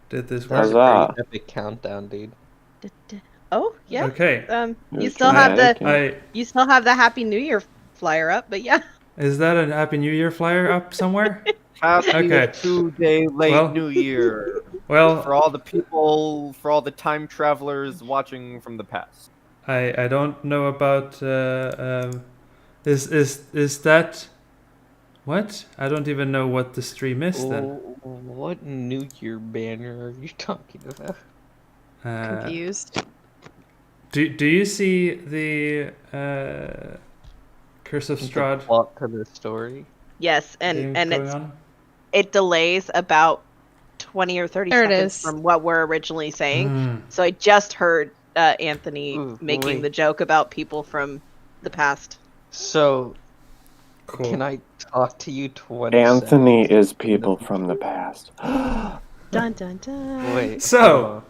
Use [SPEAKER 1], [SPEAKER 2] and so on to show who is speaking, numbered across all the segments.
[SPEAKER 1] Did this
[SPEAKER 2] That was
[SPEAKER 1] work?
[SPEAKER 2] a
[SPEAKER 3] Huzzah.
[SPEAKER 2] pretty epic countdown, dude.
[SPEAKER 4] Oh yeah.
[SPEAKER 1] Okay.
[SPEAKER 4] You still have
[SPEAKER 3] Dramatic.
[SPEAKER 4] you still have the Happy New Year flyer up, but yeah.
[SPEAKER 1] Is that a Happy New Year flyer up somewhere?
[SPEAKER 5] Happy
[SPEAKER 1] Okay.
[SPEAKER 5] 2-day late
[SPEAKER 1] Well-
[SPEAKER 5] New Year
[SPEAKER 1] Well,
[SPEAKER 5] for all the people, for all the time travelers watching from the past.
[SPEAKER 1] I don't know about is that what? I don't even know what the stream is then.
[SPEAKER 2] What New Year banner are you talking about?
[SPEAKER 6] Confused.
[SPEAKER 1] Do you see the Curse of
[SPEAKER 2] The
[SPEAKER 1] Strahd
[SPEAKER 2] plot to the story?
[SPEAKER 4] Yes,
[SPEAKER 1] thing
[SPEAKER 4] and
[SPEAKER 1] going on?
[SPEAKER 4] it delays about 20 or 30
[SPEAKER 6] There it
[SPEAKER 4] seconds
[SPEAKER 6] is.
[SPEAKER 4] from what we're originally saying.
[SPEAKER 1] Hmm.
[SPEAKER 4] So I just heard Anthony
[SPEAKER 2] Ooh,
[SPEAKER 4] making
[SPEAKER 2] wait.
[SPEAKER 4] the joke about people from the past.
[SPEAKER 2] So,
[SPEAKER 1] Cool.
[SPEAKER 2] can I talk to you 20
[SPEAKER 3] Anthony
[SPEAKER 2] seconds?
[SPEAKER 3] is people from the past.
[SPEAKER 4] Dun dun dun.
[SPEAKER 2] Wait.
[SPEAKER 1] So-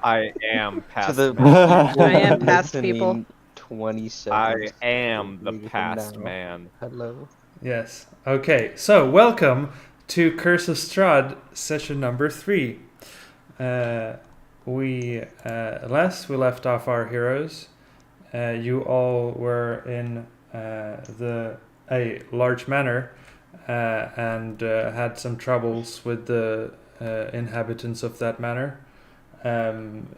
[SPEAKER 5] I am
[SPEAKER 2] To
[SPEAKER 5] past.
[SPEAKER 2] the
[SPEAKER 5] man.
[SPEAKER 4] I am past
[SPEAKER 2] Anthony,
[SPEAKER 4] people.
[SPEAKER 2] 20
[SPEAKER 5] I
[SPEAKER 2] seconds.
[SPEAKER 5] am the
[SPEAKER 2] Read it
[SPEAKER 5] past
[SPEAKER 2] now.
[SPEAKER 5] man.
[SPEAKER 2] Hello.
[SPEAKER 1] Yes. Okay. So welcome to Curse of Strahd session number 3. We last we left off our heroes. You all were in a large manor and had some troubles with the inhabitants of that manor. In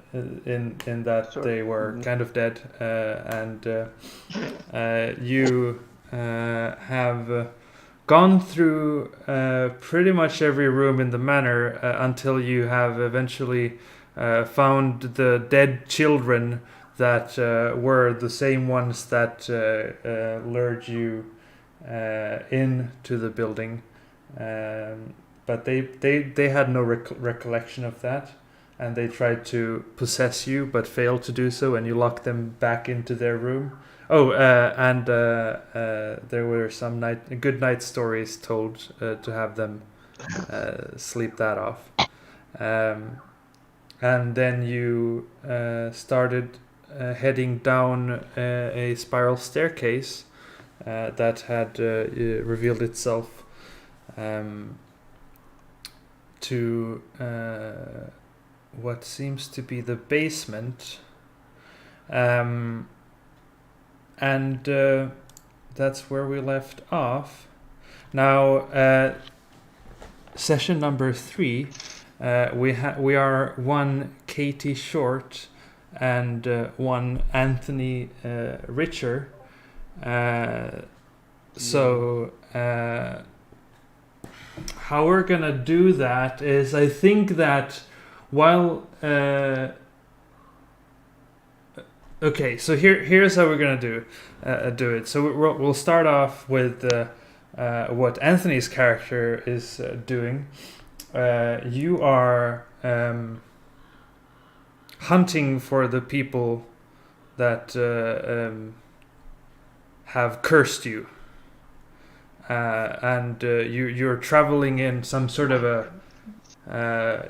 [SPEAKER 1] that
[SPEAKER 2] Sure.
[SPEAKER 1] they were kind of dead, and you have gone through pretty much every room in the manor until you have eventually found the dead children that were the same ones that lured you into the building, but they had no recollection of that. And they tried to possess you, but failed to do so, and you locked them back into their room. Oh, and there were some good night stories told to have them sleep that off. And then you started heading down a spiral staircase that had revealed itself to what seems to be the basement, and that's where we left off. Now, session number 3, we are one Katie short and one Anthony richer. So how we're gonna do that is, I think that while okay, so here's how we're gonna do it. So we'll start off with what Anthony's character is doing. You are hunting for the people that have cursed you, and you're traveling in some sort of a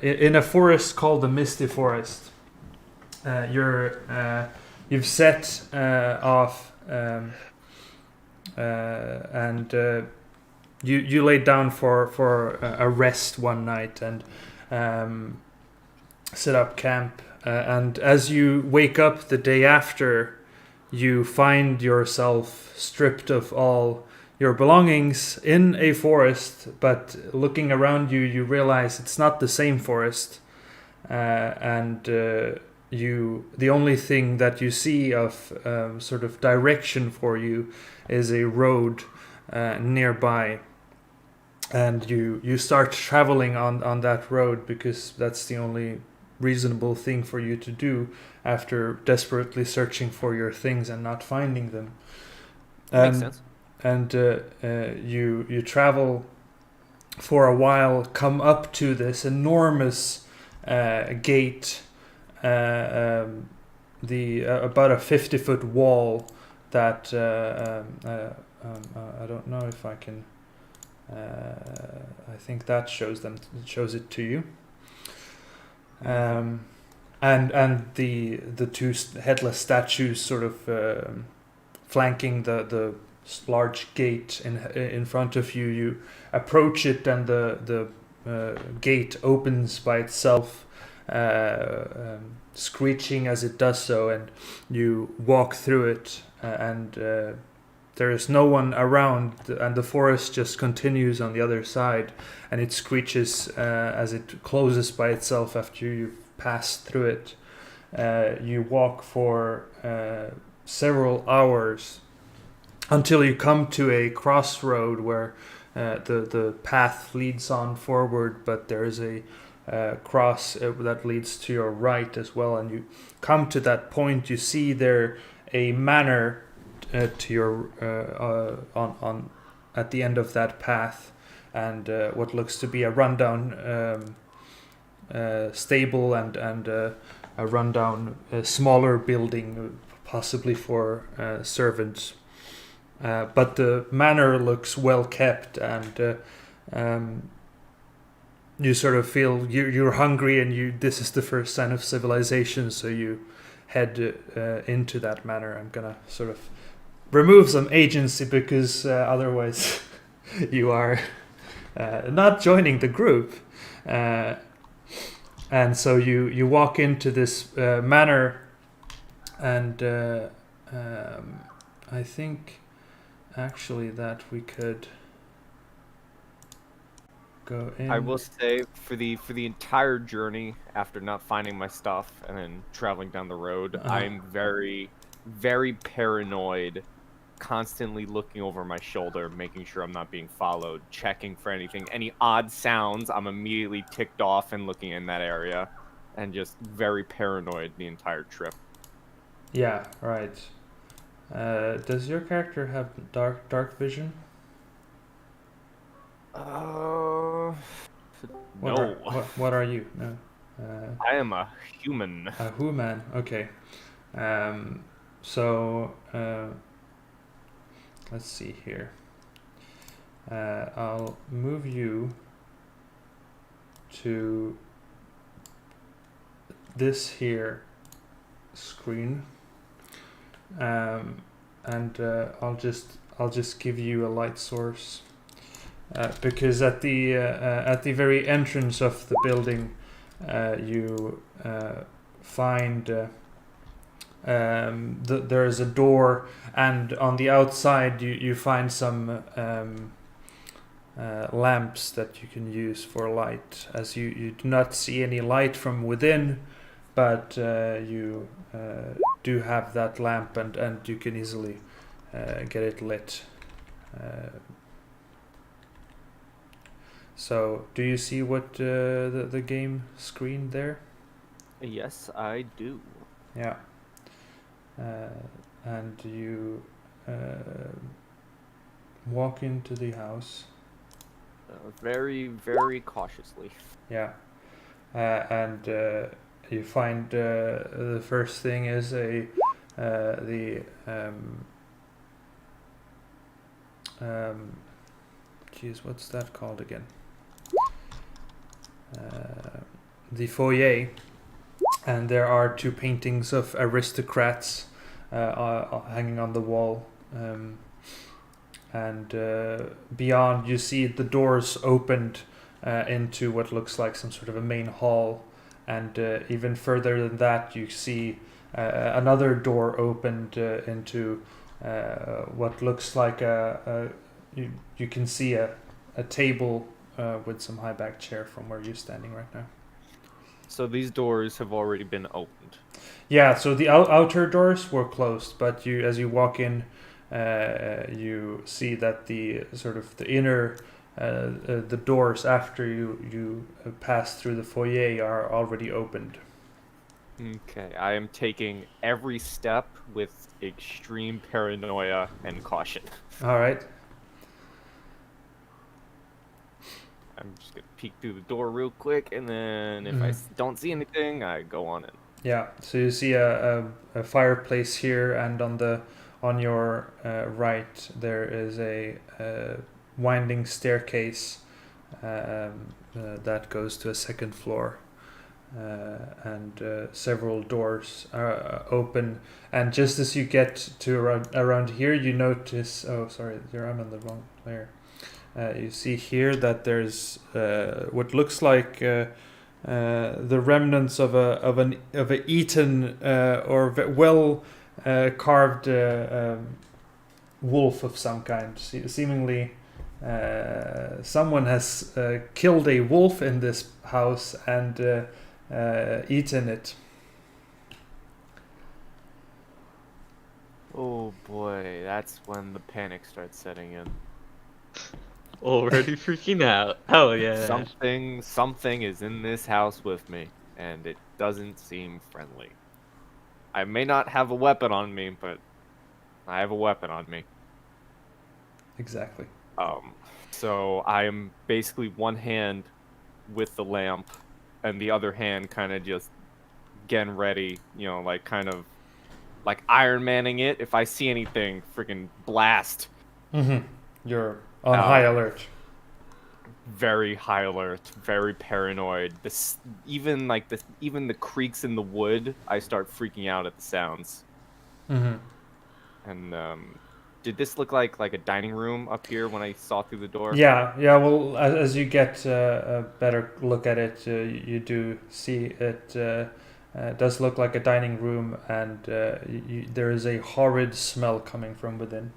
[SPEAKER 1] in a forest called the Misty Forest. You've set off, and you laid down for a rest one night and set up camp. And as you wake up the day after, you find yourself stripped of all your belongings in a forest, but looking around you, you realize it's not the same forest, and the only thing that you see of sort of direction for you is a road nearby, and you start traveling on that road because that's the only reasonable thing for you to do after desperately searching for your things and not finding them.
[SPEAKER 5] Makes sense.
[SPEAKER 1] And you travel for a while, come up to this enormous gate, the about a 50-foot wall that I don't know if I can. I think that shows it to you. And the two headless statues sort of flanking the large gate in front of you. You approach it, and the gate opens by itself, screeching as it does so, and you walk through it, and there is no one around, and the forest just continues on the other side, and it screeches as it closes by itself after you've passed through it. You walk for several hours until you come to a crossroad where the path leads on forward, but there is a cross that leads to your right as well, and you come to that point. You see there a manor to your on at the end of that path, and what looks to be a rundown stable and a rundown smaller building, possibly for servants. But the manor looks well kept, and you sort of feel you're hungry, and this is the first sign of civilization, so you head into that manor. I'm gonna sort of remove some agency because otherwise you are not joining the group. And so you walk into this manor, and I think actually that we could go in.
[SPEAKER 5] I will say for the entire journey, after not finding my stuff and then traveling down the road, I'm very, very paranoid, constantly looking over my shoulder, making sure I'm not being followed, checking for anything. Any odd sounds, I'm immediately ticked off and looking in that area, and just very paranoid the entire trip.
[SPEAKER 1] Yeah, right. Does your character have dark vision?
[SPEAKER 5] No.
[SPEAKER 1] What are you? No.
[SPEAKER 5] I am a human.
[SPEAKER 1] A human. Okay. So let's see here. I'll move you to this here screen, and I'll just give you a light source, because at the very entrance of the building, you find there is a door, and on the outside you find some lamps that you can use for light, as you do not see any light from within, but you do have that lamp, and you can easily get it lit. So do you see what the game screen there?
[SPEAKER 5] Yes, I do.
[SPEAKER 1] Yeah. And you walk into the house.
[SPEAKER 5] Very, very cautiously.
[SPEAKER 1] Yeah. And you find the first thing is geez, what's that called again? The foyer, and there are two paintings of aristocrats hanging on the wall, and beyond you see the doors opened into what looks like some sort of a main hall, and even further than that you see another door opened into what looks like you can see a table with some high back chair from where you're standing right now.
[SPEAKER 5] So these doors have already been opened.
[SPEAKER 1] Yeah, so the outer doors were closed, but as you walk in, you see that the sort of the inner the doors after you pass through the foyer are already opened.
[SPEAKER 5] Okay, I am taking every step with extreme paranoia and caution.
[SPEAKER 1] All right.
[SPEAKER 5] I'm just gonna peek through the door real quick, and then if I don't see anything, I go on in.
[SPEAKER 1] Yeah, so you see a fireplace here, and on your right there is a winding staircase that goes to a second floor, and several doors are open. And just as you get to around here, you notice. Oh, sorry, I'm on the wrong player. You see here that there's what looks like the remnants of a eaten or well carved wolf of some kind. Seemingly, someone has killed a wolf in this house and eaten it.
[SPEAKER 5] Oh boy, that's when the panic starts setting in.
[SPEAKER 2] Already freaking out. Hell yeah.
[SPEAKER 5] Something is in this house with me, and it doesn't seem friendly. I may not have a weapon on me, but I have a weapon on me.
[SPEAKER 1] Exactly.
[SPEAKER 5] So I am basically one hand with the lamp, and the other hand kind of just getting ready, like kind of like Iron Manning it. If I see anything, freaking blast.
[SPEAKER 1] Mm-hmm. You're on high alert.
[SPEAKER 5] Very high alert, very paranoid. Even the creaks in the wood, I start freaking out at the sounds.
[SPEAKER 1] Mm-hmm.
[SPEAKER 5] And did this look like a dining room up here when I saw through the door?
[SPEAKER 1] Yeah. Well, as you get a better look at it, you do see it does look like a dining room, and there is a horrid smell coming from within.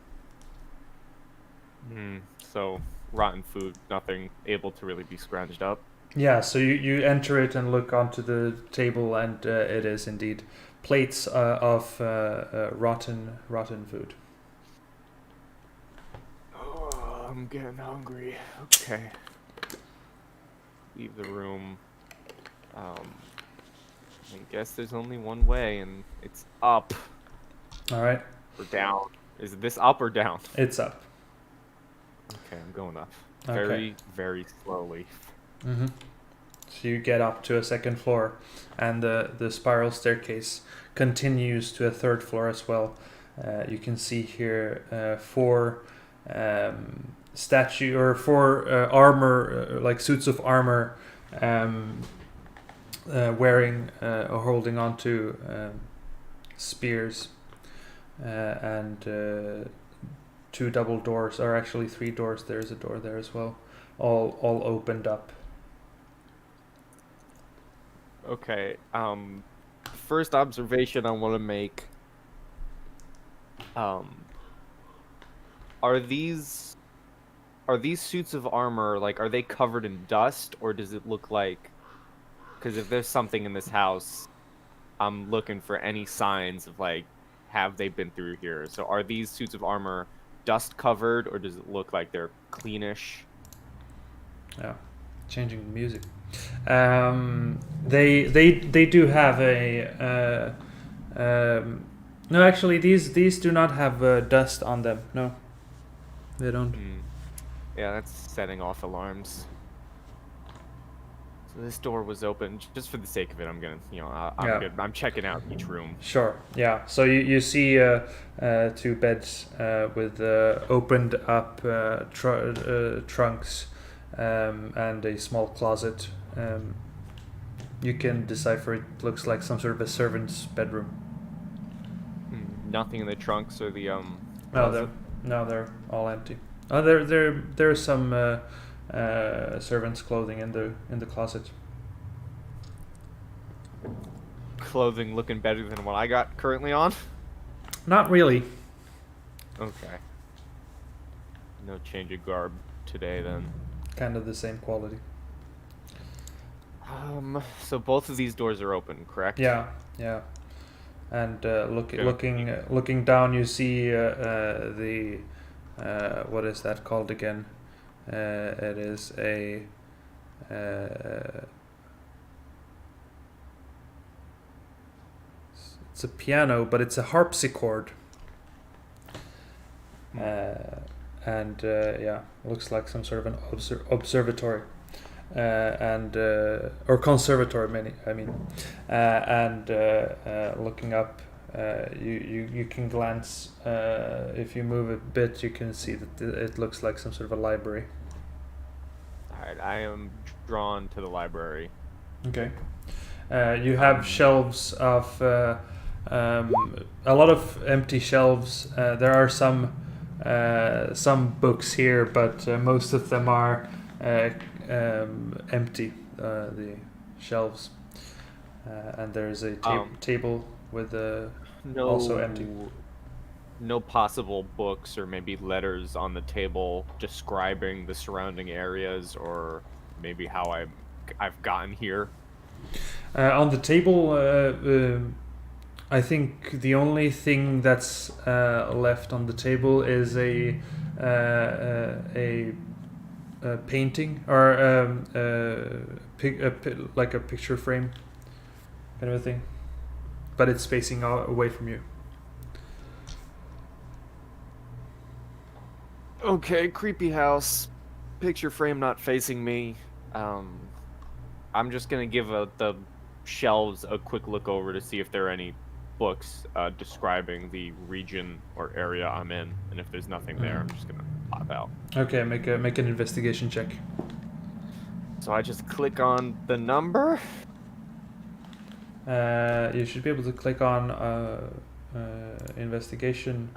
[SPEAKER 5] So rotten food, nothing able to really be scrounged up.
[SPEAKER 1] Yeah. So you enter it and look onto the table, and it is indeed plates of rotten food.
[SPEAKER 5] Oh, I'm getting hungry. Okay. Leave the room. I guess there's only one way, and it's up.
[SPEAKER 1] All right.
[SPEAKER 5] Or down. Is this up or down?
[SPEAKER 1] It's up.
[SPEAKER 5] Okay, I'm going up.
[SPEAKER 1] Okay.
[SPEAKER 5] Very, very slowly.
[SPEAKER 1] Mm-hmm. So you get up to a second floor, and the spiral staircase continues to a third floor as well. You can see here four armor, like suits of armor, wearing or holding onto spears, and two double doors, or actually three doors. There's a door there as well, all opened up.
[SPEAKER 5] Okay. First observation I want to make. Are these suits of armor, like, are they covered in dust, or does it look like? Because if there's something in this house, I'm looking for any signs of, like, have they been through here? So are these suits of armor dust covered, or does it look like they're cleanish?
[SPEAKER 1] Yeah, changing the music. They do have a no, actually these do not have dust on them. No, they don't.
[SPEAKER 5] Yeah, that's setting off alarms. So this door was open just for the sake of it. I'm gonna, I'm good. I'm checking out each room.
[SPEAKER 1] Sure. Yeah. So you see two beds with opened up trunks and a small closet. You can decipher it looks like some sort of a servant's bedroom.
[SPEAKER 5] Nothing in the trunks or the
[SPEAKER 1] No, they're all empty. Oh, there's some servant's clothing in the closet.
[SPEAKER 5] Clothing looking better than what I got currently on?
[SPEAKER 1] Not really.
[SPEAKER 5] Okay. No change of garb today then.
[SPEAKER 1] Kind of the same quality.
[SPEAKER 5] So both of these doors are open, correct?
[SPEAKER 1] Yeah. And looking down, you see the what is that called again? It is a it's a piano, but it's a harpsichord. And looks like some sort of an observatory. Or conservatory, and looking up, you can glance. If you move a bit, you can see that it looks like some sort of a library.
[SPEAKER 5] All right, I am drawn to the library.
[SPEAKER 1] Okay. You have shelves of a lot of empty shelves. There are some some books here, but most of them are empty. The shelves, and there's a table with also empty.
[SPEAKER 5] No possible books or maybe letters on the table describing the surrounding areas or maybe how I've gotten here.
[SPEAKER 1] On the table, I think the only thing that's left on the table is a painting or like a picture frame kind of a thing, but it's facing away from you.
[SPEAKER 5] Okay, creepy house, picture frame not facing me. I'm just gonna give the shelves a quick look over to see if there are any books describing the region or area I'm in, and if there's nothing there, I'm just gonna pop out.
[SPEAKER 1] Okay, make an investigation check.
[SPEAKER 5] So I just click on the number.
[SPEAKER 1] You should be able to click on investigation.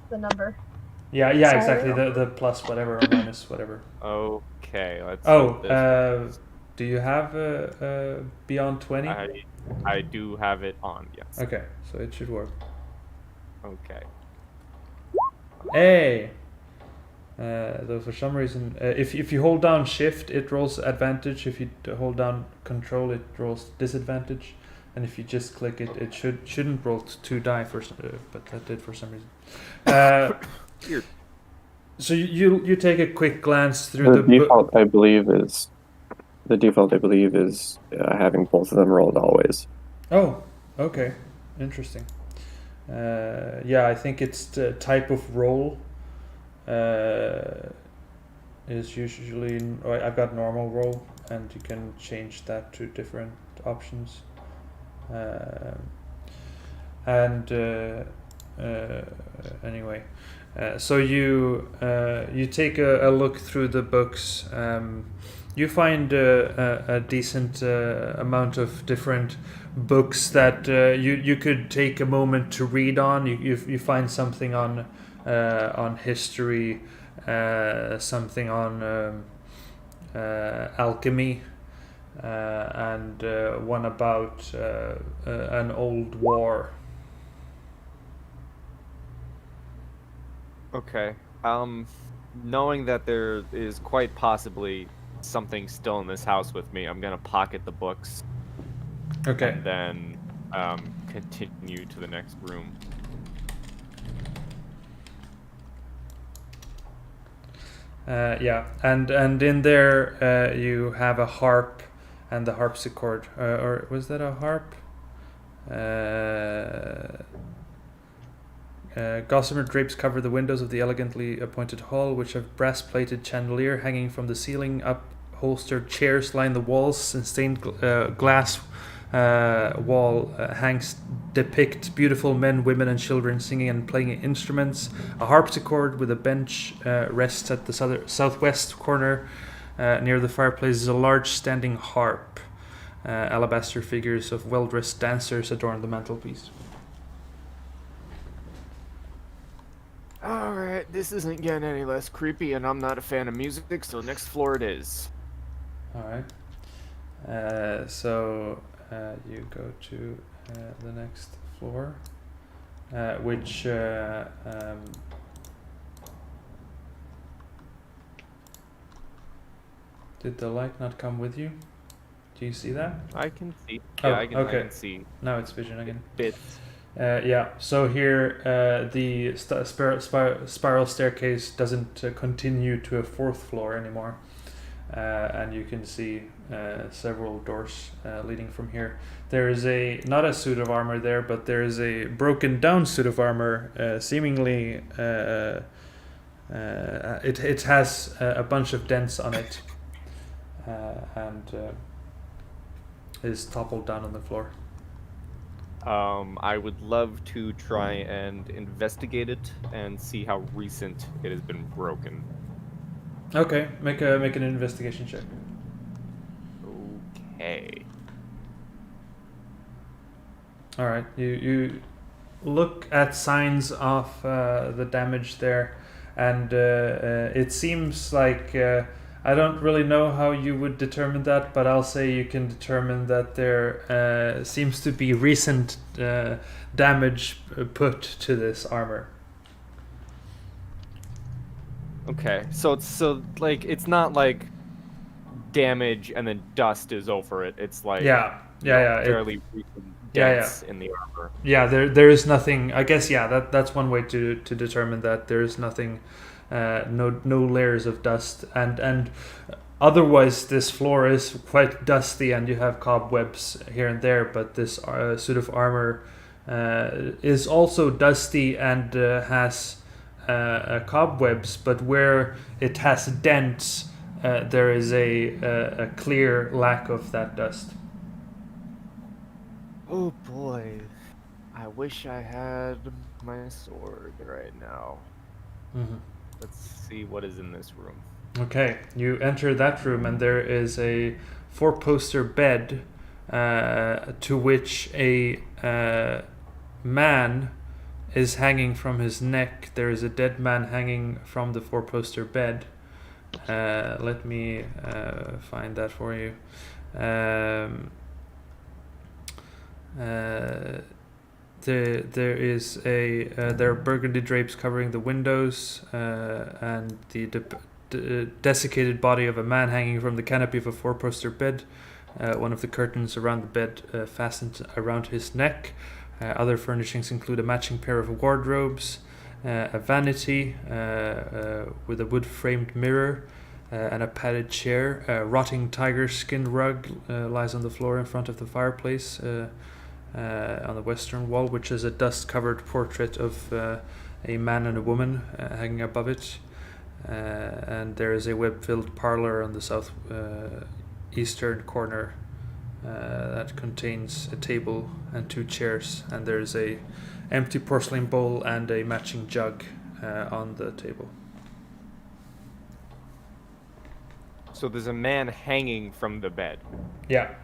[SPEAKER 6] The number.
[SPEAKER 1] Yeah,
[SPEAKER 6] Sorry.
[SPEAKER 1] exactly. The plus whatever or minus whatever.
[SPEAKER 5] Okay, let's. This.
[SPEAKER 1] Do you have beyond 20?
[SPEAKER 5] I do have it on. Yes.
[SPEAKER 1] Okay, so it should work.
[SPEAKER 5] Okay.
[SPEAKER 1] Hey. Though for some reason, if you hold down Shift, it rolls advantage. If you hold down Control, it rolls disadvantage. And if you just click it, it shouldn't roll 2 die but that did for some reason.
[SPEAKER 5] Weird.
[SPEAKER 1] So you take a quick glance through
[SPEAKER 3] The default, I believe, is having both of them rolled always.
[SPEAKER 1] Oh, okay, interesting. Yeah, I think it's the type of roll. Is usually I've got normal roll, and you can change that to different options. Anyway, so you take a look through the books. You find a decent amount of different books that you could take a moment to read on. You find something on history, something on alchemy, and one about an old war.
[SPEAKER 5] Okay. Knowing that there is quite possibly something still in this house with me, I'm gonna pocket the books.
[SPEAKER 1] Okay.
[SPEAKER 5] And then continue to the next room.
[SPEAKER 1] Yeah, and in there you have a harp and the harpsichord, or was that a harp? Gossamer drapes cover the windows of the elegantly appointed hall, which have brass-plated chandelier hanging from the ceiling. Upholstered chairs line the walls, and stained glass wall hangs depict beautiful men, women, and children singing and playing instruments. A harpsichord with a bench rests at the southwest corner. Near the fireplace is a large standing harp. Alabaster figures of well-dressed dancers adorn the mantelpiece.
[SPEAKER 5] Alright, this isn't getting any less creepy, and I'm not a fan of music, so next floor it is.
[SPEAKER 1] Alright. So you go to the next floor, which did the light not come with you? Do you see that?
[SPEAKER 5] I can see.
[SPEAKER 1] Oh,
[SPEAKER 5] Yeah, I can see.
[SPEAKER 1] Now it's vision again.
[SPEAKER 5] Bits.
[SPEAKER 1] Yeah, so here the spiral staircase doesn't continue to a 4th floor anymore, and you can see several doors leading from here. There is not a suit of armor there, but there is a broken down suit of armor, seemingly it has a bunch of dents on it, and is toppled down on the floor.
[SPEAKER 5] I would love to try and investigate it and see how recent it has been broken.
[SPEAKER 1] Okay, make an investigation check.
[SPEAKER 5] Okay.
[SPEAKER 1] All right, you look at signs of the damage there, and it seems like I don't really know how you would determine that, but I'll say you can determine that there seems to be recent damage put to this armor.
[SPEAKER 5] Okay, so it's not like damage and then dust is over it. It's like fairly recent dents in the armor.
[SPEAKER 1] Yeah, there is nothing. I guess that's one way to determine that there is nothing, no layers of dust, and otherwise this floor is quite dusty and you have cobwebs here and there. But this suit of armor is also dusty and has cobwebs, but where it has dents, there is a clear lack of that dust.
[SPEAKER 5] Oh boy, I wish I had my sword right now.
[SPEAKER 1] Mm-hmm.
[SPEAKER 5] Let's see what is in this room.
[SPEAKER 1] Okay, you enter that room and there is a 4-poster bed to which a man is hanging from his neck. There is a dead man hanging from the 4-poster bed. Let me find that for you. There are burgundy drapes covering the windows, and the desiccated body of a man hanging from the canopy of a 4-poster bed. One of the curtains around the bed fastened around his neck. Other furnishings include a matching pair of wardrobes, a vanity with a wood-framed mirror, and a padded chair. A rotting tiger skin rug lies on the floor in front of the fireplace on the western wall, which is a dust-covered portrait of a man and a woman hanging above it. And there is a web-filled parlor on the south eastern corner that contains a table and 2 chairs, and there's a empty porcelain bowl and a matching jug on the table.
[SPEAKER 5] So there's a man hanging from the bed.
[SPEAKER 1] Yeah.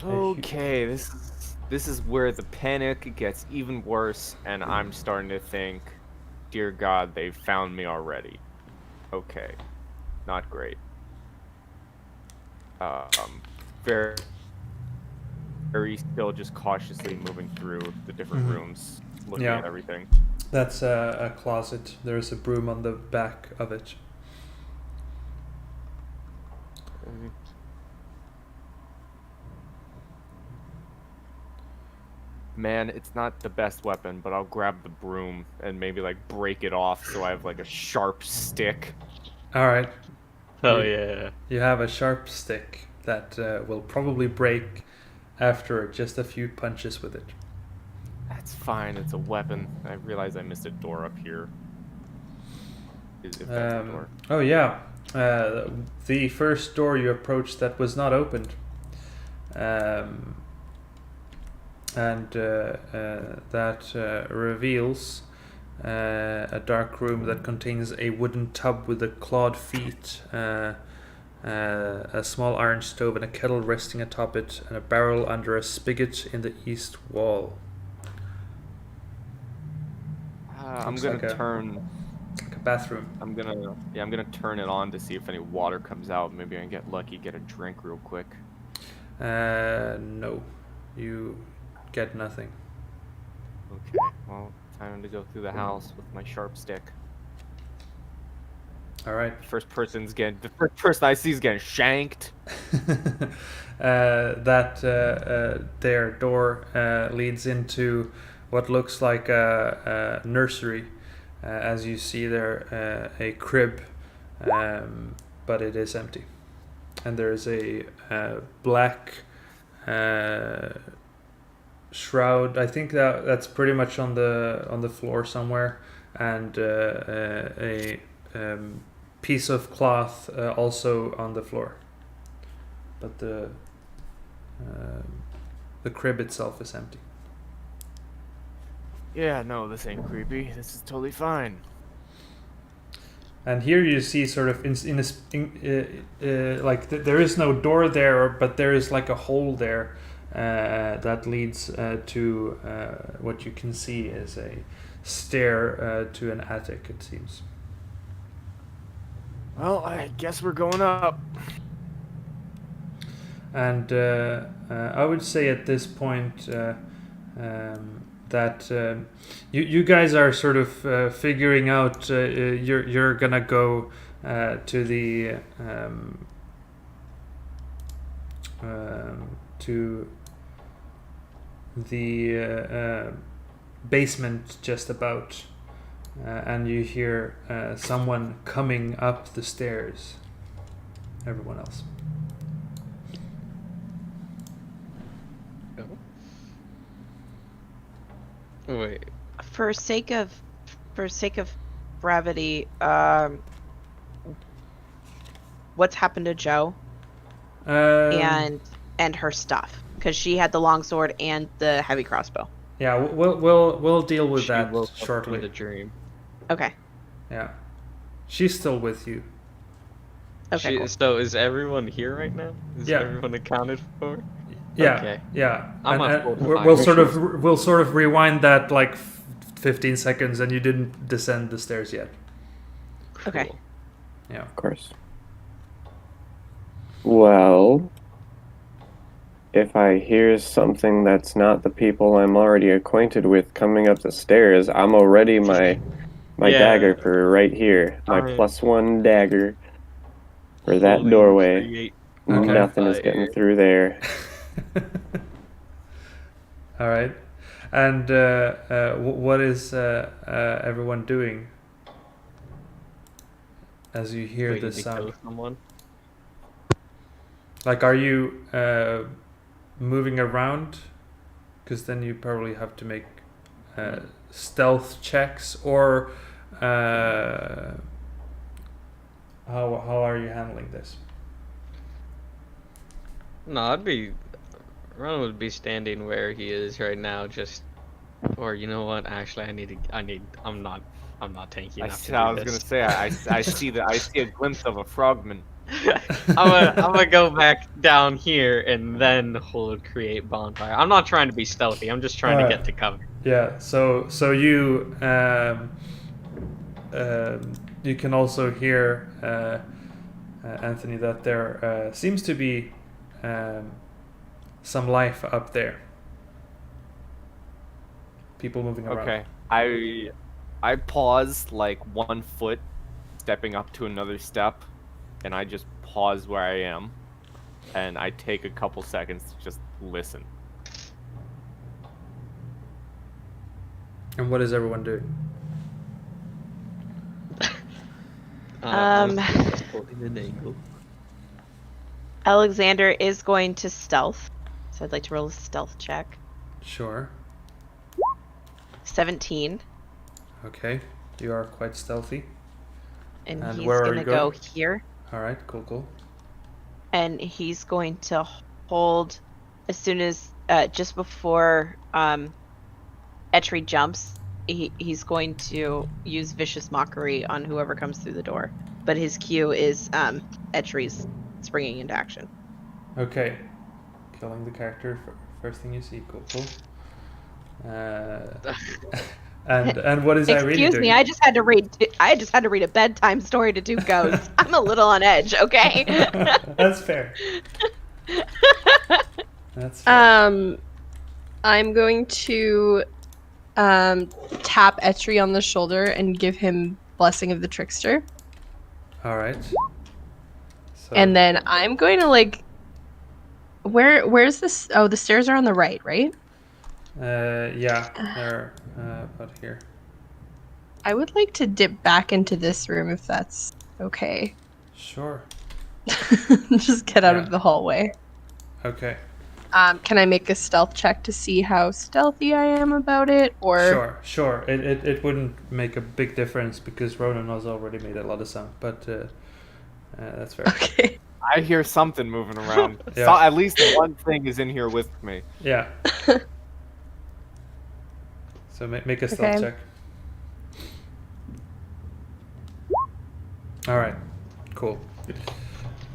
[SPEAKER 5] Okay, this is where the panic gets even worse, and I'm starting to think, dear God, they've found me already. Okay, not great. Very, very still just cautiously moving through the different rooms, looking at everything.
[SPEAKER 1] That's a closet. There's a broom on the back of it.
[SPEAKER 5] Man, it's not the best weapon, but I'll grab the broom and maybe like break it off so I have like a sharp stick.
[SPEAKER 1] All right.
[SPEAKER 2] Oh yeah.
[SPEAKER 1] You have a sharp stick that will probably break after just a few punches with it.
[SPEAKER 5] That's fine. It's a weapon. I realize I missed a door up here. If that's a door.
[SPEAKER 1] Oh yeah. The first door you approached that was not opened. And that reveals a dark room that contains a wooden tub with a clawed feet, a small iron stove and a kettle resting atop it, and a barrel under a spigot in the east wall.
[SPEAKER 5] I'm gonna turn.
[SPEAKER 1] Like a bathroom.
[SPEAKER 5] I'm gonna turn it on to see if any water comes out. Maybe I can get lucky, get a drink real quick.
[SPEAKER 1] No, you get nothing.
[SPEAKER 5] Okay, well, time to go through the house with my sharp stick.
[SPEAKER 1] All right.
[SPEAKER 5] The first person I see is getting shanked.
[SPEAKER 1] Their door leads into what looks like a nursery. As you see there, a crib, but it is empty. And there is a black shroud. I think that's pretty much on the floor somewhere, and a piece of cloth also on the floor. But the crib itself is empty.
[SPEAKER 5] Yeah, no, this ain't creepy. This is totally fine.
[SPEAKER 1] And here you see sort of there is no door there, but there is like a hole there that leads to what you can see is a stair to an attic, it seems.
[SPEAKER 5] Well, I guess we're going up.
[SPEAKER 1] And I would say at this point that you guys are sort of figuring out you're gonna go to the to the basement just about, and you hear someone coming up the stairs. Everyone else.
[SPEAKER 2] Wait.
[SPEAKER 4] For sake of brevity, what's happened to Joe and her stuff? Because she had the longsword and the heavy crossbow.
[SPEAKER 1] Yeah, we'll deal with
[SPEAKER 2] She
[SPEAKER 1] that
[SPEAKER 2] woke up
[SPEAKER 1] shortly.
[SPEAKER 2] from the dream.
[SPEAKER 4] Okay.
[SPEAKER 1] Yeah, she's still with you.
[SPEAKER 4] Okay. Cool.
[SPEAKER 2] So is everyone here right now? Is
[SPEAKER 1] Yeah.
[SPEAKER 2] everyone accounted for?
[SPEAKER 1] Yeah,
[SPEAKER 2] Okay.
[SPEAKER 1] yeah.
[SPEAKER 2] I'm
[SPEAKER 1] And,
[SPEAKER 2] on full
[SPEAKER 1] we'll
[SPEAKER 2] fire.
[SPEAKER 1] sort of rewind that like 15 seconds, and you didn't descend the stairs yet.
[SPEAKER 4] Okay.
[SPEAKER 2] Cool.
[SPEAKER 1] Yeah.
[SPEAKER 3] Of course. Well, if I hear something that's not the people I'm already acquainted with coming up the stairs, I'm already my
[SPEAKER 2] Yeah.
[SPEAKER 3] dagger for right here. My
[SPEAKER 2] Alright.
[SPEAKER 3] +1 dagger for that
[SPEAKER 2] Holy
[SPEAKER 3] doorway.
[SPEAKER 2] create
[SPEAKER 1] Okay.
[SPEAKER 3] Nothing is getting through there.
[SPEAKER 1] All right. And what is everyone doing as you hear
[SPEAKER 2] Waiting
[SPEAKER 1] the
[SPEAKER 2] to
[SPEAKER 1] sound?
[SPEAKER 2] kill someone.
[SPEAKER 1] Like, are you moving around? Because then you probably have to make stealth checks, or how are you handling this?
[SPEAKER 2] No, Ron would be standing where he is right now, or you know what? Actually, I'm not tanky
[SPEAKER 5] I
[SPEAKER 2] enough to do
[SPEAKER 5] was
[SPEAKER 2] this.
[SPEAKER 5] gonna say I see a glimpse of a frogman.
[SPEAKER 2] I'm gonna go back down here and then create bonfire. I'm not trying to be stealthy. I'm just trying to
[SPEAKER 1] Alright.
[SPEAKER 2] get to cover.
[SPEAKER 1] Yeah. So you you can also hear Anthony that there seems to be some life up there. People moving around.
[SPEAKER 5] Okay. I pause like 1 foot, stepping up to another step, and I just pause where I am, and I take a couple seconds to just listen.
[SPEAKER 1] And what is everyone doing?
[SPEAKER 2] I'm holding an angle.
[SPEAKER 4] Alexander is going to stealth, so I'd like to roll a stealth check.
[SPEAKER 1] Sure.
[SPEAKER 4] 17,
[SPEAKER 1] Okay. You are quite stealthy.
[SPEAKER 4] and
[SPEAKER 1] And
[SPEAKER 4] he's
[SPEAKER 1] where are
[SPEAKER 4] gonna
[SPEAKER 1] you
[SPEAKER 4] go
[SPEAKER 1] going?
[SPEAKER 4] here,
[SPEAKER 1] All right. Cool.
[SPEAKER 4] and he's going to hold as soon as just before Etri jumps. He's going to use vicious mockery on whoever comes through the door, but his cue is Etri's springing into action.
[SPEAKER 1] Okay. Killing the character first thing you see. Cool. And what is Irene
[SPEAKER 4] Excuse
[SPEAKER 1] doing?
[SPEAKER 4] me, I just had to read a bedtime story to 2 ghosts. I'm a little on edge, okay?
[SPEAKER 1] That's fair. That's fair.
[SPEAKER 6] I'm going to tap Etri on the shoulder and give him Blessing of the Trickster.
[SPEAKER 1] All right. So,
[SPEAKER 6] And then I'm going to where's this? Oh, the stairs are on the right, right?
[SPEAKER 1] yeah, they're about here.
[SPEAKER 6] I would like to dip back into this room if that's okay.
[SPEAKER 1] Sure.
[SPEAKER 6] Just get out
[SPEAKER 1] Yeah.
[SPEAKER 6] of the hallway.
[SPEAKER 1] Okay.
[SPEAKER 6] Can I make a stealth check to see how stealthy I am about it? Or
[SPEAKER 1] Sure. It wouldn't make a big difference because Ronan has already made a lot of sound, but that's fair.
[SPEAKER 6] Okay.
[SPEAKER 5] I hear something moving around.
[SPEAKER 1] Yeah.
[SPEAKER 5] So, at least one thing is in here with me.
[SPEAKER 1] Yeah. So make a stealth
[SPEAKER 6] Okay.
[SPEAKER 1] check. All right. Cool.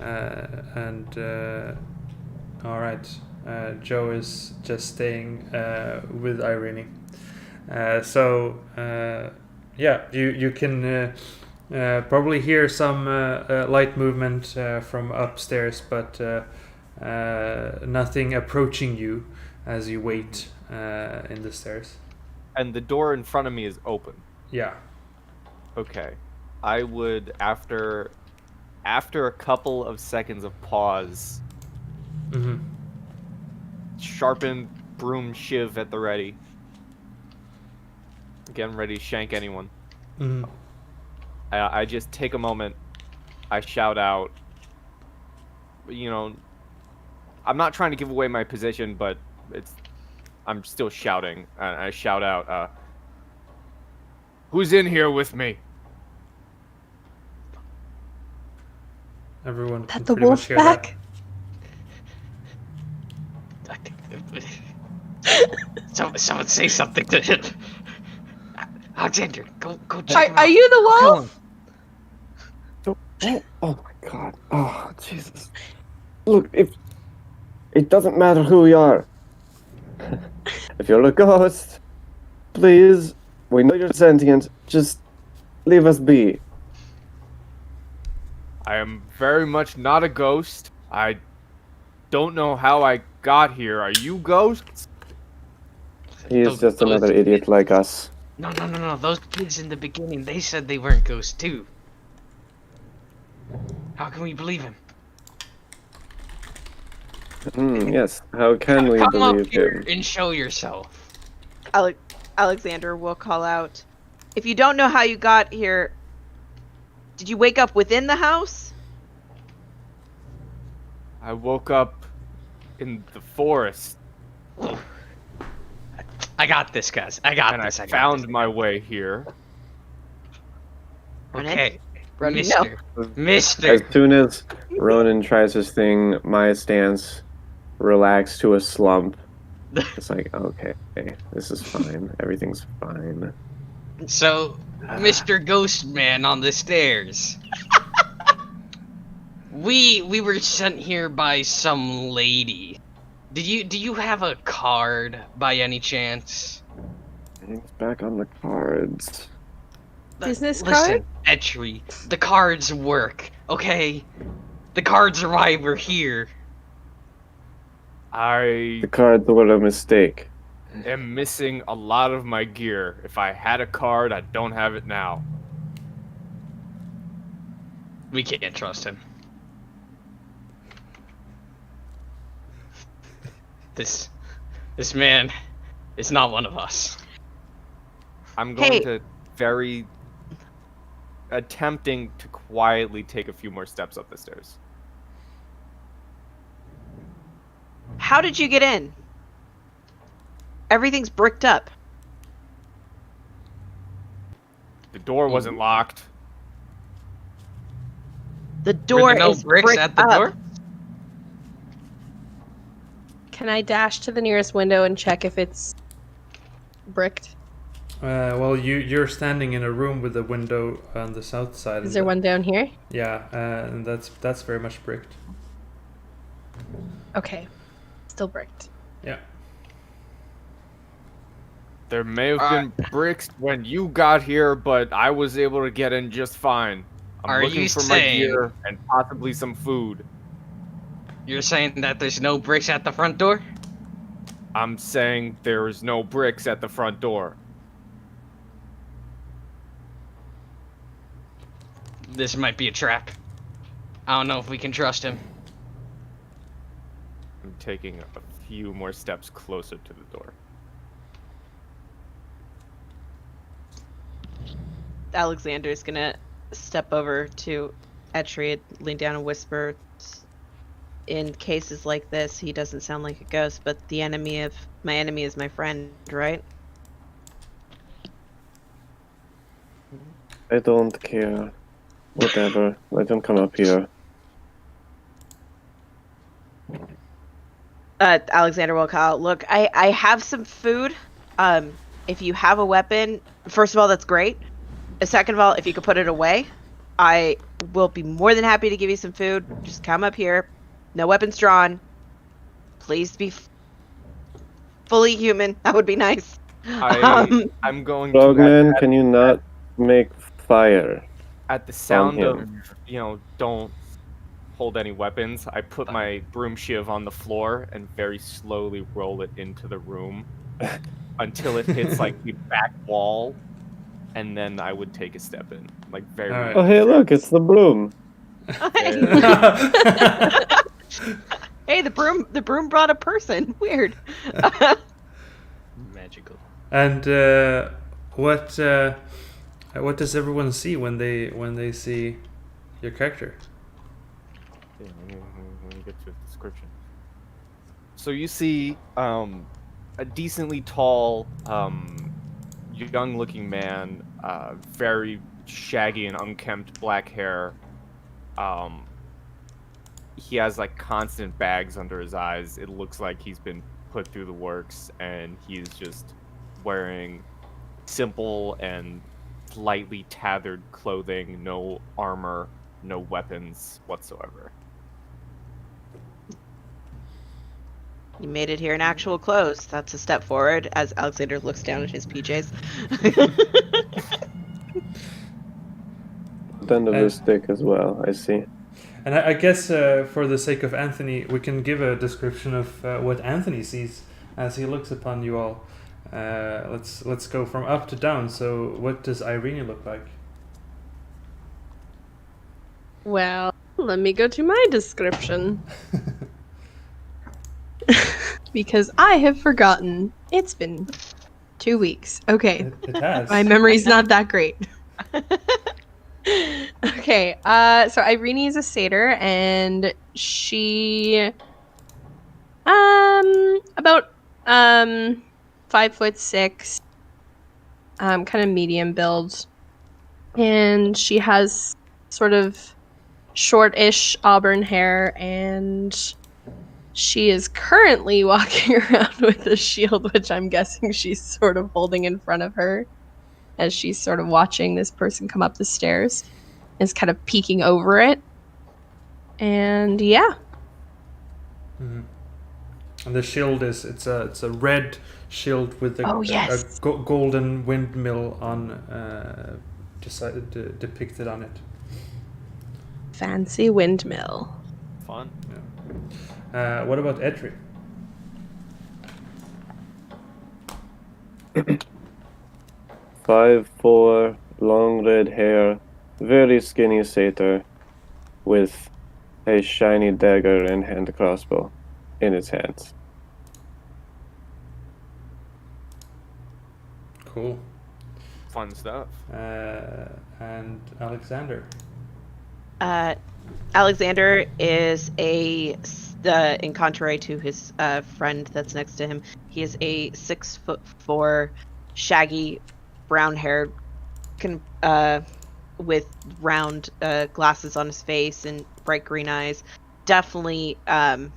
[SPEAKER 1] And all right. Joe is just staying with Irene. Yeah, you can probably hear some light movement from upstairs, but nothing approaching you as you wait in the stairs.
[SPEAKER 5] And the door in front of me is open.
[SPEAKER 1] Yeah.
[SPEAKER 5] Okay. I would, after a couple of seconds of pause,
[SPEAKER 1] Mm-hmm.
[SPEAKER 5] sharpened broom shiv at the ready. Again, ready to shank anyone.
[SPEAKER 1] Mm-hmm.
[SPEAKER 5] I just take a moment. I shout out. You know, I'm not trying to give away my position, but I'm still shouting. And I shout out, who's in here with me?
[SPEAKER 1] Everyone can
[SPEAKER 6] That the
[SPEAKER 1] pretty much
[SPEAKER 6] wolf
[SPEAKER 1] hear
[SPEAKER 6] back?
[SPEAKER 2] Someone say something to him. Alexander, go check him
[SPEAKER 6] Are
[SPEAKER 2] out.
[SPEAKER 6] you the
[SPEAKER 2] Come
[SPEAKER 6] wolf?
[SPEAKER 2] on.
[SPEAKER 3] Oh my god. Oh, Jesus. Look, if it doesn't matter who you are. If you're a ghost, please, we know you're sentient, just leave us be.
[SPEAKER 5] I am very much not a ghost. I don't know how I got here. Are you ghosts?
[SPEAKER 3] He is just another idiot like us.
[SPEAKER 2] No. Those kids in the beginning, they said they weren't ghosts too. How can we believe him?
[SPEAKER 3] Yes, how can we
[SPEAKER 2] Come up
[SPEAKER 3] believe
[SPEAKER 2] here
[SPEAKER 3] him?
[SPEAKER 2] and show yourself.
[SPEAKER 4] Alexander will call out. If you don't know how you got here, did you wake up within the house?
[SPEAKER 5] I woke up in the forest
[SPEAKER 2] I got this, guys. I got
[SPEAKER 5] and
[SPEAKER 2] this.
[SPEAKER 5] I
[SPEAKER 2] got
[SPEAKER 5] found
[SPEAKER 2] this.
[SPEAKER 5] my way here.
[SPEAKER 2] Okay,
[SPEAKER 4] Run it.
[SPEAKER 2] Mister.
[SPEAKER 3] As
[SPEAKER 2] Mister.
[SPEAKER 3] soon as Ronan tries his thing, my stance relax to a slump. It's like, okay, this is fine. Everything's fine.
[SPEAKER 2] So, Mr. Ghost Man on the stairs. We were sent here by some lady. Do you have a card by any chance?
[SPEAKER 3] It's back on the cards.
[SPEAKER 6] Business
[SPEAKER 2] Listen,
[SPEAKER 6] card?
[SPEAKER 2] Etri, the cards work, okay? The cards are why we're here.
[SPEAKER 5] I
[SPEAKER 3] The cards were a mistake.
[SPEAKER 5] am missing a lot of my gear. If I had a card, I don't have it now.
[SPEAKER 2] We can't trust him. This man is not one of us.
[SPEAKER 5] I'm going
[SPEAKER 4] Hey.
[SPEAKER 5] to attempting to quietly take a few more steps up the stairs.
[SPEAKER 4] How did you get in? Everything's bricked up.
[SPEAKER 5] The door wasn't locked.
[SPEAKER 4] The
[SPEAKER 2] Were
[SPEAKER 4] door
[SPEAKER 2] there no
[SPEAKER 4] is
[SPEAKER 2] bricks
[SPEAKER 4] bricked
[SPEAKER 2] at the
[SPEAKER 4] up.
[SPEAKER 2] door?
[SPEAKER 6] Can I dash to the nearest window and check if it's bricked?
[SPEAKER 1] Well, you're standing in a room with a window on the south side.
[SPEAKER 6] Is there one down here?
[SPEAKER 1] Yeah, and that's very much bricked.
[SPEAKER 6] Okay. Still bricked.
[SPEAKER 1] Yeah.
[SPEAKER 5] There may have been bricks when you got here, but I was able to get in just fine. I'm
[SPEAKER 2] Are
[SPEAKER 5] looking
[SPEAKER 2] you
[SPEAKER 5] for my
[SPEAKER 2] saying-
[SPEAKER 5] gear and possibly some food.
[SPEAKER 2] You're saying that there's no bricks at the front door?
[SPEAKER 5] I'm saying there is no bricks at the front door.
[SPEAKER 2] This might be a trap. I don't know if we can trust him.
[SPEAKER 5] I'm taking a few more steps closer to the door.
[SPEAKER 4] Alexander's gonna step over to Etri, lean down and whisper. In cases like this, he doesn't sound like a ghost, but my enemy is my friend, right?
[SPEAKER 3] I don't care. Whatever. Let him come up here.
[SPEAKER 4] Alexander will call out, look, I have some food. If you have a weapon, first of all, that's great. Second of all, if you could put it away, I will be more than happy to give you some food. Just come up here. No weapons drawn. Please be fully human. That would be nice. Um,
[SPEAKER 5] I'm going to
[SPEAKER 3] Frogman, can you not make fire?
[SPEAKER 5] at the
[SPEAKER 3] on
[SPEAKER 5] sound of
[SPEAKER 3] him?
[SPEAKER 5] don't hold any weapons. I put my broom shiv on the floor and very slowly roll it into the room until it hits like the back wall, and then I would take a step in, like very.
[SPEAKER 1] Alright.
[SPEAKER 3] Oh, hey, look, it's the broom.
[SPEAKER 4] Hey, the broom brought a person. Weird.
[SPEAKER 2] Magical.
[SPEAKER 1] And what does everyone see when they see your character?
[SPEAKER 5] Yeah, let me get to the description. So you see a decently tall, young-looking man, very shaggy and unkempt black hair. He has like constant bags under his eyes. It looks like he's been put through the works, and he's just wearing simple and lightly tethered clothing, no armor, no weapons whatsoever.
[SPEAKER 4] You made it here in actual clothes. That's a step forward as Alexander looks down at his PJs.
[SPEAKER 3] The end of the stick as well, I see.
[SPEAKER 1] And I guess for the sake of Anthony, we can give a description of what Anthony sees as he looks upon you all. Let's go from up to down. So, what does Irene look like?
[SPEAKER 6] Well, let me go to my description. Because I have forgotten. It's been 2 weeks. Okay.
[SPEAKER 1] It has.
[SPEAKER 6] My memory's not that great. Okay, so Irene is a satyr, and she, about 5'6", kind of medium build, and she has sort of shortish auburn hair, and she is currently walking around with a shield, which I'm guessing she's sort of holding in front of her as she's sort of watching this person come up the stairs, is kind of peeking over it. And yeah.
[SPEAKER 1] Mhm. And the shield it's a red shield with a golden windmill on depicted on it.
[SPEAKER 6] Fancy windmill.
[SPEAKER 5] Fun.
[SPEAKER 1] What about Etri?
[SPEAKER 3] 5'4", long red hair, very skinny satyr, with a shiny dagger and hand crossbow in his hands.
[SPEAKER 1] Cool.
[SPEAKER 5] Fun stuff.
[SPEAKER 1] And Alexander.
[SPEAKER 4] Alexander is in contrary to his friend that's next to him, he is a 6'4", shaggy, brown-haired, with round glasses on his face and bright green eyes. Definitely on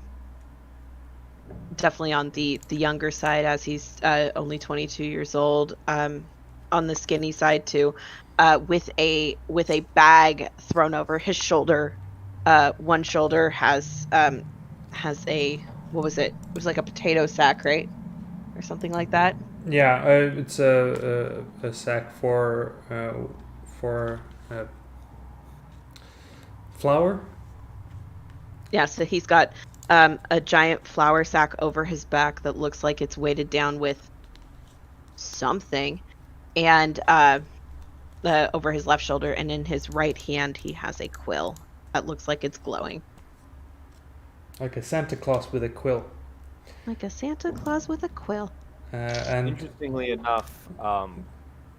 [SPEAKER 4] the younger side, as he's only 22 years old. On the skinny side too, with a bag thrown over his shoulder. One shoulder has a, what was it? It was like a potato sack, right, or something like that.
[SPEAKER 1] Yeah, it's a sack for flour.
[SPEAKER 4] Yeah, so he's got a giant flour sack over his back that looks like it's weighted down with something, and over his left shoulder, and in his right hand he has a quill that looks like it's glowing.
[SPEAKER 1] Like a Santa Claus with a quill.
[SPEAKER 4] Like a Santa Claus with a quill.
[SPEAKER 1] And
[SPEAKER 5] Interestingly enough,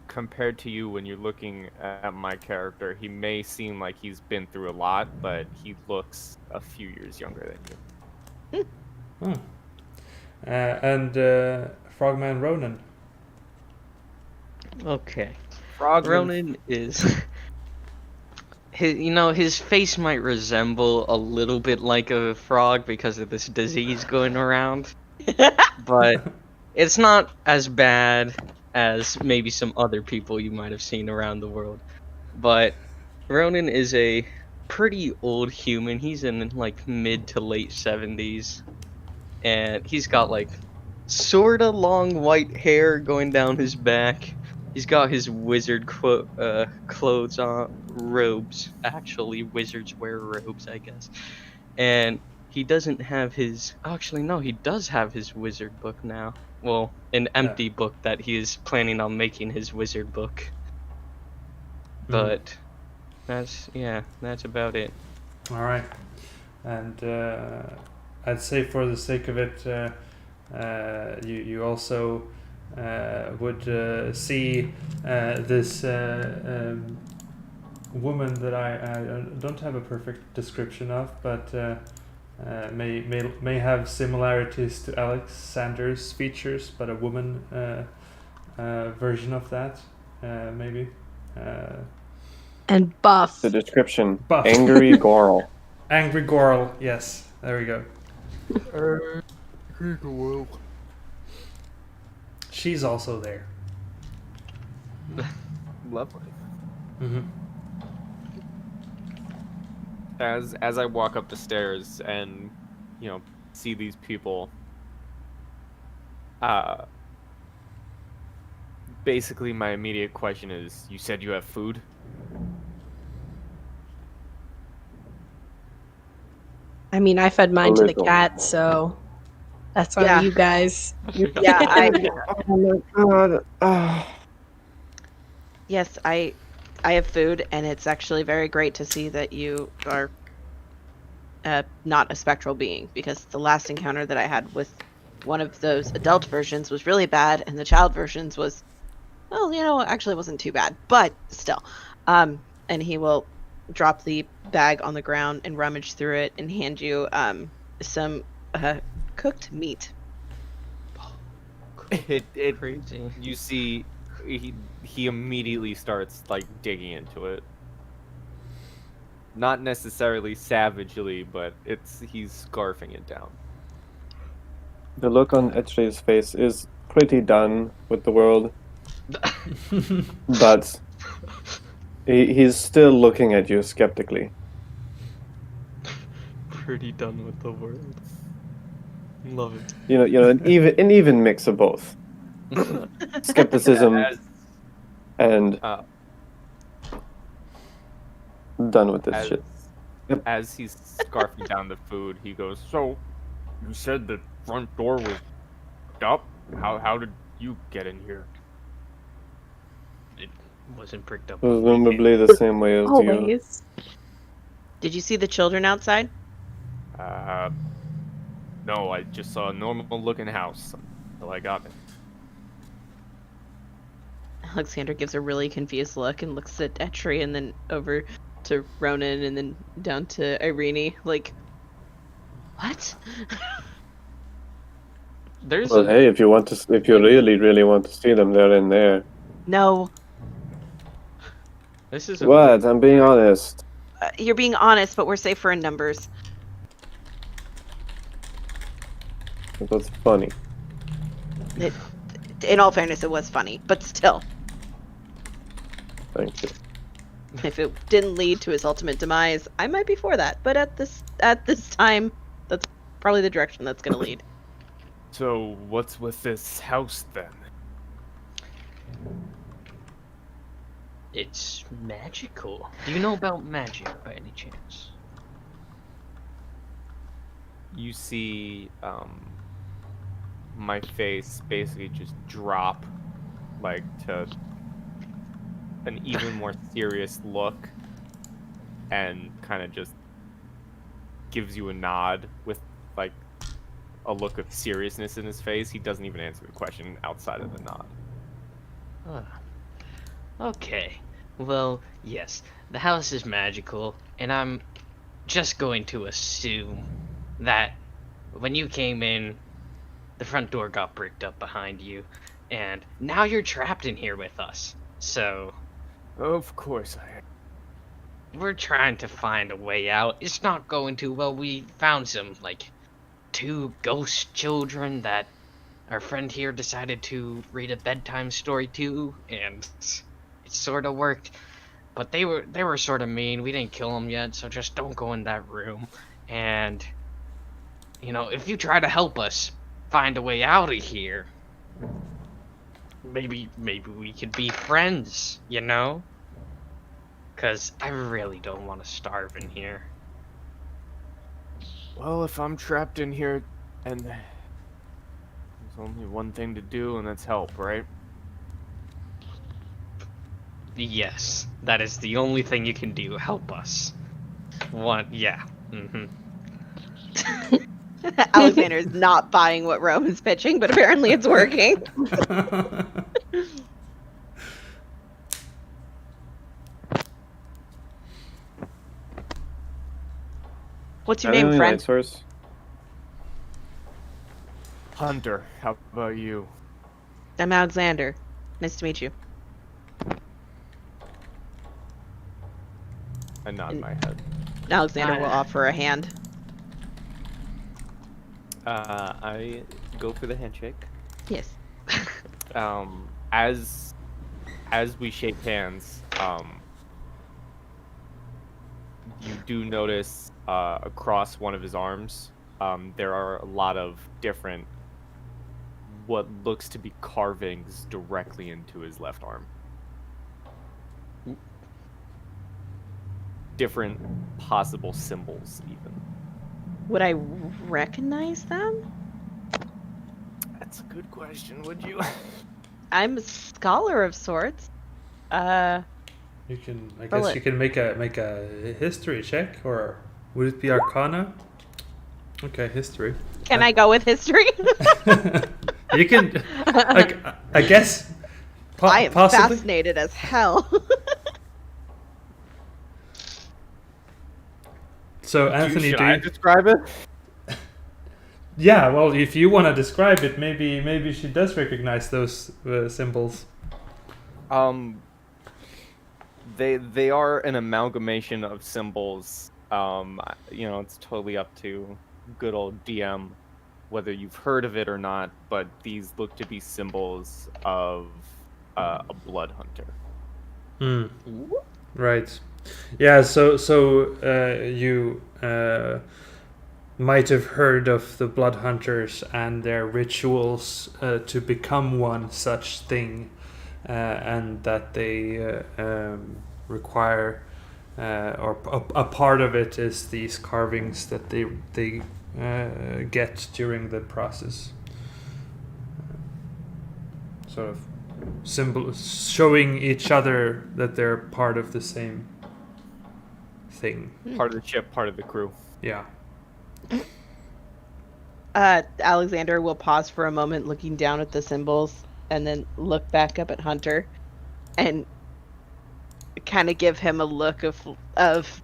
[SPEAKER 5] compared to you, when you're looking at my character, he may seem like he's been through a lot, but he looks a few years younger than you.
[SPEAKER 1] and Frogman Ronan.
[SPEAKER 2] Okay.
[SPEAKER 5] Frogman.
[SPEAKER 2] Ronan is his face might resemble a little bit like a frog because of this disease going around. But it's not as bad as maybe some other people you might have seen around the world. But Ronan is a pretty old human. He's in like mid to late 70s. and he's got like sorta long white hair going down his back. He's got his wizard clothes on, robes. Actually, wizards wear robes, I guess. And he doesn't have his. Actually, no, he does have his wizard book now. Well, an empty book that he is planning on making his wizard book. But that's about it.
[SPEAKER 1] All right, and I'd say for the sake of it, you also would see this woman that I don't have a perfect description of, but may have similarities to Alexander's features, but a woman version of that, maybe.
[SPEAKER 6] And buff.
[SPEAKER 3] The description:
[SPEAKER 1] Buff.
[SPEAKER 3] angry Goral.
[SPEAKER 1] Angry Goral, yes, there we go. She's also there.
[SPEAKER 5] Lovely.
[SPEAKER 1] Mm-hmm.
[SPEAKER 5] As I walk up the stairs and, see these people, basically my immediate question is, you said you have food?
[SPEAKER 6] I mean, I fed mine
[SPEAKER 3] A
[SPEAKER 6] to the
[SPEAKER 3] little.
[SPEAKER 6] cat, so that's on
[SPEAKER 4] Yeah.
[SPEAKER 6] you guys.
[SPEAKER 4] Yeah,
[SPEAKER 3] Oh my god.
[SPEAKER 4] yes, I have food, and it's actually very great to see that you are not a spectral being, because the last encounter that I had with one of those adult versions was really bad, and the child versions was, well, actually wasn't too bad, but still. And he will drop the bag on the ground and rummage through it and hand you some cooked meat.
[SPEAKER 5] It
[SPEAKER 2] Crazy.
[SPEAKER 5] You see, he immediately starts like digging into it. Not necessarily savagely, but he's scarfing it down.
[SPEAKER 3] The look on Etrey's face is pretty done with the world, but he's still looking at you skeptically.
[SPEAKER 2] Pretty done with the world. Love it.
[SPEAKER 3] An even mix of both skepticism
[SPEAKER 5] As,
[SPEAKER 3] and done with this
[SPEAKER 5] as,
[SPEAKER 3] shit.
[SPEAKER 5] as he's scarfing down the food, he goes, "So, you said the front door was up? How did you get in here?"
[SPEAKER 2] It wasn't pricked up.
[SPEAKER 3] Presumably the same way as you.
[SPEAKER 6] Always.
[SPEAKER 4] Did you see the children outside?
[SPEAKER 5] No, I just saw a normal-looking house until I got it.
[SPEAKER 4] Alexander gives a really confused look and looks at Etri and then over to Ronan and then down to Irene, like, what?
[SPEAKER 2] There's
[SPEAKER 3] Well, hey, if you really, really want to see them, they're in there.
[SPEAKER 4] No,
[SPEAKER 2] this is
[SPEAKER 3] What? I'm being honest.
[SPEAKER 4] you're being honest, but we're safer in numbers.
[SPEAKER 3] That's funny.
[SPEAKER 4] In all fairness, it was funny, but still,
[SPEAKER 3] Thank you.
[SPEAKER 4] if it didn't lead to his ultimate demise, I might be for that. But at this time, that's probably the direction that's going to lead.
[SPEAKER 5] So, what's with this house then?
[SPEAKER 2] It's magical. Do you know about magic by any chance?
[SPEAKER 5] You see, my face basically just drop, like, to an even more serious look, and kind of just gives you a nod with, like, a look of seriousness in his face. He doesn't even answer the question outside of the nod.
[SPEAKER 2] Okay. Well, yes, the house is magical, and I'm just going to assume that when you came in, the front door got bricked up behind you, and now you're trapped in here with us. So,
[SPEAKER 5] Of course I am.
[SPEAKER 2] we're trying to find a way out. It's not going too well. We found some, like, 2 ghost children that our friend here decided to read a bedtime story to, and it sort of worked. But they were sort of mean. We didn't kill them yet, so just don't go in that room. And if you try to help us find a way out of here, maybe we could be friends, Because I really don't want to starve in here.
[SPEAKER 5] Well, if I'm trapped in here, and there's only one thing to do, and that's help, right?
[SPEAKER 2] Yes, that is the only thing you can do. Help us. Yeah.
[SPEAKER 4] Alexander is not buying what Rome is pitching, but apparently it's working. What's your
[SPEAKER 3] Are there
[SPEAKER 4] name,
[SPEAKER 3] any
[SPEAKER 4] friend?
[SPEAKER 3] light source?
[SPEAKER 5] Hunter, how about you?
[SPEAKER 4] I'm Alexander. Nice to meet you.
[SPEAKER 5] I nod my head.
[SPEAKER 4] Alexander will offer a hand.
[SPEAKER 5] I go for the handshake.
[SPEAKER 4] Yes.
[SPEAKER 5] As we shake hands, you do notice across one of his arms, there are a lot of different, what looks to be carvings directly into his left arm. Different possible symbols, even.
[SPEAKER 4] Would I recognize them?
[SPEAKER 5] That's a good question. Would you?
[SPEAKER 4] I'm a scholar of sorts.
[SPEAKER 1] You can, I guess, you can make a history check, or would it be Arcana? Okay, history.
[SPEAKER 4] Can I go with history?
[SPEAKER 1] You can, I guess.
[SPEAKER 4] I am
[SPEAKER 1] Possibly.
[SPEAKER 4] fascinated as hell.
[SPEAKER 1] So Anthony,
[SPEAKER 5] Should
[SPEAKER 1] do
[SPEAKER 5] I
[SPEAKER 1] you?
[SPEAKER 5] describe it?
[SPEAKER 1] Yeah, well, if you want to describe it, maybe she does recognize those symbols.
[SPEAKER 5] They are an amalgamation of symbols. It's totally up to good old DM whether you've heard of it or not, but these look to be symbols of a blood hunter.
[SPEAKER 1] Right. Yeah, so you might have heard of the blood hunters and their rituals to become one such thing, and that they require, or a part of it is these carvings that they get during the process. Sort of symbol showing each other that they're part of the same thing.
[SPEAKER 5] Part of the ship, part of the crew.
[SPEAKER 1] Yeah.
[SPEAKER 4] Alexander will pause for a moment looking down at the symbols and then look back up at Hunter and kind of give him a look of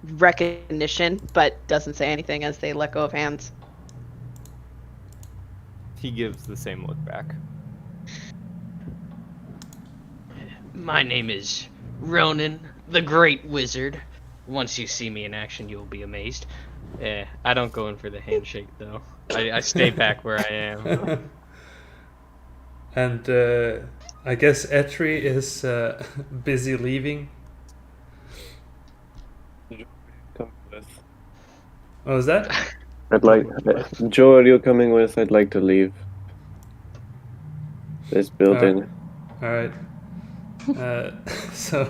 [SPEAKER 4] recognition, but doesn't say anything as they let go of hands.
[SPEAKER 5] He gives the same look back.
[SPEAKER 2] My name is Ronan, the Great Wizard. Once you see me in action, you'll be amazed. I don't go in for the handshake, though. I stay back where I am.
[SPEAKER 1] And I guess Etri is busy leaving.
[SPEAKER 3] Come with.
[SPEAKER 1] What was that?
[SPEAKER 3] I'd like. Joe, are you coming with? I'd like to leave this building.
[SPEAKER 1] All right. So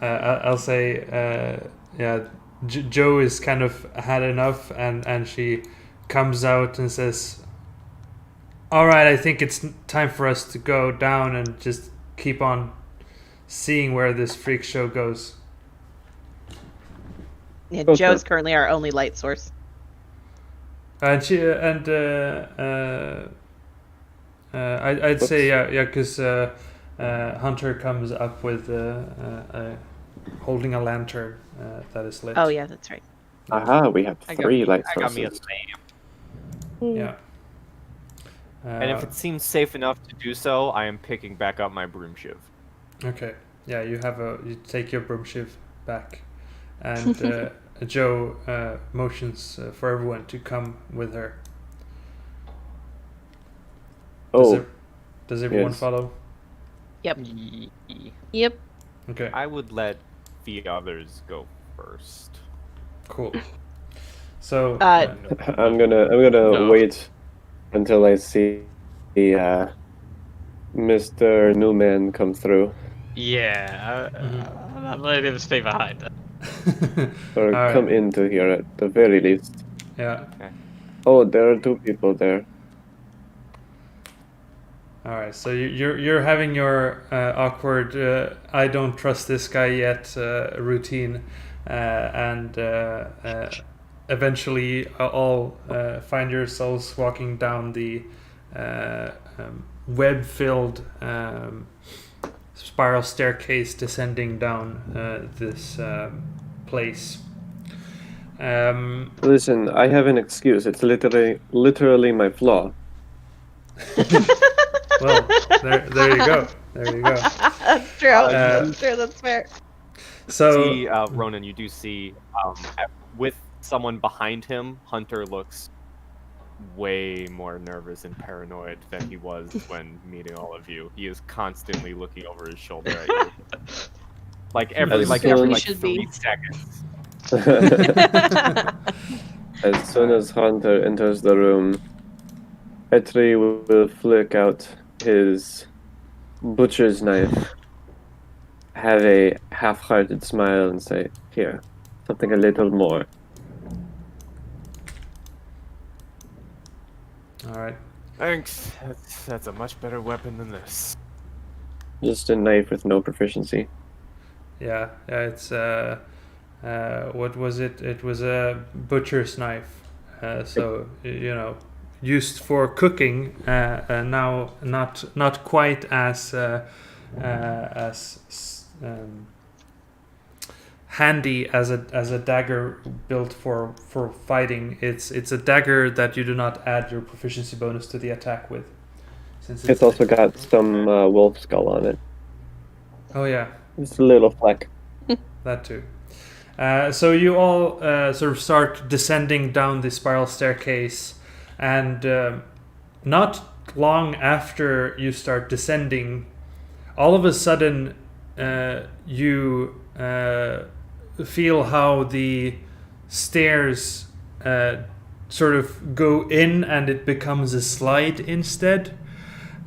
[SPEAKER 1] I'll say, yeah, Joe is kind of had enough, and she comes out and says, "All right, I think it's time for us to go down and just keep on seeing where this freak show goes."
[SPEAKER 4] Yeah,
[SPEAKER 3] Okay.
[SPEAKER 4] Joe's currently our only light source.
[SPEAKER 1] And I'd say yeah, because Hunter comes up with holding a lantern that is lit.
[SPEAKER 4] Oh yeah, that's right.
[SPEAKER 3] Aha, we have
[SPEAKER 5] I got-
[SPEAKER 3] 3 light
[SPEAKER 5] I got me a
[SPEAKER 3] sources.
[SPEAKER 5] lamp.
[SPEAKER 1] Yeah.
[SPEAKER 5] And if it seems safe enough to do so, I am picking back up my broom shiv.
[SPEAKER 1] Okay, yeah, you take your broom shiv back, and Joe motions for everyone to come with her. Does everyone
[SPEAKER 3] yes.
[SPEAKER 1] follow?
[SPEAKER 4] Yep.
[SPEAKER 6] Yep.
[SPEAKER 1] Okay,
[SPEAKER 5] I would let the others go first.
[SPEAKER 1] cool. So
[SPEAKER 3] I'm gonna
[SPEAKER 5] No.
[SPEAKER 3] wait until I see Mr. Newman come through,
[SPEAKER 2] Yeah, I'll not let him stay behind.
[SPEAKER 3] or
[SPEAKER 1] All
[SPEAKER 3] come
[SPEAKER 1] right.
[SPEAKER 3] into here at the very least.
[SPEAKER 1] Yeah.
[SPEAKER 3] Oh, there are 2 people there.
[SPEAKER 1] All right. So you're having your awkward I don't trust this guy yet routine, and eventually all find yourselves walking down the web-filled spiral staircase descending down this place.
[SPEAKER 3] Listen, I have an excuse. It's literally my flaw.
[SPEAKER 1] Well, there you go. There you go.
[SPEAKER 4] That's true. That's true. That's fair.
[SPEAKER 1] So
[SPEAKER 5] See, Ronan, you do see, with someone behind him, Hunter looks way more nervous and paranoid than he was when meeting all of you. He is constantly looking over his shoulder at you, like every
[SPEAKER 3] As
[SPEAKER 5] like
[SPEAKER 3] soon-
[SPEAKER 5] every
[SPEAKER 6] He
[SPEAKER 5] like
[SPEAKER 6] should
[SPEAKER 5] 3
[SPEAKER 6] be.
[SPEAKER 5] seconds.
[SPEAKER 3] As soon as Hunter enters the room, Petri will flick out his butcher's knife, have a half-hearted smile, and say, "Here, something a little more."
[SPEAKER 1] all right.
[SPEAKER 5] Thanks. That's a much better weapon than this.
[SPEAKER 3] Just a knife with no proficiency.
[SPEAKER 1] Yeah, it's what was it? It was a butcher's knife. So used for cooking. Now not quite as handy as a dagger built for fighting. It's a dagger that you do not add your proficiency bonus to the attack with. Since
[SPEAKER 3] It's also got some wolf skull on it.
[SPEAKER 1] oh yeah,
[SPEAKER 3] Just a little fleck.
[SPEAKER 1] that too. So you all sort of start descending down the spiral staircase, and not long after you start descending, all of a sudden you feel how the stairs sort of go in and it becomes a slide instead.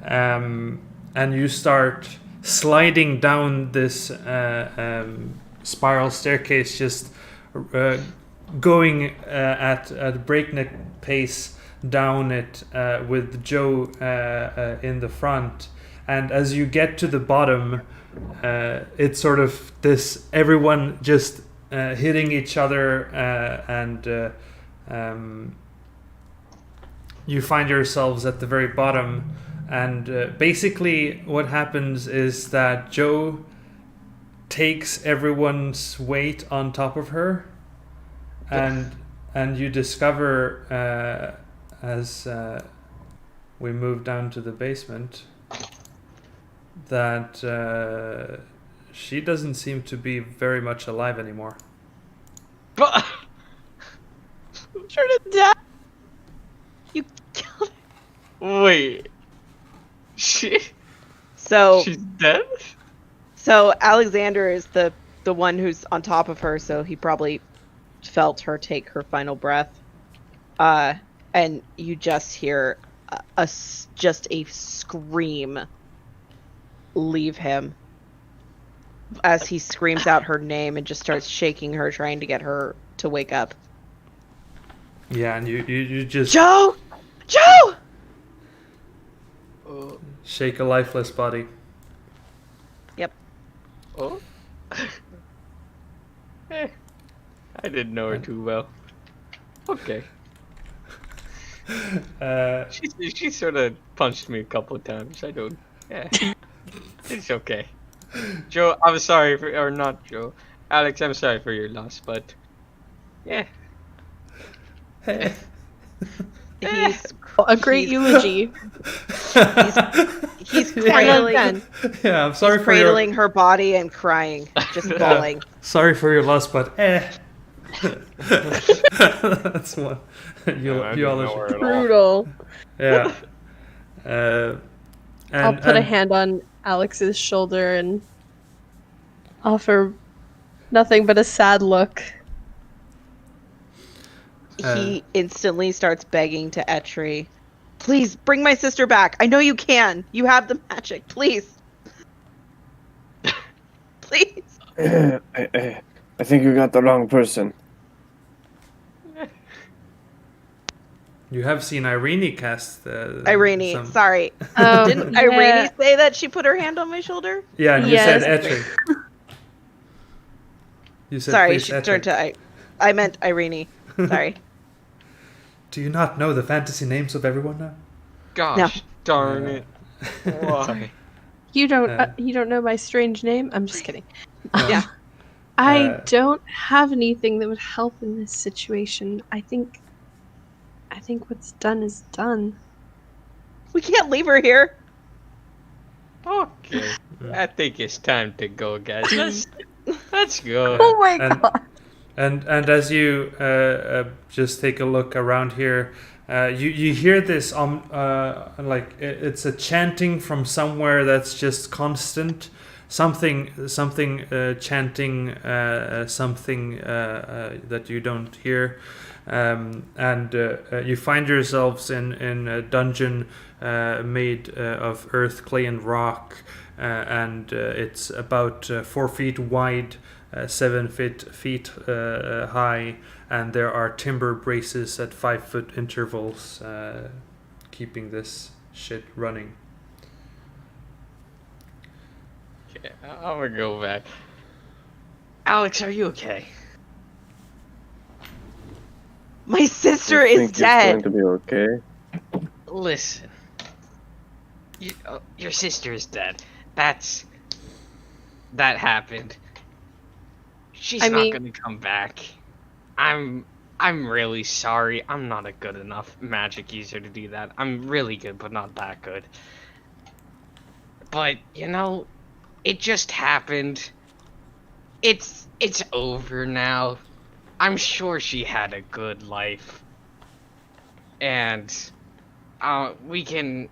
[SPEAKER 1] And you start sliding down this spiral staircase, just going at a breakneck pace down it with Joe in the front. And as you get to the bottom, it's sort of this everyone just hitting each other, and you find yourselves at the very bottom. And basically what happens is that Joe takes everyone's weight on top of her, and you discover as we move down to the basement that she doesn't seem to be very much alive anymore.
[SPEAKER 4] Sure to death. You killed her.
[SPEAKER 2] Wait,
[SPEAKER 4] So
[SPEAKER 2] she's dead?
[SPEAKER 4] So Alexander is the one who's on top of her, so he probably felt her take her final breath. And you just hear just a scream leave him as he screams out her name and just starts shaking her, trying to get her to wake up.
[SPEAKER 1] Yeah, and you just
[SPEAKER 4] Joe! Joe!
[SPEAKER 1] shake a lifeless body.
[SPEAKER 4] Yep.
[SPEAKER 2] Oh. I didn't know her too well. Okay. She sort of punched me a couple of times. I don't. Yeah. It's okay. Joe, I'm sorry for, or not Joe. Alex, I'm sorry for your loss, but yeah.
[SPEAKER 4] He's
[SPEAKER 6] A great eulogy.
[SPEAKER 4] he's
[SPEAKER 6] 10 out of 10.
[SPEAKER 1] Yeah, I'm sorry
[SPEAKER 4] he's
[SPEAKER 1] for your
[SPEAKER 4] cradling her body and crying, just bawling.
[SPEAKER 1] sorry for your loss, but that's one.
[SPEAKER 5] I didn't know her at all.
[SPEAKER 6] Brutal.
[SPEAKER 1] Yeah.
[SPEAKER 6] I'll put a hand on Alex's shoulder and offer nothing but a sad look.
[SPEAKER 4] he instantly starts begging to Etri, please bring my sister back. I know you can. You have the magic. Please. Please.
[SPEAKER 3] I think you got the wrong person.
[SPEAKER 1] You have seen Irene cast.
[SPEAKER 4] Irene,
[SPEAKER 1] some...
[SPEAKER 4] sorry.
[SPEAKER 6] Oh,
[SPEAKER 4] Didn't
[SPEAKER 6] yeah.
[SPEAKER 4] Irene say that she put her hand on my shoulder?
[SPEAKER 1] Yeah, and you
[SPEAKER 6] Yes.
[SPEAKER 1] said Etri. You said
[SPEAKER 4] Sorry,
[SPEAKER 1] please
[SPEAKER 4] she
[SPEAKER 1] Etri.
[SPEAKER 4] turned to I meant Irene. Sorry.
[SPEAKER 1] Do you not know the fantasy names of everyone now?
[SPEAKER 2] Gosh darn it.
[SPEAKER 1] Yeah.
[SPEAKER 2] Why?
[SPEAKER 6] You don't know my strange name? I'm just kidding.
[SPEAKER 4] Yeah.
[SPEAKER 6] I don't have anything that would help in this situation. I think what's done is done.
[SPEAKER 4] We can't leave her here.
[SPEAKER 2] Okay. I think it's time to go, guys. Let's go.
[SPEAKER 6] Oh my
[SPEAKER 1] And-
[SPEAKER 6] god.
[SPEAKER 1] And as you just take a look around here, you hear this like it's a chanting from somewhere that's just constant, something chanting something that you don't hear, and you find yourselves in a dungeon made of earth, clay, and rock, and it's about 4 feet wide. 7 feet high, and there are timber braces at 5-foot intervals keeping this shit running.
[SPEAKER 2] Okay, I'm gonna go back. Alex, are you okay?
[SPEAKER 4] My sister
[SPEAKER 3] I
[SPEAKER 4] is
[SPEAKER 3] think it's going
[SPEAKER 4] dead.
[SPEAKER 3] to be okay.
[SPEAKER 2] Listen. Your sister is dead. That happened. She's
[SPEAKER 6] I
[SPEAKER 2] not
[SPEAKER 6] mean-
[SPEAKER 2] gonna come back. I'm really sorry. I'm not a good enough magic user to do that. I'm really good, but not that good. But it just happened. It's over now. I'm sure she had a good life. And we can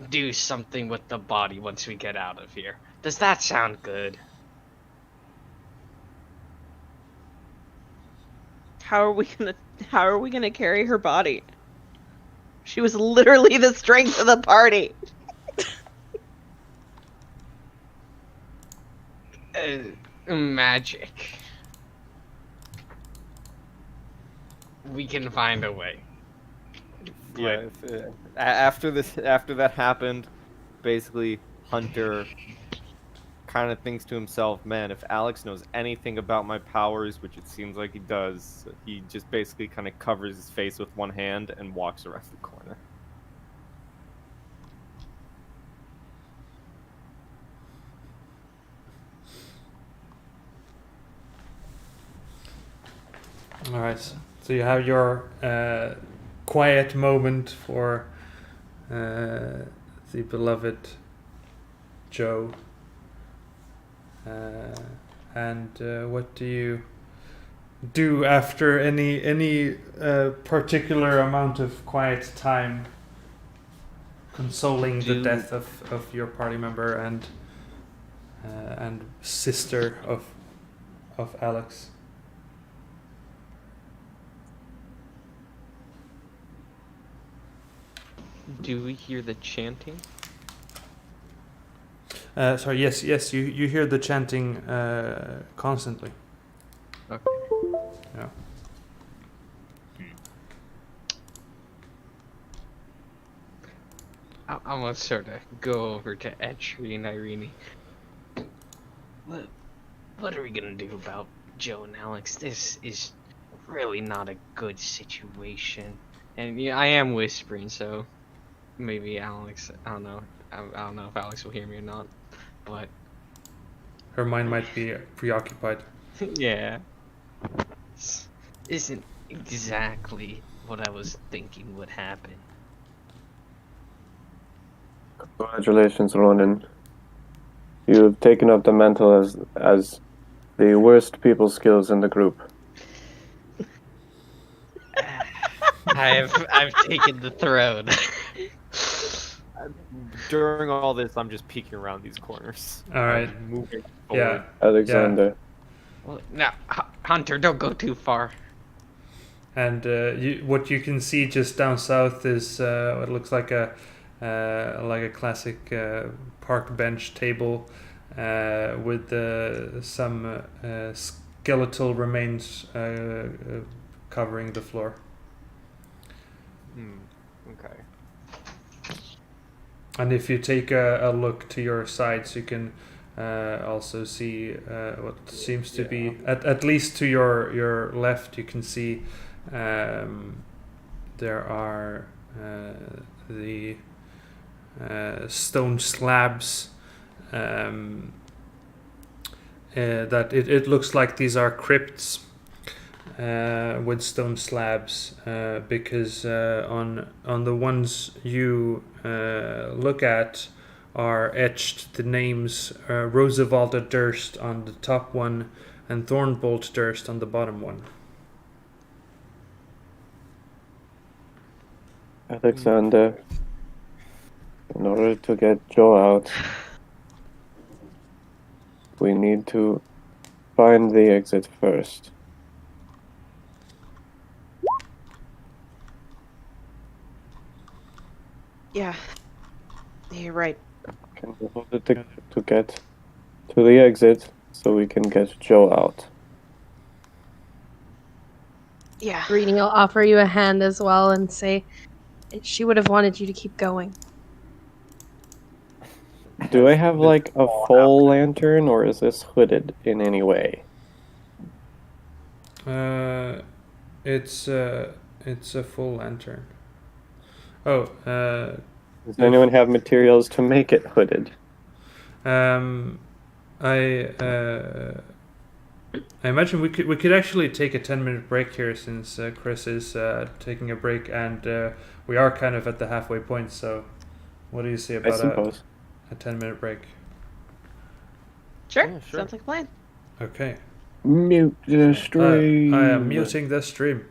[SPEAKER 2] do something with the body once we get out of here. Does that sound good?
[SPEAKER 4] How are we gonna carry her body? She was literally the strength of the party.
[SPEAKER 2] Magic. We can find a way.
[SPEAKER 5] Yeah. After that happened, basically Hunter kind of thinks to himself, man, if Alex knows anything about my powers, which it seems like he does, he just basically kind of covers his face with one hand and walks around the corner.
[SPEAKER 1] All right, so you have your quiet moment for the beloved Joe. And what do you do after any particular amount of quiet time consoling the death of your party member and sister of Alex?
[SPEAKER 2] Do we hear the chanting?
[SPEAKER 1] Sorry, yes, you hear the chanting constantly.
[SPEAKER 2] Okay.
[SPEAKER 1] Yeah.
[SPEAKER 2] I'm gonna sort of go over to Etri and Irene. What are we gonna do about Joe and Alex? This is really not a good situation. And yeah, I am whispering, so maybe Alex, I don't know. I don't know if Alex will hear me or not, but
[SPEAKER 1] Her mind might be preoccupied.
[SPEAKER 2] yeah. This isn't exactly what I was thinking would happen.
[SPEAKER 3] Congratulations, Ronan. You've taken up the mantle as the worst people skills in the group.
[SPEAKER 2] I've taken the throne.
[SPEAKER 5] During all this, I'm just peeking around these corners.
[SPEAKER 1] All right.
[SPEAKER 5] I'm moving
[SPEAKER 1] Yeah.
[SPEAKER 5] forward.
[SPEAKER 3] Alexander.
[SPEAKER 2] Well, now, Hunter, don't go too far.
[SPEAKER 1] And what you can see just down south is what looks like a classic park bench table with some skeletal remains covering the floor.
[SPEAKER 5] Okay.
[SPEAKER 1] And if you take a look to your sides, you can also see what seems to be, at least to your left, you can see there are the stone slabs that it looks like these are crypts with stone slabs because on the ones you look at are etched the names Roosevelt Durst on the top one and Thornbolt Durst on the bottom one.
[SPEAKER 3] Alexander, in order to get Joe out, we need to find the exit first.
[SPEAKER 4] Yeah. You're right.
[SPEAKER 3] Can we hold it together to get to the exit so we can get Joe out?
[SPEAKER 4] Yeah.
[SPEAKER 6] Greenie will offer you a hand as well and say she would have wanted you to keep going.
[SPEAKER 3] Do I have like a full lantern or is this hooded in any way?
[SPEAKER 1] It's a full lantern. Oh,
[SPEAKER 3] Does anyone have materials to make it hooded?
[SPEAKER 1] I imagine we could actually take a 10-minute break here since Chris is taking a break and we are kind of at the halfway point. So, what do you say
[SPEAKER 3] I
[SPEAKER 1] about
[SPEAKER 3] suppose.
[SPEAKER 1] a 10-minute break?
[SPEAKER 4] Sure.
[SPEAKER 5] Yeah, sure.
[SPEAKER 4] Sounds like a plan.
[SPEAKER 1] Okay.
[SPEAKER 3] Mute the stream.
[SPEAKER 1] I am muting the stream.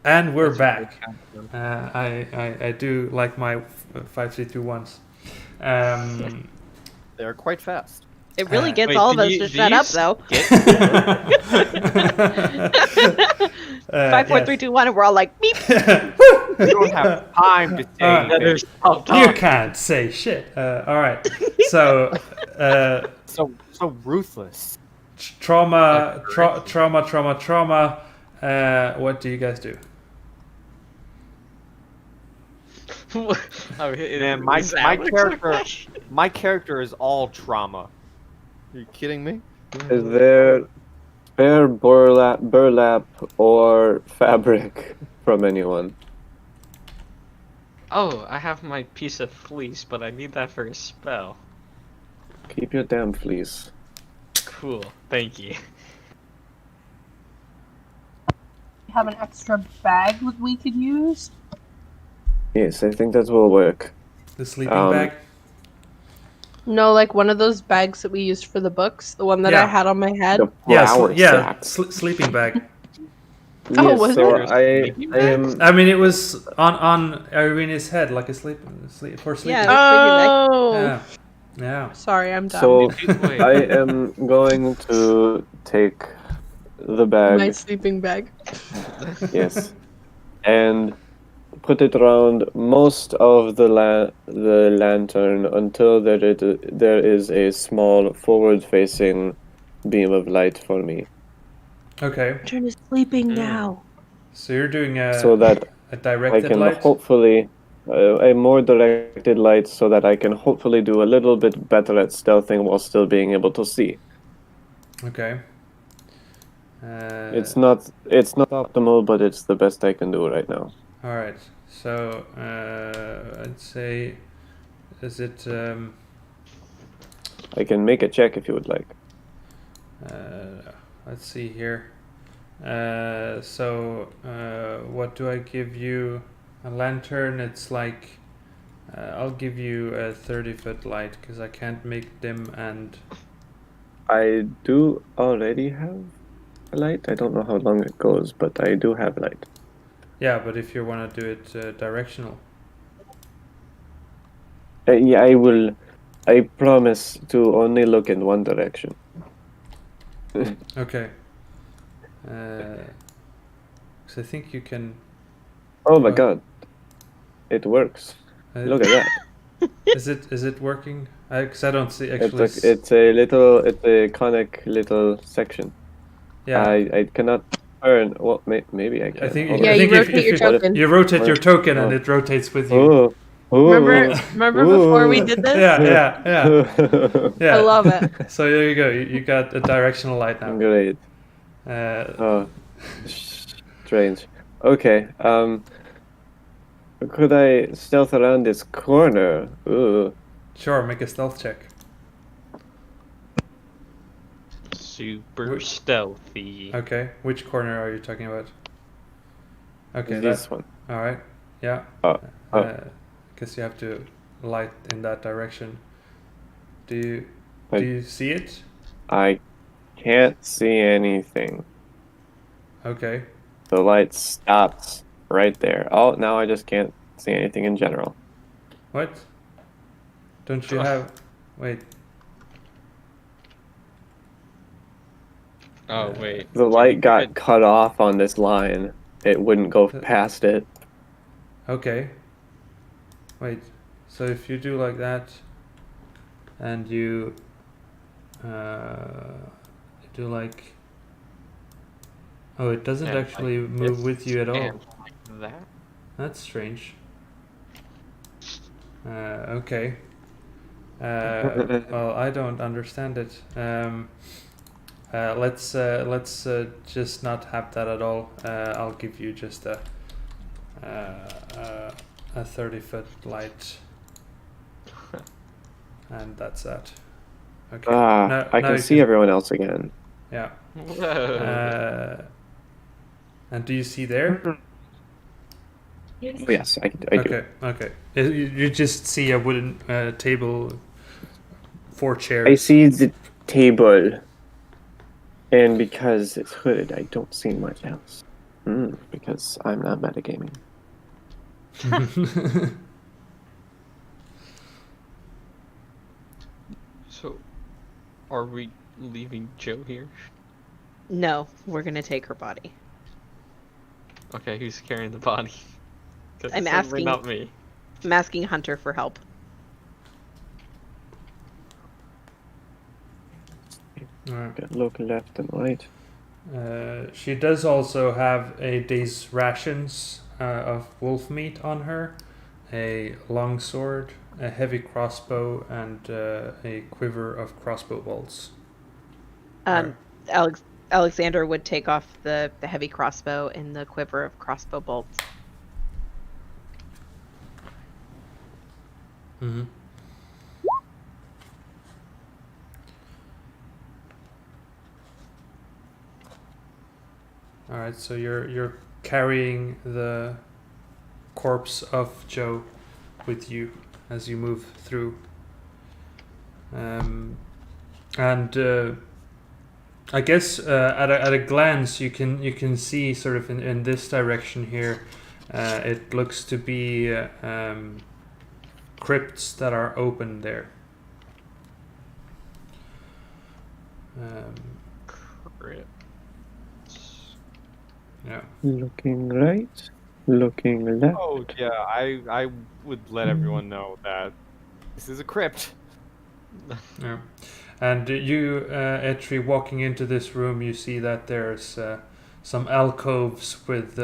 [SPEAKER 1] And we're
[SPEAKER 2] That's a good
[SPEAKER 1] back.
[SPEAKER 2] countdown.
[SPEAKER 1] I do like my 5, 3, 2, 1s.
[SPEAKER 5] They're quite fast.
[SPEAKER 4] It really
[SPEAKER 1] Uh,
[SPEAKER 4] gets
[SPEAKER 2] Wait,
[SPEAKER 4] all of
[SPEAKER 2] do
[SPEAKER 4] us
[SPEAKER 2] you-
[SPEAKER 4] to
[SPEAKER 2] do
[SPEAKER 4] shut
[SPEAKER 2] you
[SPEAKER 4] up, though. Five, four, three,
[SPEAKER 1] Yes.
[SPEAKER 4] two, one, and we're all like, beep.
[SPEAKER 5] We don't have time to say
[SPEAKER 1] Alright.
[SPEAKER 5] anything.
[SPEAKER 2] Stop
[SPEAKER 1] You
[SPEAKER 2] talking.
[SPEAKER 1] can't say shit. All right. So,
[SPEAKER 5] So ruthless.
[SPEAKER 1] trauma. What do you guys do?
[SPEAKER 2] Oh,
[SPEAKER 5] Man, my character is all trauma.
[SPEAKER 7] Are you kidding me?
[SPEAKER 3] Is there spare burlap or fabric from anyone?
[SPEAKER 2] Oh, I have my piece of fleece, but I need that for a spell.
[SPEAKER 3] Keep your damn fleece.
[SPEAKER 2] Cool, thank you.
[SPEAKER 6] Have an extra bag that we could use?
[SPEAKER 3] Yes, I think that will work.
[SPEAKER 1] The sleeping bag.
[SPEAKER 6] No, like one of those bags that we used for the books, the one that
[SPEAKER 1] Yeah.
[SPEAKER 6] I had on my head.
[SPEAKER 3] The flour
[SPEAKER 1] Yeah.
[SPEAKER 3] sacks.
[SPEAKER 1] Sleeping bag.
[SPEAKER 6] Oh,
[SPEAKER 3] Yes,
[SPEAKER 6] was
[SPEAKER 3] so
[SPEAKER 6] it?
[SPEAKER 3] I am.
[SPEAKER 1] I mean, it was on Irina's head, like a sleep for sleeping.
[SPEAKER 4] Yeah.
[SPEAKER 6] Oh,
[SPEAKER 1] Yeah. Yeah.
[SPEAKER 6] sorry, I'm dumb.
[SPEAKER 3] So
[SPEAKER 2] Wait.
[SPEAKER 3] I am going to take the bag.
[SPEAKER 6] My sleeping bag.
[SPEAKER 3] Yes, and put it around most of the lantern until there is a small forward-facing beam of light for me,
[SPEAKER 1] Okay.
[SPEAKER 6] Turn is sleeping now.
[SPEAKER 1] So you're doing
[SPEAKER 3] so that
[SPEAKER 1] a
[SPEAKER 3] I
[SPEAKER 1] directed
[SPEAKER 3] can
[SPEAKER 1] light.
[SPEAKER 3] hopefully a more directed light, so that I can hopefully do a little bit better at stealthing while still being able to see.
[SPEAKER 1] Okay.
[SPEAKER 3] It's not optimal, but it's the best I can do right now.
[SPEAKER 1] All right. So I'd say, is it?
[SPEAKER 3] I can make a check if you would like.
[SPEAKER 1] Let's see here. What do I give you? A lantern. It's like I'll give you a 30-foot light because I can't make dim and.
[SPEAKER 3] I do already have a light. I don't know how long it goes, but I do have light.
[SPEAKER 1] Yeah, but if you want to do it directional.
[SPEAKER 3] Yeah, I will. I promise to only look in one direction.
[SPEAKER 1] Okay. 'Cause I think you can.
[SPEAKER 3] Oh my god. It works. Look at that.
[SPEAKER 1] Is it working? Because I don't see actually.
[SPEAKER 3] It's a conic little section.
[SPEAKER 1] Yeah.
[SPEAKER 3] I cannot turn. Well, maybe I can.
[SPEAKER 1] I think.
[SPEAKER 3] Hold
[SPEAKER 6] Yeah,
[SPEAKER 3] on.
[SPEAKER 1] I
[SPEAKER 6] you
[SPEAKER 1] think
[SPEAKER 6] rotate your
[SPEAKER 1] if
[SPEAKER 6] token.
[SPEAKER 1] you rotate your token and
[SPEAKER 3] Oh.
[SPEAKER 1] it rotates with you.
[SPEAKER 3] Ooh. Ooh.
[SPEAKER 6] Remember before we did this?
[SPEAKER 1] Yeah. Yeah.
[SPEAKER 6] I love it.
[SPEAKER 1] So there you go. You got a directional light now.
[SPEAKER 3] Great. Oh, strange. Okay. Could I stealth around this corner? Ooh.
[SPEAKER 1] Sure. Make a stealth check.
[SPEAKER 2] Super stealthy.
[SPEAKER 1] Okay. Which corner are you talking about? Okay.
[SPEAKER 3] This one.
[SPEAKER 1] All right. Yeah.
[SPEAKER 3] Oh.
[SPEAKER 1] Guess you have to light in that direction. Do
[SPEAKER 3] Like-
[SPEAKER 1] you see it?
[SPEAKER 3] I can't see anything.
[SPEAKER 1] Okay.
[SPEAKER 3] The light stops right there. Oh, now I just can't see anything in general.
[SPEAKER 1] What? Don't you have? Wait.
[SPEAKER 2] Oh wait.
[SPEAKER 3] The light got cut off on this line. It wouldn't go past it.
[SPEAKER 1] Okay. Wait. So if you do like that, and you do like, oh, it doesn't
[SPEAKER 2] And
[SPEAKER 1] actually
[SPEAKER 2] like
[SPEAKER 1] move
[SPEAKER 2] this
[SPEAKER 1] with you at all.
[SPEAKER 2] and like that.
[SPEAKER 1] That's strange. Okay. Well, I don't understand it. Let's just not have that at all. I'll give you just a 30-foot light, and that's that. Okay.
[SPEAKER 3] Ah,
[SPEAKER 1] Now-
[SPEAKER 3] I
[SPEAKER 1] now
[SPEAKER 3] can
[SPEAKER 1] you
[SPEAKER 3] see everyone else again.
[SPEAKER 1] Yeah.
[SPEAKER 2] Whoa.
[SPEAKER 1] And do you see there?
[SPEAKER 3] Oh, yes, I do.
[SPEAKER 1] Okay. You just see a wooden table, 4 chairs.
[SPEAKER 3] I see the table. And because it's hooded, I don't see much else. Because I'm not metagaming.
[SPEAKER 2] So, are we leaving Joe here?
[SPEAKER 4] No, we're gonna take her body.
[SPEAKER 2] Okay, who's carrying the body? 'Cause
[SPEAKER 4] I'm
[SPEAKER 2] it's certainly
[SPEAKER 4] asking-
[SPEAKER 2] not me.
[SPEAKER 4] I'm asking Hunter for help.
[SPEAKER 1] Alright.
[SPEAKER 3] Okay, look left and right.
[SPEAKER 1] She does also have a day's rations of wolf meat on her, a longsword, a heavy crossbow, and a quiver of crossbow bolts.
[SPEAKER 4] Alexander would take off the heavy crossbow and the quiver of crossbow bolts.
[SPEAKER 1] Mm-hmm. All right, so you're carrying the corpse of Joe with you as you move through, and I guess at a glance you can see sort of in this direction here, it looks to be crypts that are open there.
[SPEAKER 2] Crypt.
[SPEAKER 1] Yeah.
[SPEAKER 3] Looking right, looking left.
[SPEAKER 5] Oh yeah, I would let everyone know that this is a crypt.
[SPEAKER 1] Yeah. And you, Etri, walking into this room, you see that there's some alcoves with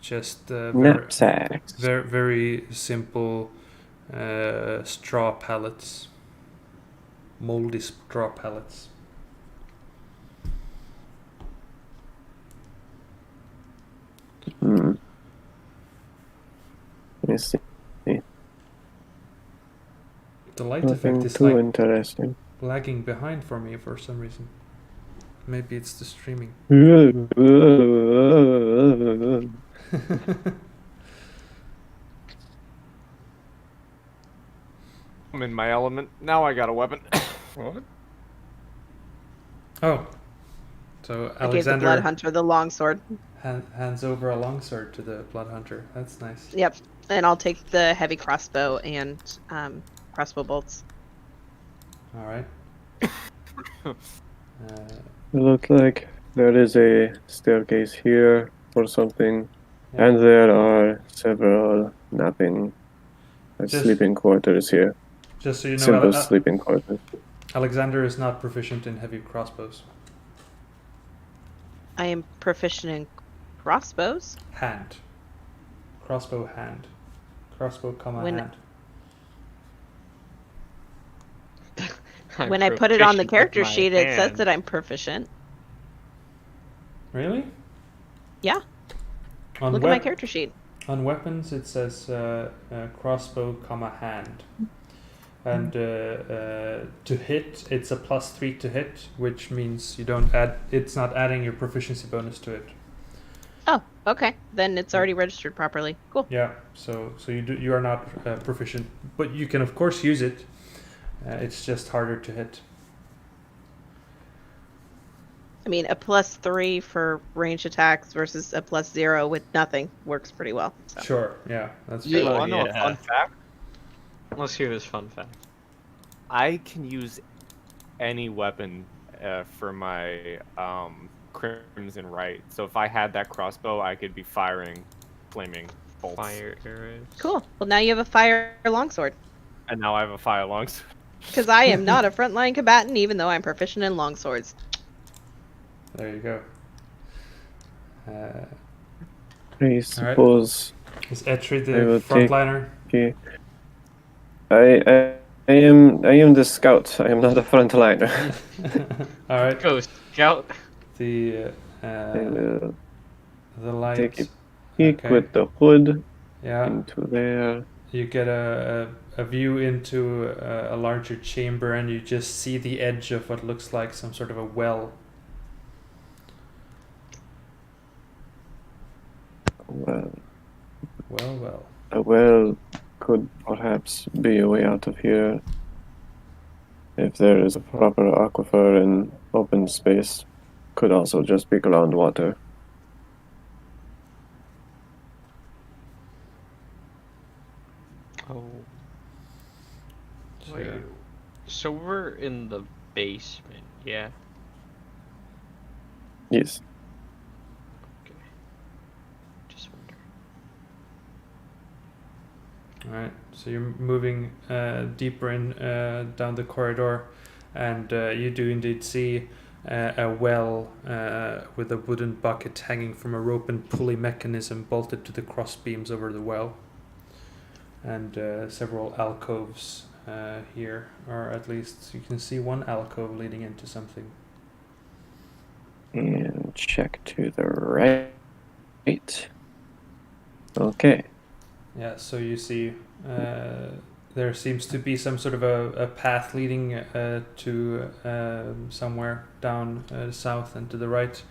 [SPEAKER 1] just
[SPEAKER 3] Knapsacks.
[SPEAKER 1] very simple straw pallets, moldy straw pallets.
[SPEAKER 3] Let's see.
[SPEAKER 1] The light
[SPEAKER 3] Nothing
[SPEAKER 1] effect is
[SPEAKER 3] too
[SPEAKER 1] like
[SPEAKER 3] interesting.
[SPEAKER 1] lagging behind for me for some reason. Maybe it's the streaming.
[SPEAKER 5] I'm in my element. Now I got a weapon.
[SPEAKER 2] What?
[SPEAKER 1] Oh, so
[SPEAKER 4] I gave the blood
[SPEAKER 1] Alexander
[SPEAKER 4] hunter the longsword.
[SPEAKER 1] hands over a longsword to the blood hunter. That's nice.
[SPEAKER 4] Yep, and I'll take the heavy crossbow and crossbow bolts.
[SPEAKER 1] All right.
[SPEAKER 3] Look like there is a staircase here or something,
[SPEAKER 1] Yeah.
[SPEAKER 3] and there are several napping
[SPEAKER 1] Just-
[SPEAKER 3] sleeping quarters here.
[SPEAKER 1] Just so you know,
[SPEAKER 3] Simple sleeping quarters.
[SPEAKER 1] Alexander is not proficient in heavy crossbows.
[SPEAKER 4] I am proficient in crossbows.
[SPEAKER 1] Hand. Crossbow hand. Crossbow comma
[SPEAKER 4] When-
[SPEAKER 1] hand.
[SPEAKER 2] I'm
[SPEAKER 4] When I put it on the
[SPEAKER 2] proficient with
[SPEAKER 4] character
[SPEAKER 2] my
[SPEAKER 4] sheet, it says
[SPEAKER 2] hand.
[SPEAKER 4] that I'm proficient.
[SPEAKER 1] Really?
[SPEAKER 4] Yeah.
[SPEAKER 1] On
[SPEAKER 4] Look at my character sheet.
[SPEAKER 1] On weapons, it says crossbow comma hand. And to hit, it's a +3 to hit, which means you don't add. It's not adding your proficiency bonus to it.
[SPEAKER 4] Oh, okay. Then it's already registered properly. Cool.
[SPEAKER 1] Yeah. So you are not proficient, but you can of course use it. It's just harder to hit.
[SPEAKER 4] I mean, a +3 for range attacks versus a +0 with nothing works pretty well. So.
[SPEAKER 1] Sure. Yeah. That's
[SPEAKER 5] You
[SPEAKER 1] true.
[SPEAKER 2] Oh,
[SPEAKER 5] want to know a
[SPEAKER 2] yeah.
[SPEAKER 5] fun fact?
[SPEAKER 2] Let's hear this fun fact.
[SPEAKER 5] I can use any weapon for my crimson right. So if I had that crossbow, I could be firing flaming bolts.
[SPEAKER 2] Fire arrows.
[SPEAKER 4] Cool. Well, now you have a fire longsword.
[SPEAKER 5] And now I have a fire longsword.
[SPEAKER 4] Because I am not a frontline combatant, even though I'm proficient in longswords.
[SPEAKER 1] There you go.
[SPEAKER 3] I suppose
[SPEAKER 1] Is Etri
[SPEAKER 3] I will
[SPEAKER 1] the
[SPEAKER 3] take-
[SPEAKER 1] frontliner?
[SPEAKER 3] okay. I am the scout. I am not a frontliner.
[SPEAKER 1] All right.
[SPEAKER 2] Go scout.
[SPEAKER 1] The
[SPEAKER 3] I will
[SPEAKER 1] the light.
[SPEAKER 3] take a peek
[SPEAKER 1] Okay.
[SPEAKER 3] with the hood
[SPEAKER 1] Yeah.
[SPEAKER 3] into there.
[SPEAKER 1] You get a view into a larger chamber, and you just see the edge of what looks like some sort of a well.
[SPEAKER 3] Well,
[SPEAKER 1] Well.
[SPEAKER 3] a well could perhaps be a way out of here if there is a proper aquifer and open space could also just be groundwater.
[SPEAKER 2] Oh.
[SPEAKER 1] So,
[SPEAKER 2] Wait. So we're in the basement, yeah?
[SPEAKER 3] Yes.
[SPEAKER 2] Okay. Just wonder.
[SPEAKER 1] all right. So you're moving deeper in down the corridor, and you do indeed see a well with a wooden bucket hanging from a rope and pulley mechanism bolted to the cross beams over the well, and several alcoves here, or at least you can see one alcove leading into something.
[SPEAKER 3] And check to the right. Okay.
[SPEAKER 1] Yeah, so you see there seems to be some sort of a path leading to somewhere down south and to the right,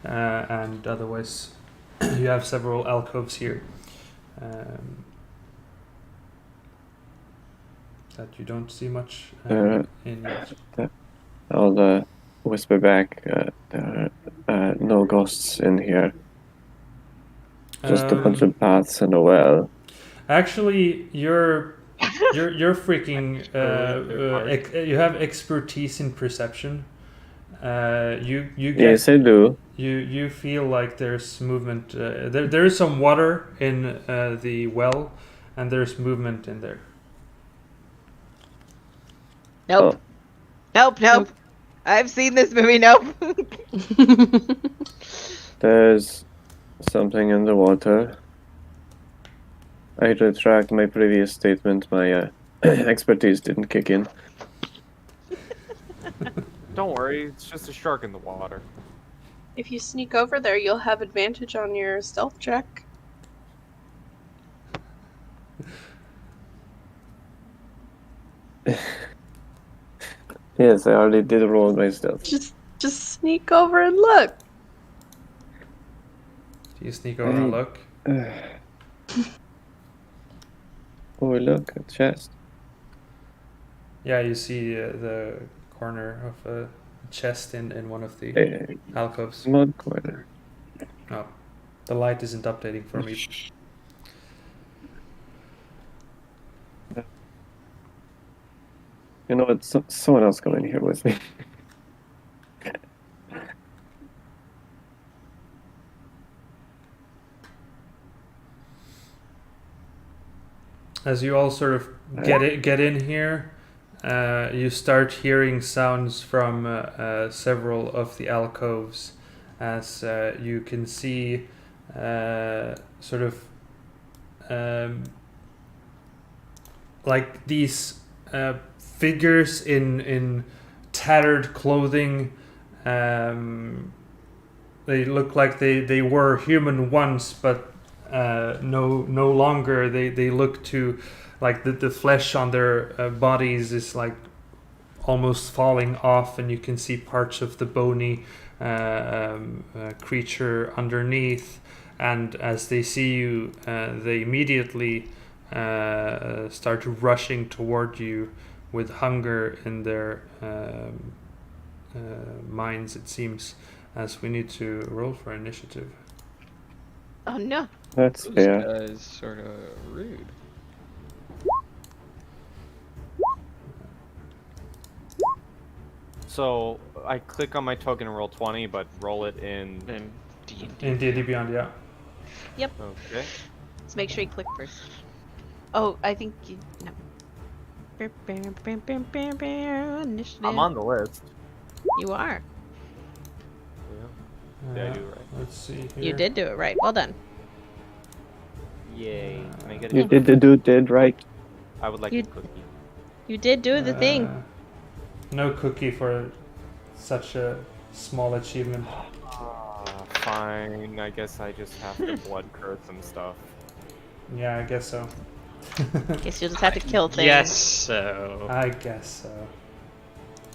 [SPEAKER 1] and otherwise you have several alcoves here that you don't see much in yet.
[SPEAKER 3] I'll whisper back. There are no ghosts in here. Just a bunch of paths and a well.
[SPEAKER 1] Actually, you're freaking. You have expertise in perception. You get.
[SPEAKER 3] Yes, I do.
[SPEAKER 1] You feel like there's movement. There is some water in the well, and there's movement in there.
[SPEAKER 4] Nope.
[SPEAKER 3] Oh.
[SPEAKER 4] Nope. I've seen this movie. Nope.
[SPEAKER 3] There's something in the water. I retract my previous statement. My expertise didn't kick in.
[SPEAKER 5] Don't worry, it's just a shark in the water.
[SPEAKER 6] If you sneak over there, you'll have advantage on your stealth check.
[SPEAKER 3] Yes, I already did roll my stealth.
[SPEAKER 6] Just sneak over and look.
[SPEAKER 1] Do you sneak over and look?
[SPEAKER 3] Oh, look, a chest.
[SPEAKER 1] Yeah, you see the corner of a chest in one of the alcoves.
[SPEAKER 3] Mud corner.
[SPEAKER 1] Oh, the light isn't updating for me.
[SPEAKER 3] You know what? Someone else come in here with me.
[SPEAKER 1] As you all sort of get in here, you start hearing sounds from several of the alcoves, as you can see sort of like these figures in tattered clothing. They look like they were human once, but no longer. They look to like the flesh on their bodies is like almost falling off, and you can see parts of the bony creature underneath. And as they see you, they immediately start rushing toward you with hunger in their minds, it seems, as we need to roll for initiative.
[SPEAKER 4] Oh no.
[SPEAKER 3] That's
[SPEAKER 2] Those
[SPEAKER 3] fair.
[SPEAKER 2] guys sort of rude.
[SPEAKER 5] So I click on my token and roll 20, but roll it in.
[SPEAKER 2] And D&D.
[SPEAKER 1] In D&D Beyond, yeah.
[SPEAKER 5] Okay.
[SPEAKER 4] Let's make sure you click first. Oh, I think you no. Initiative.
[SPEAKER 5] I'm on the list.
[SPEAKER 4] You are.
[SPEAKER 5] Yeah. Did I do it right?
[SPEAKER 1] Let's see here.
[SPEAKER 4] You did do it right. Well done.
[SPEAKER 5] Yay. Can I get
[SPEAKER 3] You
[SPEAKER 5] a
[SPEAKER 3] did right.
[SPEAKER 5] I would like
[SPEAKER 4] You-
[SPEAKER 5] a cookie.
[SPEAKER 4] You did do the thing.
[SPEAKER 1] No cookie for such a small achievement.
[SPEAKER 5] Fine. I guess I just have to blood curse some stuff.
[SPEAKER 1] Yeah, I guess so.
[SPEAKER 4] Guess you'll just have to kill things.
[SPEAKER 2] Yes, so.
[SPEAKER 1] I guess so.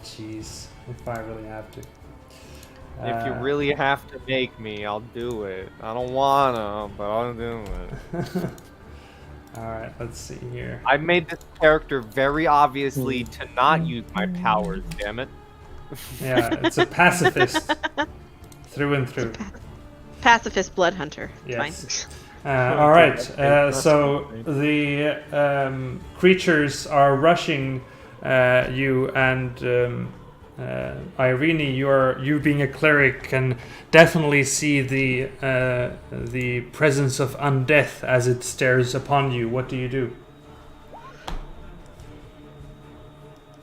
[SPEAKER 1] Jeez, if I really have to.
[SPEAKER 5] If you really have to make me, I'll do it. I don't wanna, but I'll do it.
[SPEAKER 1] Alright, let's see here.
[SPEAKER 5] I made this character very obviously to not use my powers, damn it.
[SPEAKER 1] Yeah, it's a pacifist. through and through.
[SPEAKER 4] Pacifist blood hunter. It's
[SPEAKER 1] Yes.
[SPEAKER 4] fine.
[SPEAKER 1] All right. So the creatures are rushing you, and Irene, you being a cleric can definitely see the presence of undeath as it stares upon you. What do you do?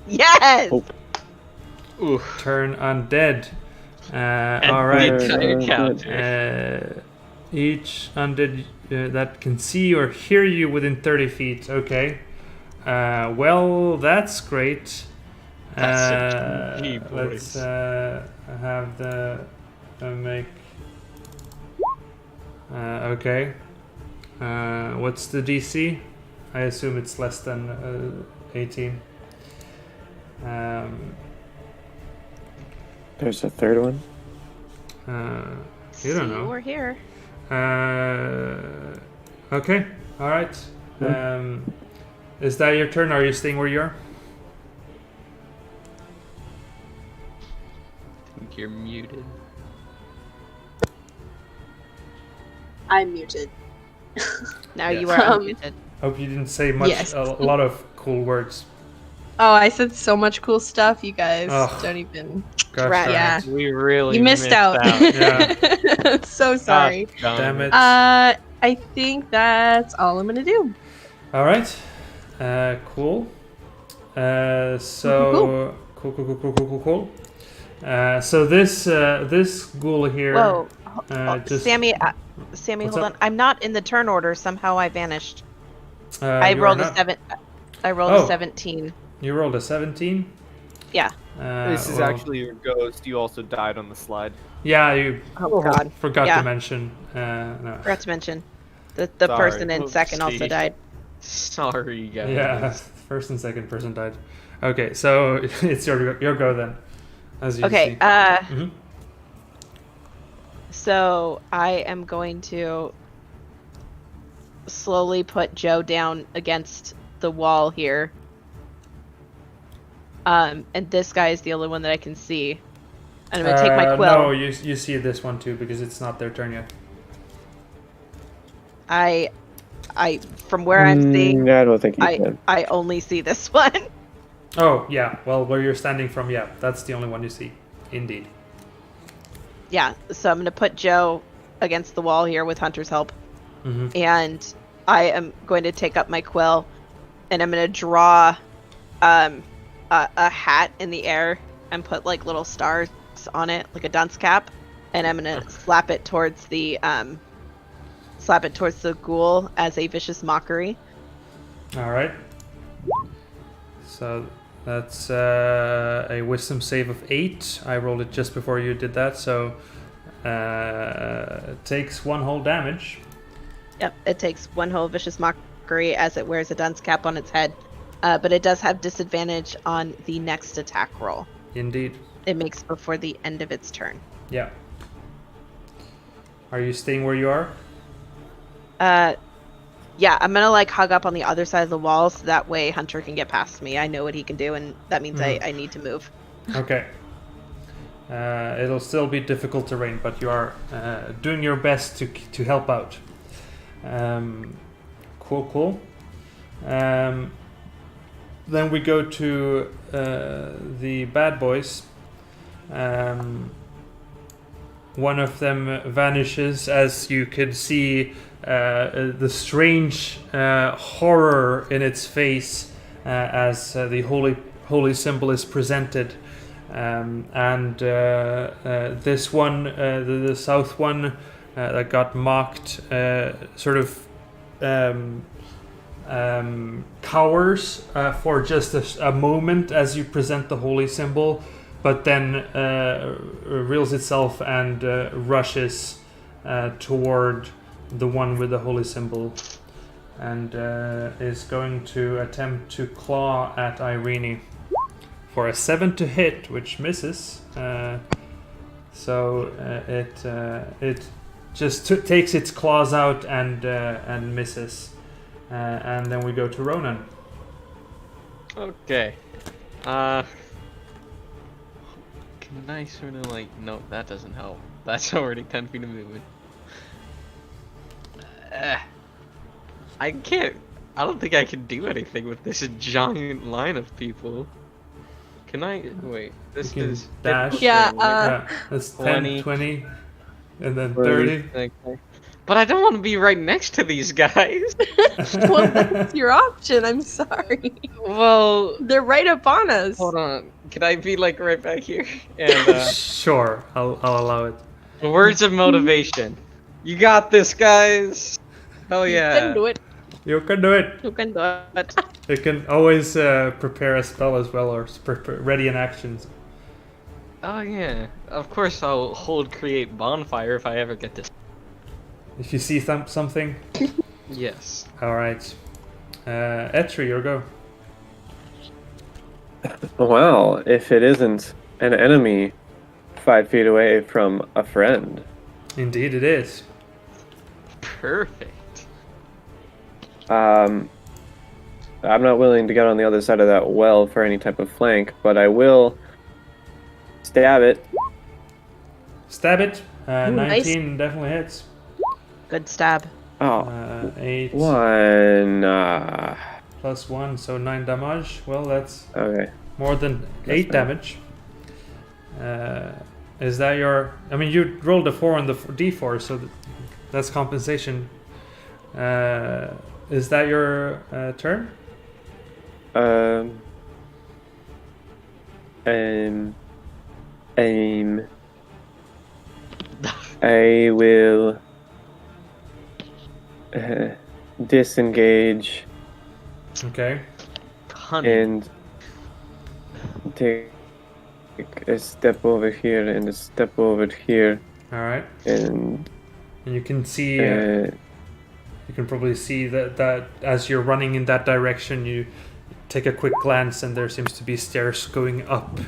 [SPEAKER 4] Yes.
[SPEAKER 3] Oh.
[SPEAKER 2] Ooh.
[SPEAKER 1] Turn undead.
[SPEAKER 2] And
[SPEAKER 1] All
[SPEAKER 2] the
[SPEAKER 1] right.
[SPEAKER 2] entire counter.
[SPEAKER 1] Each undead that can see or hear you within 30 feet. Okay. Well, that's great.
[SPEAKER 2] That's a GG,
[SPEAKER 1] Let's
[SPEAKER 2] boys.
[SPEAKER 1] have the make. Okay. What's the DC? I assume it's less than 18.
[SPEAKER 3] There's a third one.
[SPEAKER 1] You don't
[SPEAKER 4] See,
[SPEAKER 1] know.
[SPEAKER 4] we're here.
[SPEAKER 1] Okay. All right. Is that your turn? Are you staying where you are?
[SPEAKER 2] I think you're muted.
[SPEAKER 6] I'm muted.
[SPEAKER 4] Now
[SPEAKER 1] Yeah.
[SPEAKER 4] you are
[SPEAKER 6] Um,
[SPEAKER 4] unmuted.
[SPEAKER 1] Hope you didn't say much.
[SPEAKER 6] Yes.
[SPEAKER 1] A lot of cool words.
[SPEAKER 6] Oh, I said so much cool stuff. You guys
[SPEAKER 1] Ugh.
[SPEAKER 6] don't even.
[SPEAKER 1] Gosh
[SPEAKER 4] Right.
[SPEAKER 1] darn
[SPEAKER 6] Yeah.
[SPEAKER 1] it.
[SPEAKER 2] We really
[SPEAKER 6] You missed out.
[SPEAKER 1] Yeah.
[SPEAKER 6] So sorry.
[SPEAKER 2] Gosh,
[SPEAKER 1] Damn it.
[SPEAKER 6] I think that's all I'm gonna do.
[SPEAKER 1] All right. Cool. So cool. So this ghoul here.
[SPEAKER 4] Whoa.
[SPEAKER 1] Just
[SPEAKER 4] Sammy,
[SPEAKER 1] What's
[SPEAKER 4] hold
[SPEAKER 1] up?
[SPEAKER 4] on. I'm not in the turn order. Somehow I vanished.
[SPEAKER 1] you
[SPEAKER 4] I
[SPEAKER 1] are
[SPEAKER 4] rolled a
[SPEAKER 1] not-
[SPEAKER 4] 7. I rolled
[SPEAKER 1] Oh.
[SPEAKER 4] a 17.
[SPEAKER 1] You rolled a 17.
[SPEAKER 4] Yeah.
[SPEAKER 5] This is
[SPEAKER 1] Well,
[SPEAKER 5] actually your ghost. You also died on the slide.
[SPEAKER 1] Yeah, you
[SPEAKER 4] Oh God.
[SPEAKER 1] forgot
[SPEAKER 4] Yeah.
[SPEAKER 1] to mention. No.
[SPEAKER 4] Forgot to mention. The
[SPEAKER 5] Sorry.
[SPEAKER 4] person in second also
[SPEAKER 2] Oopsie.
[SPEAKER 4] died.
[SPEAKER 2] Sorry, guys.
[SPEAKER 1] Yeah, first and second person died. Okay, so it's your go then. As you
[SPEAKER 4] Okay.
[SPEAKER 1] see. Mhm.
[SPEAKER 4] So I am going to slowly put Joe down against the wall here. And this guy is the only one that I can see. And I'm gonna take my quill.
[SPEAKER 1] No, you see this one too because it's not their turn yet.
[SPEAKER 4] I from where I'm seeing,
[SPEAKER 3] I don't think you can.
[SPEAKER 4] I only see this one.
[SPEAKER 1] Oh yeah, well where you're standing from, yeah, that's the only one you see. Indeed.
[SPEAKER 4] Yeah, so I'm gonna put Joe against the wall here with Hunter's help,
[SPEAKER 1] Mm-hmm.
[SPEAKER 4] and I am going to take up my quill, and I'm gonna draw a hat in the air and put like little stars on it, like a dunce cap, and I'm gonna slap it towards the ghoul as a vicious mockery.
[SPEAKER 1] All right. So that's a wisdom save of 8. I rolled it just before you did that, so it takes 1 whole damage.
[SPEAKER 4] Yep, it takes 1 whole vicious mockery as it wears a dunce cap on its head, but it does have disadvantage on the next attack roll.
[SPEAKER 1] Indeed.
[SPEAKER 4] It makes before the end of its turn.
[SPEAKER 1] Yeah. Are you staying where you are?
[SPEAKER 4] Yeah, I'm gonna like hug up on the other side of the wall so that way Hunter can get past me. I know what he can do, and that means I need to move.
[SPEAKER 1] Okay. It'll still be difficult terrain, but you are doing your best to help out. Cool. Then we go to the bad boys. One of them vanishes as you could see the strange horror in its face as the holy symbol is presented. And this one, the south one that got mocked, sort of cowers for just a moment as you present the holy symbol, but then reels itself and rushes toward the one with the holy symbol, and is going to attempt to claw at Irene for a 7 to hit, which misses. So it just takes its claws out and misses. And then we go to Ronan.
[SPEAKER 2] Okay. nice sort of like, no, that doesn't help. That's already 10 feet of movement. I can't. I don't think I can do anything with this giant line of people. Can I? Wait, this
[SPEAKER 1] You can
[SPEAKER 2] is
[SPEAKER 1] dash.
[SPEAKER 6] Yeah,
[SPEAKER 1] Yeah, that's 10,
[SPEAKER 2] 20.
[SPEAKER 1] 20, and then
[SPEAKER 3] 30.
[SPEAKER 1] 30.
[SPEAKER 2] Okay. But I don't want to be right next to these guys.
[SPEAKER 6] Well, that's your option. I'm sorry.
[SPEAKER 2] Well,
[SPEAKER 6] They're right up on us.
[SPEAKER 2] hold on. Can I be like right back here? And
[SPEAKER 1] Sure, I'll allow it.
[SPEAKER 2] words of motivation. You got this, guys. Hell
[SPEAKER 6] You
[SPEAKER 2] yeah.
[SPEAKER 6] can do it.
[SPEAKER 1] You can do it.
[SPEAKER 6] You can do it.
[SPEAKER 1] You can always prepare a spell as well, or ready in actions.
[SPEAKER 2] Oh yeah. Of course I'll hold create bonfire if I ever get this.
[SPEAKER 1] If you see something.
[SPEAKER 2] Yes.
[SPEAKER 1] All right. Etri, your go.
[SPEAKER 3] Well, if it isn't an enemy 5 feet away from a friend.
[SPEAKER 1] Indeed, it is.
[SPEAKER 2] Perfect.
[SPEAKER 3] I'm not willing to get on the other side of that well for any type of flank, but I will stab it.
[SPEAKER 1] Stab it.
[SPEAKER 6] Ooh, nice.
[SPEAKER 1] 19 definitely hits.
[SPEAKER 4] Good stab.
[SPEAKER 3] Oh,
[SPEAKER 1] 8
[SPEAKER 3] one.
[SPEAKER 1] plus 1, so 9 damage. Well, that's
[SPEAKER 3] Okay.
[SPEAKER 1] more than
[SPEAKER 3] That's
[SPEAKER 1] 8
[SPEAKER 3] fine.
[SPEAKER 1] damage. Is that your... I mean, you rolled a 4 on the d4, so that's compensation. Is that your turn?
[SPEAKER 3] Aim. I will disengage
[SPEAKER 1] Okay.
[SPEAKER 2] Honey.
[SPEAKER 3] and take a step over here and a step over here,
[SPEAKER 1] Alright.
[SPEAKER 3] and
[SPEAKER 1] And you can see...
[SPEAKER 3] uh,
[SPEAKER 1] you can probably see that as you're running in that direction, you take a quick glance, and there seems to be stairs going up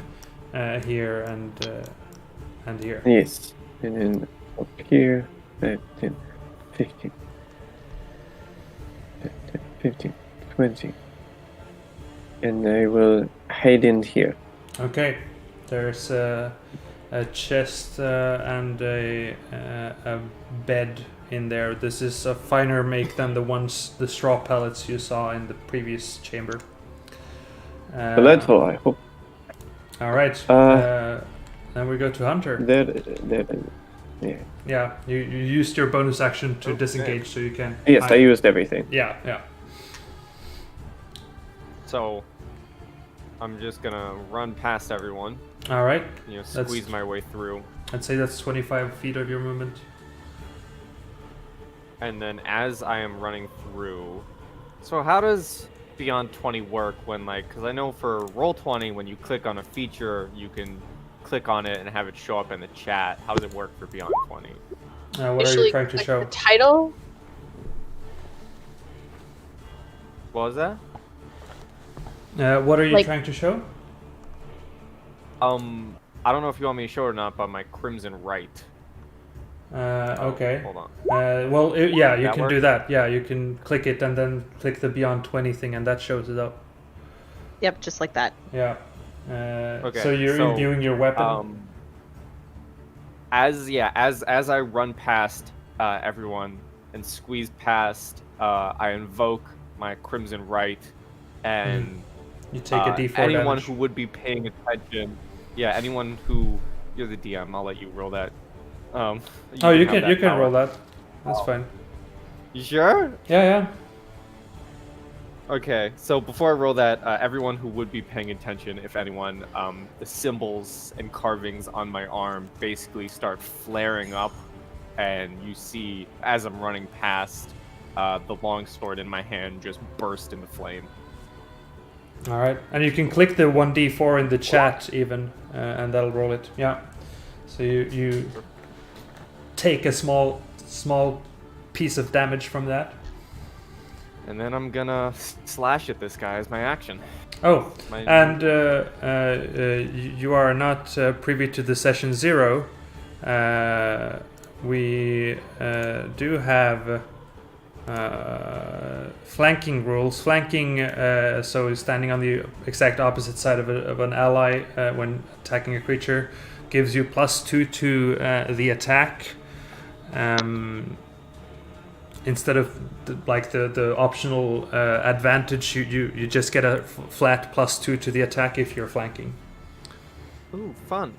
[SPEAKER 1] here and here.
[SPEAKER 3] yes, and then up here, 10, 15, 15, 20, and I will hide in here.
[SPEAKER 1] Okay. There's a chest and a bed in there. This is a finer make than the straw pellets you saw in the previous chamber.
[SPEAKER 3] Delightful, I hope.
[SPEAKER 1] All right. Then we go to Hunter.
[SPEAKER 3] There, yeah.
[SPEAKER 1] Yeah, you used your bonus action to
[SPEAKER 5] Okay.
[SPEAKER 1] disengage, so you can.
[SPEAKER 3] Yes, I
[SPEAKER 1] hide.
[SPEAKER 3] used everything.
[SPEAKER 1] Yeah.
[SPEAKER 5] So I'm just gonna run past everyone.
[SPEAKER 1] All right.
[SPEAKER 5] Squeeze my way through.
[SPEAKER 1] I'd say that's 25 feet of your movement.
[SPEAKER 5] And then as I am running through, so how does Beyond 20 work when because I know for Roll20 when you click on a feature you can click on it and have it show up in the chat. How does it work for Beyond 20?
[SPEAKER 1] What are you
[SPEAKER 6] Usually,
[SPEAKER 1] trying to
[SPEAKER 6] like,
[SPEAKER 1] show?
[SPEAKER 6] the title.
[SPEAKER 5] What was that?
[SPEAKER 1] What are you
[SPEAKER 6] Like-
[SPEAKER 1] trying to show?
[SPEAKER 5] I don't know if you want me to show it or not, but my Crimson Right.
[SPEAKER 1] Okay.
[SPEAKER 5] Hold on.
[SPEAKER 1] Well, yeah, you
[SPEAKER 5] That
[SPEAKER 1] can
[SPEAKER 5] work?
[SPEAKER 1] do that. Yeah, you can click it and then click the Beyond 20 thing, and that shows it up.
[SPEAKER 4] Yep, just like that.
[SPEAKER 1] Yeah.
[SPEAKER 5] Okay,
[SPEAKER 1] So you're
[SPEAKER 5] so,
[SPEAKER 1] imbuing your weapon.
[SPEAKER 5] As I run past everyone and squeeze past, I invoke my Crimson Right, and
[SPEAKER 1] You take a D4
[SPEAKER 5] anyone
[SPEAKER 1] damage.
[SPEAKER 5] who would be paying attention. Yeah, anyone who you're the DM. I'll let you roll that.
[SPEAKER 1] Oh, you
[SPEAKER 5] have
[SPEAKER 1] can
[SPEAKER 5] that
[SPEAKER 1] you can
[SPEAKER 5] power.
[SPEAKER 1] roll that. That's fine.
[SPEAKER 5] You sure?
[SPEAKER 1] Yeah.
[SPEAKER 5] Okay, so before I roll that, everyone who would be paying attention, if anyone, the symbols and carvings on my arm basically start flaring up, and you see, as I'm running past, the longsword in my hand just burst into flame.
[SPEAKER 1] All right, and you can click the 1d4 in the chat even, and that'll roll it. Yeah. So you take a small piece of damage from that.
[SPEAKER 5] And then I'm gonna slash at this guy as my action.
[SPEAKER 1] Oh,
[SPEAKER 5] My-
[SPEAKER 1] and you are not privy to the session 0. We do have flanking rules. Flanking, so standing on the exact opposite side of an ally when attacking a creature, gives you +2 to the attack. Instead of the optional advantage, you just get a flat +2 to the attack if you're flanking.
[SPEAKER 5] Ooh, fun.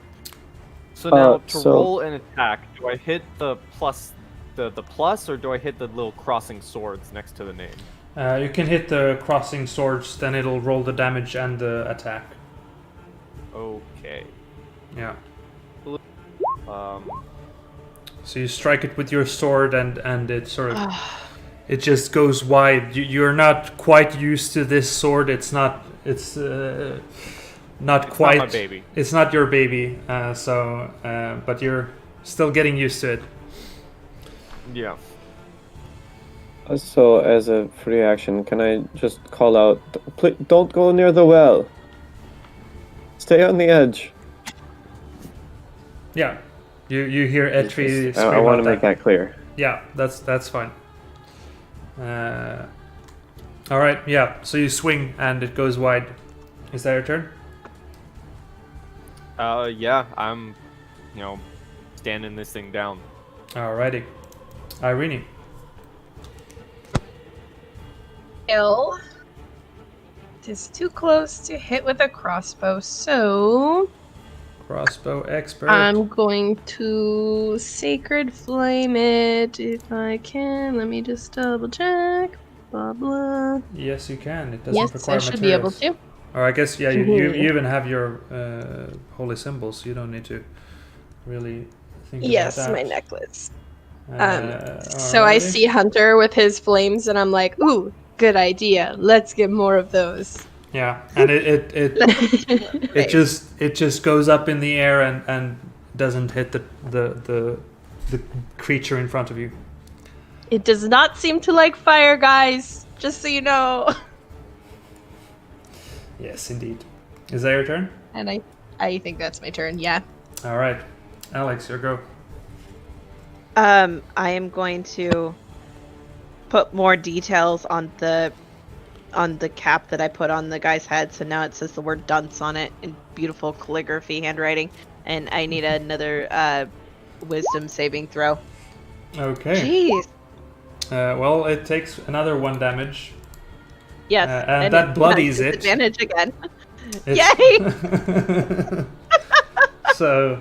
[SPEAKER 5] So now to
[SPEAKER 3] so-
[SPEAKER 5] roll an attack, do I hit the plus, or do I hit the little crossing swords next to the name?
[SPEAKER 1] You can hit the crossing swords, then it'll roll the damage and the attack.
[SPEAKER 5] Okay.
[SPEAKER 1] Yeah.
[SPEAKER 5] Um,
[SPEAKER 1] So you strike it with your sword, and it sort of it just goes wide. You're not quite used to this sword. It's not quite
[SPEAKER 5] not my baby.
[SPEAKER 1] It's not your baby. But you're still getting used to it.
[SPEAKER 5] Yeah.
[SPEAKER 3] So, as a free action, can I just call out, please, don't go near the well. Stay on the edge.
[SPEAKER 1] Yeah. You hear Etri scream
[SPEAKER 3] I want
[SPEAKER 1] out
[SPEAKER 3] to make that clear.
[SPEAKER 1] Yeah, that's fine. All right, yeah. So you swing and it goes wide. Is that your turn?
[SPEAKER 5] Yeah, I'm, standing this thing down.
[SPEAKER 1] Alrighty. Irene.
[SPEAKER 6] Ill. It is too close to hit with a crossbow, so
[SPEAKER 1] Crossbow expert.
[SPEAKER 6] I'm going to Sacred Flame it if I can. Let me just double check. Blah blah.
[SPEAKER 1] Yes, you can. It doesn't
[SPEAKER 6] Yes,
[SPEAKER 1] require
[SPEAKER 6] I should be able
[SPEAKER 1] materials.
[SPEAKER 6] to.
[SPEAKER 1] Or I guess, yeah, you even have your holy symbols. So you don't need to really think
[SPEAKER 6] Yes,
[SPEAKER 1] about that.
[SPEAKER 6] my necklace.
[SPEAKER 1] Uh,
[SPEAKER 6] So I
[SPEAKER 1] alrighty.
[SPEAKER 6] see Hunter with his flames, and I'm like, ooh, good idea. Let's get more of those.
[SPEAKER 1] Yeah, and it just goes up in the air and doesn't hit the creature in front of you.
[SPEAKER 6] It does not seem to like fire, guys. Just so you know.
[SPEAKER 1] Yes, indeed. Is that your turn?
[SPEAKER 6] And I think that's my turn. Yeah.
[SPEAKER 1] All right, Alex, your go.
[SPEAKER 4] I am going to put more details on the cap that I put on the guy's head. So now it says the word dunce on it in beautiful calligraphy handwriting. And I need another wisdom saving throw.
[SPEAKER 1] Okay.
[SPEAKER 4] Jeez.
[SPEAKER 1] Well, it takes another 1 damage.
[SPEAKER 4] Yes.
[SPEAKER 1] And that bloodies it.
[SPEAKER 4] Advantage again.
[SPEAKER 1] It's-
[SPEAKER 4] Yay!
[SPEAKER 1] So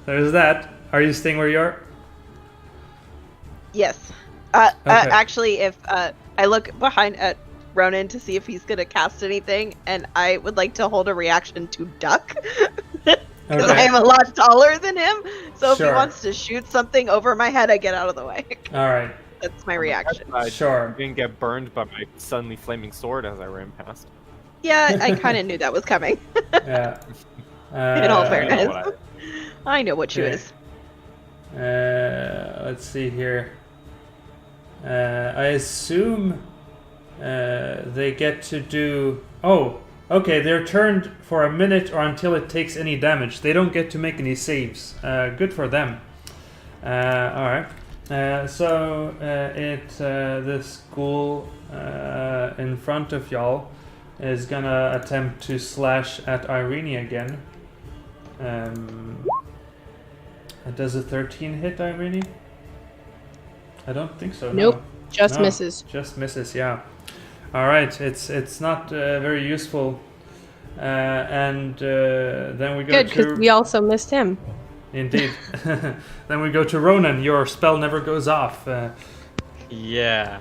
[SPEAKER 1] there's that. Are you staying where you are?
[SPEAKER 4] Yes.
[SPEAKER 1] Okay.
[SPEAKER 4] Actually, if I look behind at Ronan to see if he's gonna cast anything, and I would like to hold a reaction to duck. Because I am a lot taller than him, so if he
[SPEAKER 1] Sure.
[SPEAKER 4] wants to shoot something over my head, I get out of the way.
[SPEAKER 1] All right.
[SPEAKER 4] That's my reaction.
[SPEAKER 5] I
[SPEAKER 1] Sure.
[SPEAKER 5] didn't get burned by my suddenly flaming sword as I ran past.
[SPEAKER 4] Yeah, I kind of knew that was coming.
[SPEAKER 1] Yeah.
[SPEAKER 4] In all
[SPEAKER 5] You
[SPEAKER 4] fairness.
[SPEAKER 5] know what
[SPEAKER 4] I know what you
[SPEAKER 1] Okay.
[SPEAKER 4] is.
[SPEAKER 1] Let's see here. I assume they get to do. Oh, okay. They're turned for a minute or until it takes any damage. They don't get to make any saves. Good for them. All right. So this ghoul in front of y'all is gonna attempt to slash at Irene again. Does a 13 hit Irene? I don't think so.
[SPEAKER 6] Nope.
[SPEAKER 1] No.
[SPEAKER 6] Just
[SPEAKER 1] No,
[SPEAKER 6] misses.
[SPEAKER 1] Just misses. Yeah. All right. It's not very useful. And then we go
[SPEAKER 6] Good,
[SPEAKER 1] to
[SPEAKER 6] because we also missed him.
[SPEAKER 1] indeed. Then we go to Ronan. Your spell never goes off.
[SPEAKER 2] Yeah.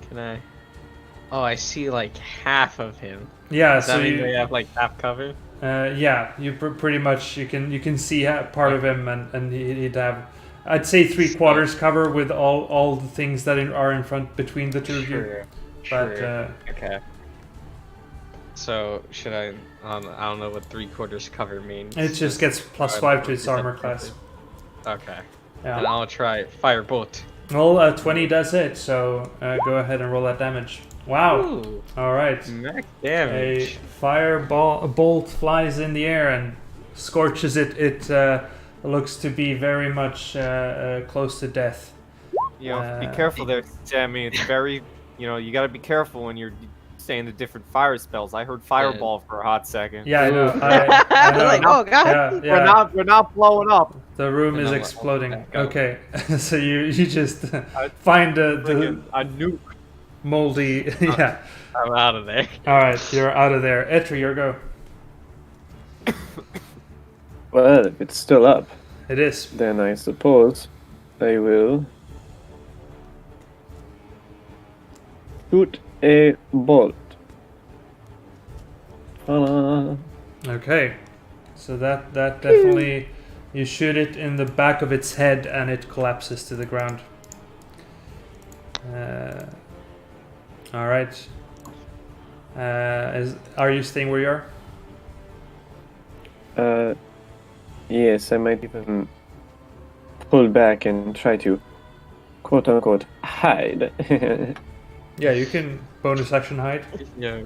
[SPEAKER 2] Can I? Oh, I see like half of him.
[SPEAKER 1] Yeah.
[SPEAKER 2] Does
[SPEAKER 1] So
[SPEAKER 2] that mean
[SPEAKER 1] you.
[SPEAKER 2] they have like half cover?
[SPEAKER 1] Yeah. You pretty much you can see part of him, and he'd have. I'd say 3/4 cover with all the things that are in front between the two of you. But
[SPEAKER 2] Okay. So should I? I don't know what 3/4 cover means.
[SPEAKER 1] it just gets +5 to its armor class.
[SPEAKER 2] Okay.
[SPEAKER 1] Yeah.
[SPEAKER 2] And I'll try firebolt.
[SPEAKER 1] Well, 20 does hit, so go ahead and roll that damage. Wow.
[SPEAKER 2] Ooh,
[SPEAKER 1] All right.
[SPEAKER 2] max
[SPEAKER 1] A
[SPEAKER 2] damage.
[SPEAKER 1] a bolt flies in the air and scorches it. It looks to be very much close to death.
[SPEAKER 5] You know, be careful there, Sammy. It's very, you gotta be careful when you're saying the different fire spells. I heard fireball for a hot second.
[SPEAKER 1] Yeah, I know.
[SPEAKER 2] Ooh.
[SPEAKER 1] I know.
[SPEAKER 4] Like, oh god.
[SPEAKER 1] Yeah.
[SPEAKER 5] We're not blowing up.
[SPEAKER 1] The room is
[SPEAKER 2] And I'll
[SPEAKER 1] exploding.
[SPEAKER 2] back up.
[SPEAKER 1] Okay, so you just find the
[SPEAKER 5] Friggin' a nuke.
[SPEAKER 1] moldy. Yeah.
[SPEAKER 2] I'm out of there.
[SPEAKER 1] All right, you're out of there. Etri, your go.
[SPEAKER 3] Well, if it's still up,
[SPEAKER 1] It is.
[SPEAKER 3] then I suppose I will shoot a bolt. Ta-da.
[SPEAKER 1] Okay, so that definitely you shoot it in the back of its head and it collapses to the ground. All right. Are you staying where you are?
[SPEAKER 3] Yes, I might even pull back and try to, quote unquote, hide.
[SPEAKER 1] Yeah, you can bonus action hide.
[SPEAKER 2] Yeah.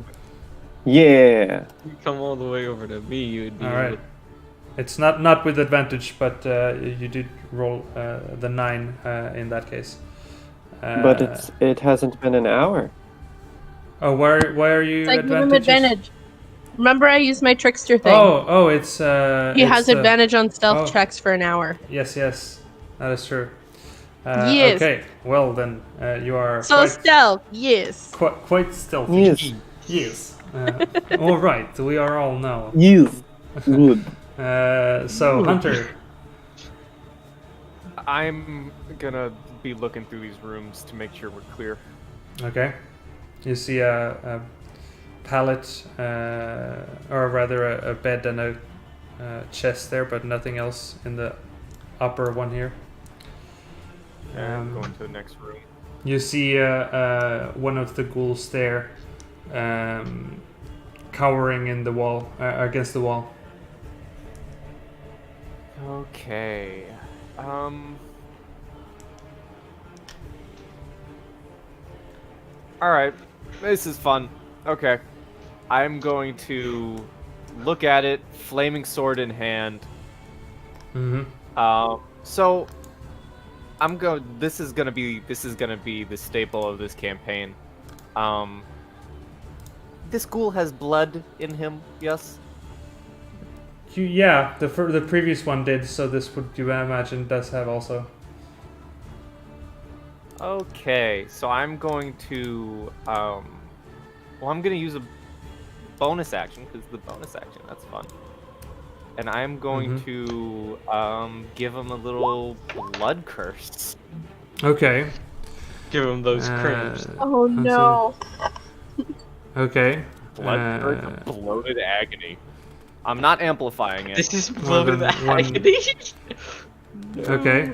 [SPEAKER 3] Yeah.
[SPEAKER 2] You come all the way over to me, you would be.
[SPEAKER 1] All right. It's not with advantage, but you did roll the 9 in that case.
[SPEAKER 3] But it hasn't been an hour.
[SPEAKER 1] Oh, why are you
[SPEAKER 6] It's like give him
[SPEAKER 1] advantages?
[SPEAKER 6] advantage. Remember, I used my trickster thing.
[SPEAKER 1] Oh, it's
[SPEAKER 6] he has advantage on stealth
[SPEAKER 1] oh.
[SPEAKER 6] checks for an hour.
[SPEAKER 1] Yes, that is true.
[SPEAKER 6] Yes.
[SPEAKER 1] Okay, well then you are
[SPEAKER 6] So stealth, yes.
[SPEAKER 1] quite stealthy.
[SPEAKER 3] Yes.
[SPEAKER 1] Yes. All right, we are all now.
[SPEAKER 3] Yes. Good.
[SPEAKER 1] So Hunter.
[SPEAKER 5] I'm gonna be looking through these rooms to make sure we're clear.
[SPEAKER 1] Okay. You see a pallet, or rather a bed and a chest there, but nothing else in the upper one here.
[SPEAKER 5] And going to the next room.
[SPEAKER 1] You see one of the ghouls there, cowering in the wall, against the wall.
[SPEAKER 5] Okay. Alright. This is fun. Okay. I'm going to look at it, flaming sword in hand.
[SPEAKER 1] Mm-hmm.
[SPEAKER 5] So this is gonna be the staple of this campaign. This ghoul has blood in him, yes?
[SPEAKER 1] Yeah, the previous one did, so this would, you imagine, does have also.
[SPEAKER 5] Okay, so I'm going to I'm gonna use a bonus action, because the bonus action, that's fun. And I'm going to give him a little blood curse.
[SPEAKER 1] Okay.
[SPEAKER 2] Give him those crimps.
[SPEAKER 6] Oh no.
[SPEAKER 1] Okay.
[SPEAKER 5] Blood curse of bloated agony. I'm not amplifying it.
[SPEAKER 2] This is
[SPEAKER 1] More
[SPEAKER 2] bloated
[SPEAKER 1] than one-
[SPEAKER 2] agony.
[SPEAKER 1] Okay.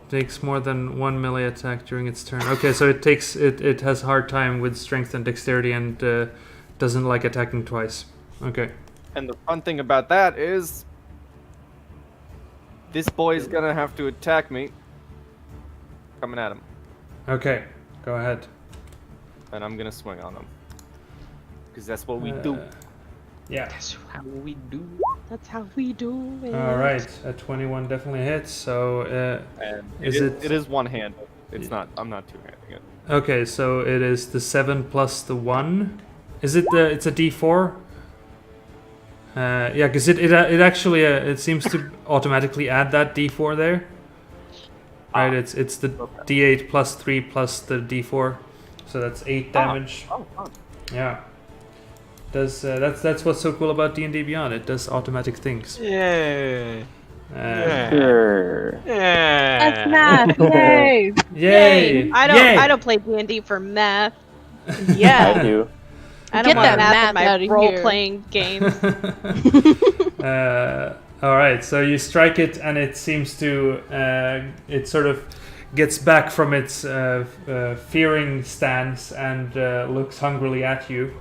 [SPEAKER 1] Takes more than 1 melee attack during its turn. Okay, so it has a hard time with strength and dexterity and doesn't like attacking twice. Okay.
[SPEAKER 5] And the fun thing about that is this boy's gonna have to attack me. Coming at him.
[SPEAKER 1] Okay, go ahead.
[SPEAKER 5] And I'm gonna swing on him. Because that's what we do.
[SPEAKER 1] Yeah.
[SPEAKER 2] That's how we do.
[SPEAKER 4] That's how we do it.
[SPEAKER 1] All right, a 21 definitely hits. So
[SPEAKER 5] And
[SPEAKER 1] Is it-
[SPEAKER 5] it is one-handed. It's not. I'm not two-handing it.
[SPEAKER 1] okay, so it is the 7 plus the 1. Is it the? It's a D4. Yeah, because it actually it seems to automatically add that D4 there. Right, it's the D8 plus 3 plus the D4, so that's 8 damage.
[SPEAKER 5] Oh, fun.
[SPEAKER 1] Yeah. Does that's what's so cool about D&D Beyond? It does automatic things.
[SPEAKER 2] Yeah.
[SPEAKER 3] Sure.
[SPEAKER 6] That's math. Yay.
[SPEAKER 1] Yay!
[SPEAKER 4] I don't play D&D for math.
[SPEAKER 3] I
[SPEAKER 6] Yeah.
[SPEAKER 3] do.
[SPEAKER 4] I don't
[SPEAKER 6] Get
[SPEAKER 4] want
[SPEAKER 6] that
[SPEAKER 4] math
[SPEAKER 6] math
[SPEAKER 4] in my
[SPEAKER 6] outta here.
[SPEAKER 4] role-playing games.
[SPEAKER 1] All right, so you strike it, and it seems to it sort of gets back from its fearing stance and looks hungrily at you.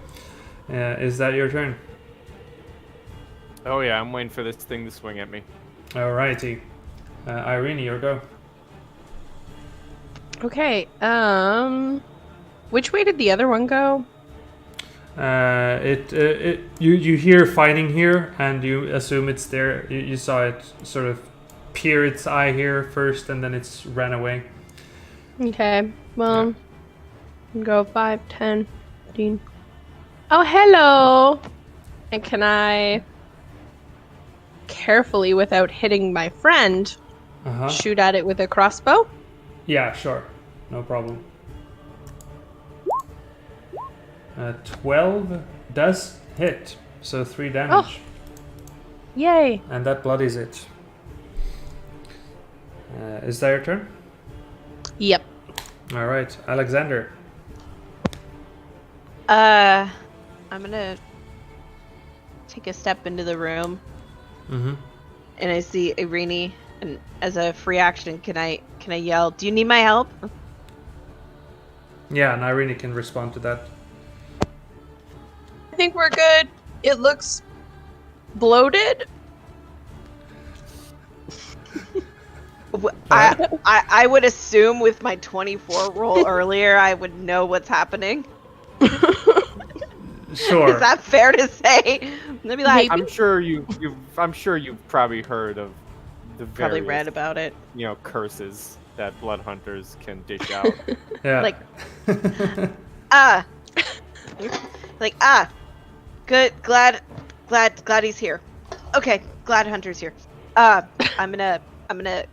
[SPEAKER 1] Is that your turn?
[SPEAKER 5] Oh yeah, I'm waiting for this thing to swing at me.
[SPEAKER 1] Alrighty, Irene, your go.
[SPEAKER 6] Okay. Which way did the other one go?
[SPEAKER 1] You hear fighting here, and you assume it's there. You saw it sort of peer its eye here first, and then it's ran away.
[SPEAKER 6] Okay, well, go 5, 10, 15. Oh, hello! And can I carefully, without hitting my friend, shoot at it with a crossbow?
[SPEAKER 1] Yeah, sure. No problem. 12 does hit, so 3 damage.
[SPEAKER 6] Yay!
[SPEAKER 1] And that bloodies it. Is that your turn?
[SPEAKER 6] Yep.
[SPEAKER 1] Alright, Alexander.
[SPEAKER 4] I'm gonna take a step into the room,
[SPEAKER 1] Mm-hmm.
[SPEAKER 4] and I see Irini, and as a free action, can I yell, "Do you need my help?"
[SPEAKER 1] Yeah, and Irene can respond to that.
[SPEAKER 6] I think we're good. It looks bloated.
[SPEAKER 4] I would assume with my 24 roll earlier, I would know what's happening.
[SPEAKER 1] Sure.
[SPEAKER 4] Is that fair to say? Let me like.
[SPEAKER 5] I'm sure you've probably heard of the
[SPEAKER 4] Probably
[SPEAKER 5] various,
[SPEAKER 4] read about it.
[SPEAKER 5] curses that blood hunters can dish out.
[SPEAKER 1] Yeah.
[SPEAKER 4] Like, good, glad he's here. Okay, glad Hunter's here. I'm gonna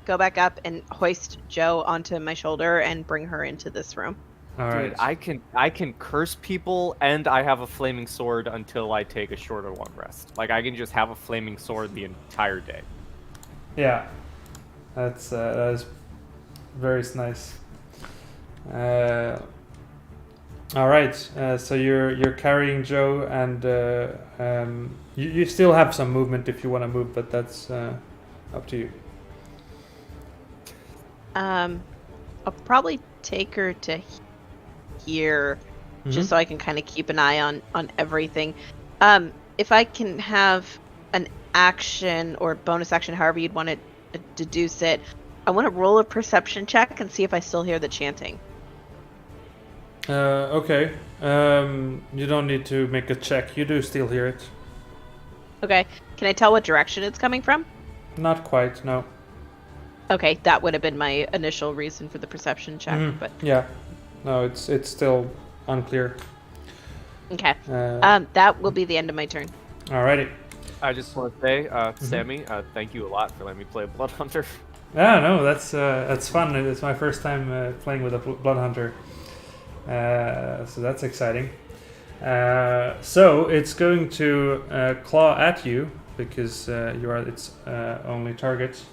[SPEAKER 4] go back up and hoist Joe onto my shoulder and bring her into this room.
[SPEAKER 1] All right.
[SPEAKER 5] Dude, I can curse people, and I have a flaming sword until I take a shorter long rest. Like, I can just have a flaming sword the entire day.
[SPEAKER 1] Yeah. That is very nice. All right. So you're carrying Joe, and you still have some movement if you want to move, but that's up to you.
[SPEAKER 4] I'll probably take her to here, just so I can kind of keep an eye on everything. If I can have an action or bonus action, however you'd want to deduce it, I want to roll a perception check and see if I still hear the chanting.
[SPEAKER 1] Okay. You don't need to make a check. You do still hear it.
[SPEAKER 4] Okay. Can I tell what direction it's coming from?
[SPEAKER 1] Not quite. No.
[SPEAKER 4] Okay, that would have been my initial reason for the perception check, but
[SPEAKER 1] Yeah. No, it's still unclear.
[SPEAKER 4] okay. That will be the end of my turn.
[SPEAKER 1] Alrighty.
[SPEAKER 5] I just want to say, Sammy, thank you a lot for letting me play Blood Hunter.
[SPEAKER 1] Yeah, no, that's fun. It's my first time playing with a blood hunter, so that's exciting. So it's going to claw at you because you are its only target.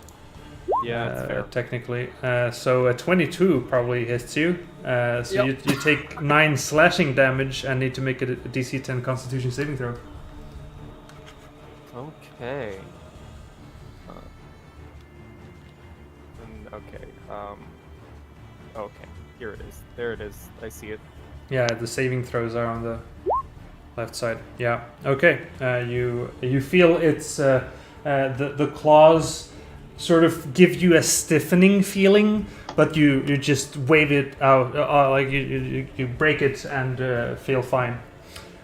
[SPEAKER 5] Yeah, that's fair.
[SPEAKER 1] Technically. So a 22 probably hits you. So you take 9 slashing damage and need to make a DC 10 Constitution saving throw.
[SPEAKER 5] Okay. Okay. Here it is. There it is. I see it.
[SPEAKER 1] Yeah, the saving throws are on the left side. Yeah. Okay. You feel it's the claws sort of give you a stiffening feeling, but you just wave it out, like you break it and feel fine.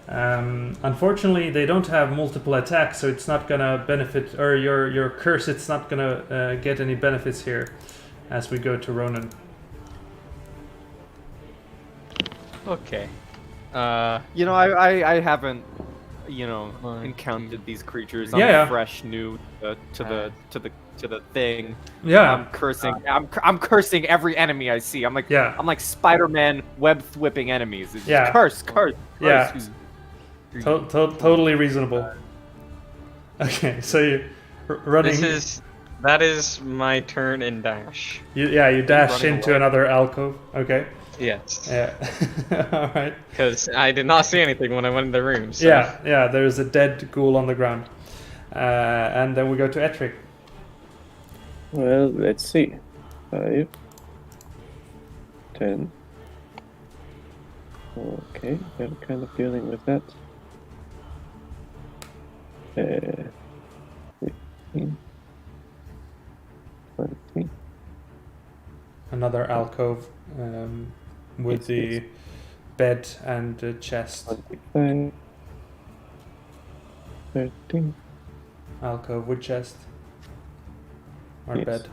[SPEAKER 1] Unfortunately, they don't have multiple attacks, so it's not gonna benefit, or your curse. It's not gonna get any benefits here, as we go to Ronan.
[SPEAKER 2] Okay.
[SPEAKER 5] I haven't, encountered these creatures. I'm
[SPEAKER 1] Yeah.
[SPEAKER 5] fresh, new to the thing.
[SPEAKER 1] Yeah.
[SPEAKER 5] I'm cursing. I'm cursing every enemy I see. I'm like Spider-Man web whipping enemies. It's
[SPEAKER 1] Yeah.
[SPEAKER 5] Curse.
[SPEAKER 1] Yeah. Totally reasonable. Okay, so you're running.
[SPEAKER 2] That is my turn in dash.
[SPEAKER 1] You dash
[SPEAKER 5] running
[SPEAKER 1] into
[SPEAKER 5] away.
[SPEAKER 1] another alcove. Okay.
[SPEAKER 2] Yes.
[SPEAKER 1] Yeah. All right.
[SPEAKER 2] Because I did not see anything when I went in the room. So.
[SPEAKER 1] Yeah. There's a dead ghoul on the ground, and then we go to Ettrick.
[SPEAKER 3] Well, let's see. 5, 10. Okay, I'm kind of dealing with that. 15, 20.
[SPEAKER 1] Another alcove with the bed and the chest.
[SPEAKER 3] 25, 13,
[SPEAKER 1] Alcove with chest. our
[SPEAKER 3] Yes.
[SPEAKER 1] bed.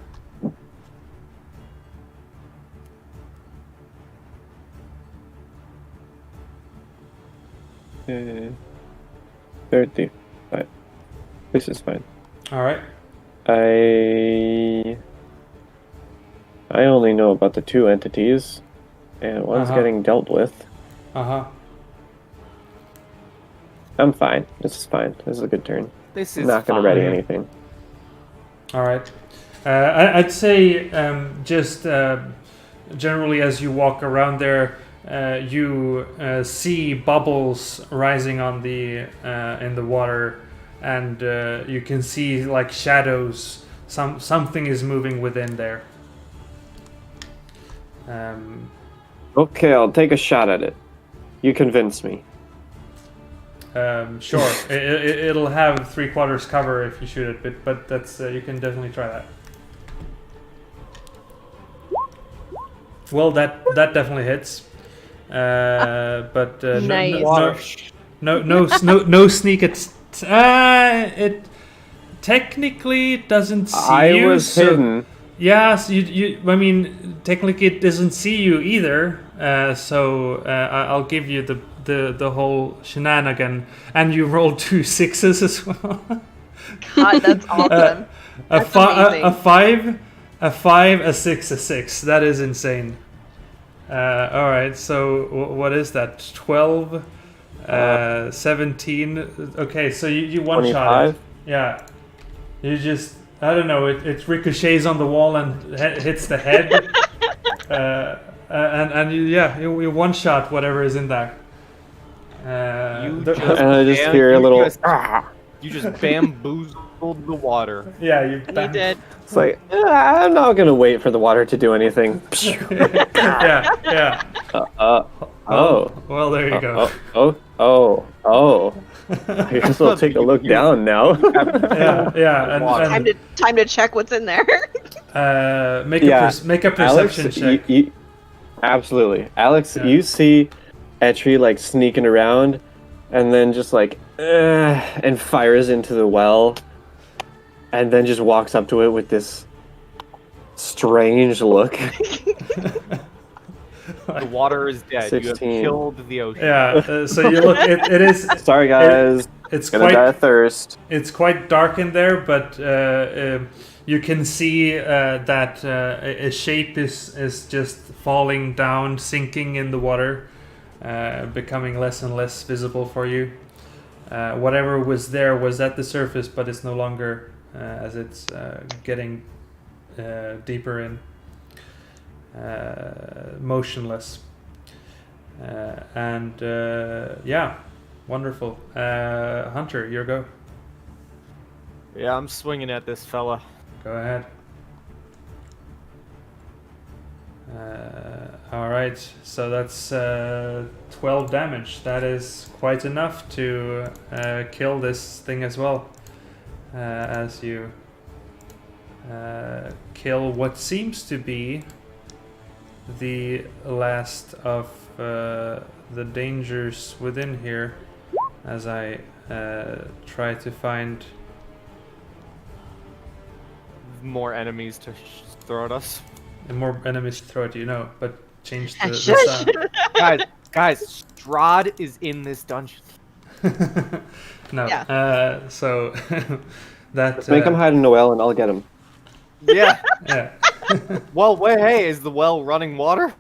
[SPEAKER 3] Uh, 35. This is fine.
[SPEAKER 1] All right.
[SPEAKER 3] I only know about the two entities, and one's
[SPEAKER 1] Uh-huh.
[SPEAKER 3] getting dealt with.
[SPEAKER 1] Uh-huh.
[SPEAKER 3] I'm fine. This is fine. This is a good turn.
[SPEAKER 5] This
[SPEAKER 3] I'm
[SPEAKER 5] is
[SPEAKER 3] not going to ready
[SPEAKER 1] fine.
[SPEAKER 3] anything.
[SPEAKER 1] All right. I'd say just generally as you walk around there, you see bubbles rising on the in the water, and you can see like shadows. Something is moving within there.
[SPEAKER 3] Okay, I'll take a shot at it. You convince me.
[SPEAKER 1] Sure, it'll have 3/4 cover if you shoot it, but that's you can definitely try that. Well, that definitely hits. But
[SPEAKER 6] Nice.
[SPEAKER 1] no sneak at. It technically doesn't see
[SPEAKER 3] I
[SPEAKER 1] you.
[SPEAKER 3] was
[SPEAKER 1] so,
[SPEAKER 3] hidden.
[SPEAKER 1] Yeah, so you. I mean, technically it doesn't see you either. So I'll give you the whole shenanigan, and you rolled 2 6s as well.
[SPEAKER 4] God, that's awesome.
[SPEAKER 1] a,
[SPEAKER 4] That's
[SPEAKER 1] fi-
[SPEAKER 4] amazing.
[SPEAKER 1] a 5, a 6, a 6. That is insane. All right, so what is that? 12, 17. Okay, so you one shot it.
[SPEAKER 3] 25?
[SPEAKER 1] Yeah, you just I don't know. It ricochets on the wall and hits the head. And you one shot whatever is in there.
[SPEAKER 3] And I just hear a little.
[SPEAKER 5] You just bamboozled the water.
[SPEAKER 1] Yeah, you
[SPEAKER 4] You did.
[SPEAKER 3] It's like, I'm not going to wait for the water to do anything.
[SPEAKER 1] yeah.
[SPEAKER 3] Oh.
[SPEAKER 1] Well, there you go.
[SPEAKER 3] Oh. I guess I'll take a look down now.
[SPEAKER 1] Yeah. And
[SPEAKER 4] Time to check what's in there.
[SPEAKER 1] make
[SPEAKER 3] Yeah.
[SPEAKER 1] make a perception check.
[SPEAKER 3] Absolutely. Alex,
[SPEAKER 1] Yeah.
[SPEAKER 3] you see Etri like sneaking around and then just like and fires into the well and then just walks up to it with this strange look.
[SPEAKER 5] The water is dead. You
[SPEAKER 3] 16.
[SPEAKER 5] have killed the ocean.
[SPEAKER 1] Yeah. So you look. It is.
[SPEAKER 3] Sorry guys.
[SPEAKER 1] It's
[SPEAKER 3] Gonna die
[SPEAKER 1] quite.
[SPEAKER 3] of thirst.
[SPEAKER 1] It's quite dark in there, but you can see that a shape is just falling down, sinking in the water, becoming less and less visible for you. Whatever was there was at the surface, but it's no longer as it's getting deeper in, motionless. And yeah, wonderful. Hunter, your go.
[SPEAKER 5] Yeah, I'm swinging at this fella.
[SPEAKER 1] Go ahead. All right, so that's 12 damage. That is quite enough to kill this thing as well. As you kill what seems to be the last of the dangers within here. As I try to find
[SPEAKER 5] More enemies to throw at us.
[SPEAKER 1] more enemies to throw at you. No, but change the
[SPEAKER 4] Shush.
[SPEAKER 1] sound.
[SPEAKER 5] Guys, Strahd is in this dungeon.
[SPEAKER 1] No.
[SPEAKER 4] Yeah.
[SPEAKER 1] So that
[SPEAKER 3] Make him hide in the well and I'll get him.
[SPEAKER 5] Yeah.
[SPEAKER 1] yeah.
[SPEAKER 5] Well, wait, hey, is the well running water?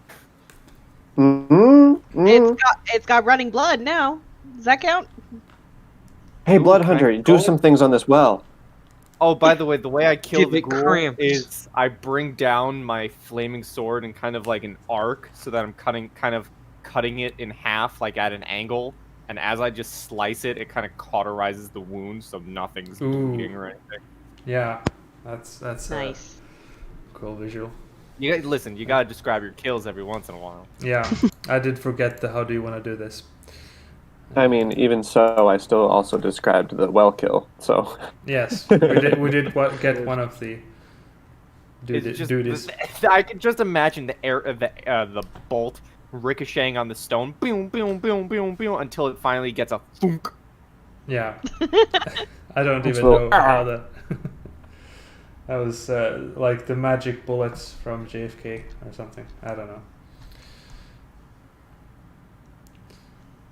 [SPEAKER 4] It's got running blood now. Does that count?
[SPEAKER 3] Hey, Blood
[SPEAKER 5] can I
[SPEAKER 3] Hunter, do
[SPEAKER 5] go?
[SPEAKER 3] some things on this well.
[SPEAKER 5] Oh, by the way, the way I kill
[SPEAKER 2] Give
[SPEAKER 5] the
[SPEAKER 2] it
[SPEAKER 5] ghoul
[SPEAKER 2] cramps.
[SPEAKER 5] is I bring down my flaming sword in kind of like an arc, so that I'm cutting it in half, like at an angle. And as I just slice it, it kind of cauterizes the wound, so nothing's
[SPEAKER 1] Ooh.
[SPEAKER 5] bleeding or anything.
[SPEAKER 1] Yeah. That's
[SPEAKER 4] Nice.
[SPEAKER 1] cool visual.
[SPEAKER 5] Listen, you gotta describe your kills every once in a while.
[SPEAKER 1] Yeah. I did forget the how do you want to do this.
[SPEAKER 3] I mean, even so, I still also described the well kill, so...
[SPEAKER 1] Yes. We did get one of the duties.
[SPEAKER 5] I can just imagine the bolt ricocheting on the stone, boom, boom, boom, boom, boom, until it finally gets a thunk.
[SPEAKER 1] Yeah. I don't
[SPEAKER 3] It's
[SPEAKER 1] even
[SPEAKER 3] a little,
[SPEAKER 1] know how that That was like the magic bullets from JFK or something. I don't know.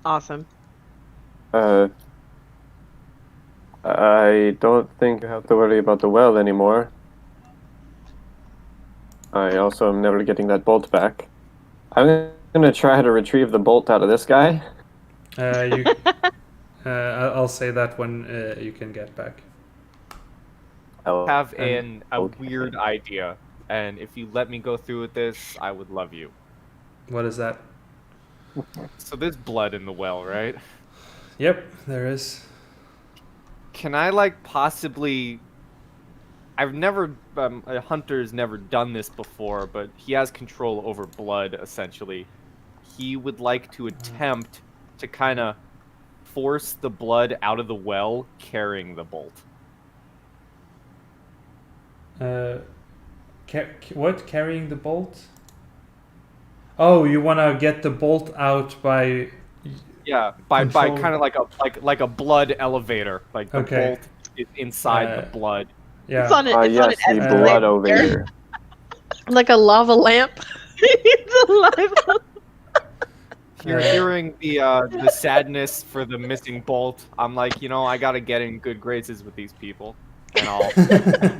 [SPEAKER 4] Awesome.
[SPEAKER 3] I don't think you have to worry about the well anymore. I also am never getting that bolt back. I'm gonna try to retrieve the bolt out of this guy.
[SPEAKER 1] You, I'll say that when you can get back.
[SPEAKER 3] Oh,
[SPEAKER 5] Have
[SPEAKER 3] and-
[SPEAKER 5] a
[SPEAKER 3] okay.
[SPEAKER 5] weird idea, and if you let me go through with this, I would love you.
[SPEAKER 1] What is that?
[SPEAKER 5] So there's blood in the well, right?
[SPEAKER 1] Yep, there is.
[SPEAKER 5] Can I like possibly? I've never a hunter's never done this before, but he has control over blood essentially. He would like to attempt to kind of force the blood out of the well carrying the bolt.
[SPEAKER 1] What? Carrying the bolt? Oh, you want to get the bolt out by?
[SPEAKER 5] Yeah, by
[SPEAKER 1] Control-
[SPEAKER 5] kind of like a blood elevator. Like the
[SPEAKER 1] Okay.
[SPEAKER 5] bolt is inside the
[SPEAKER 1] Uh,
[SPEAKER 5] blood.
[SPEAKER 1] Yeah.
[SPEAKER 4] It's on it.
[SPEAKER 3] Ah,
[SPEAKER 4] It's on
[SPEAKER 3] yes,
[SPEAKER 4] an
[SPEAKER 3] the
[SPEAKER 4] escalator.
[SPEAKER 3] blood over here.
[SPEAKER 6] Like a lava lamp.
[SPEAKER 4] It's alive.
[SPEAKER 5] You're hearing the sadness for the missing bolt. I'm like, I gotta get in good graces with these people, and I'll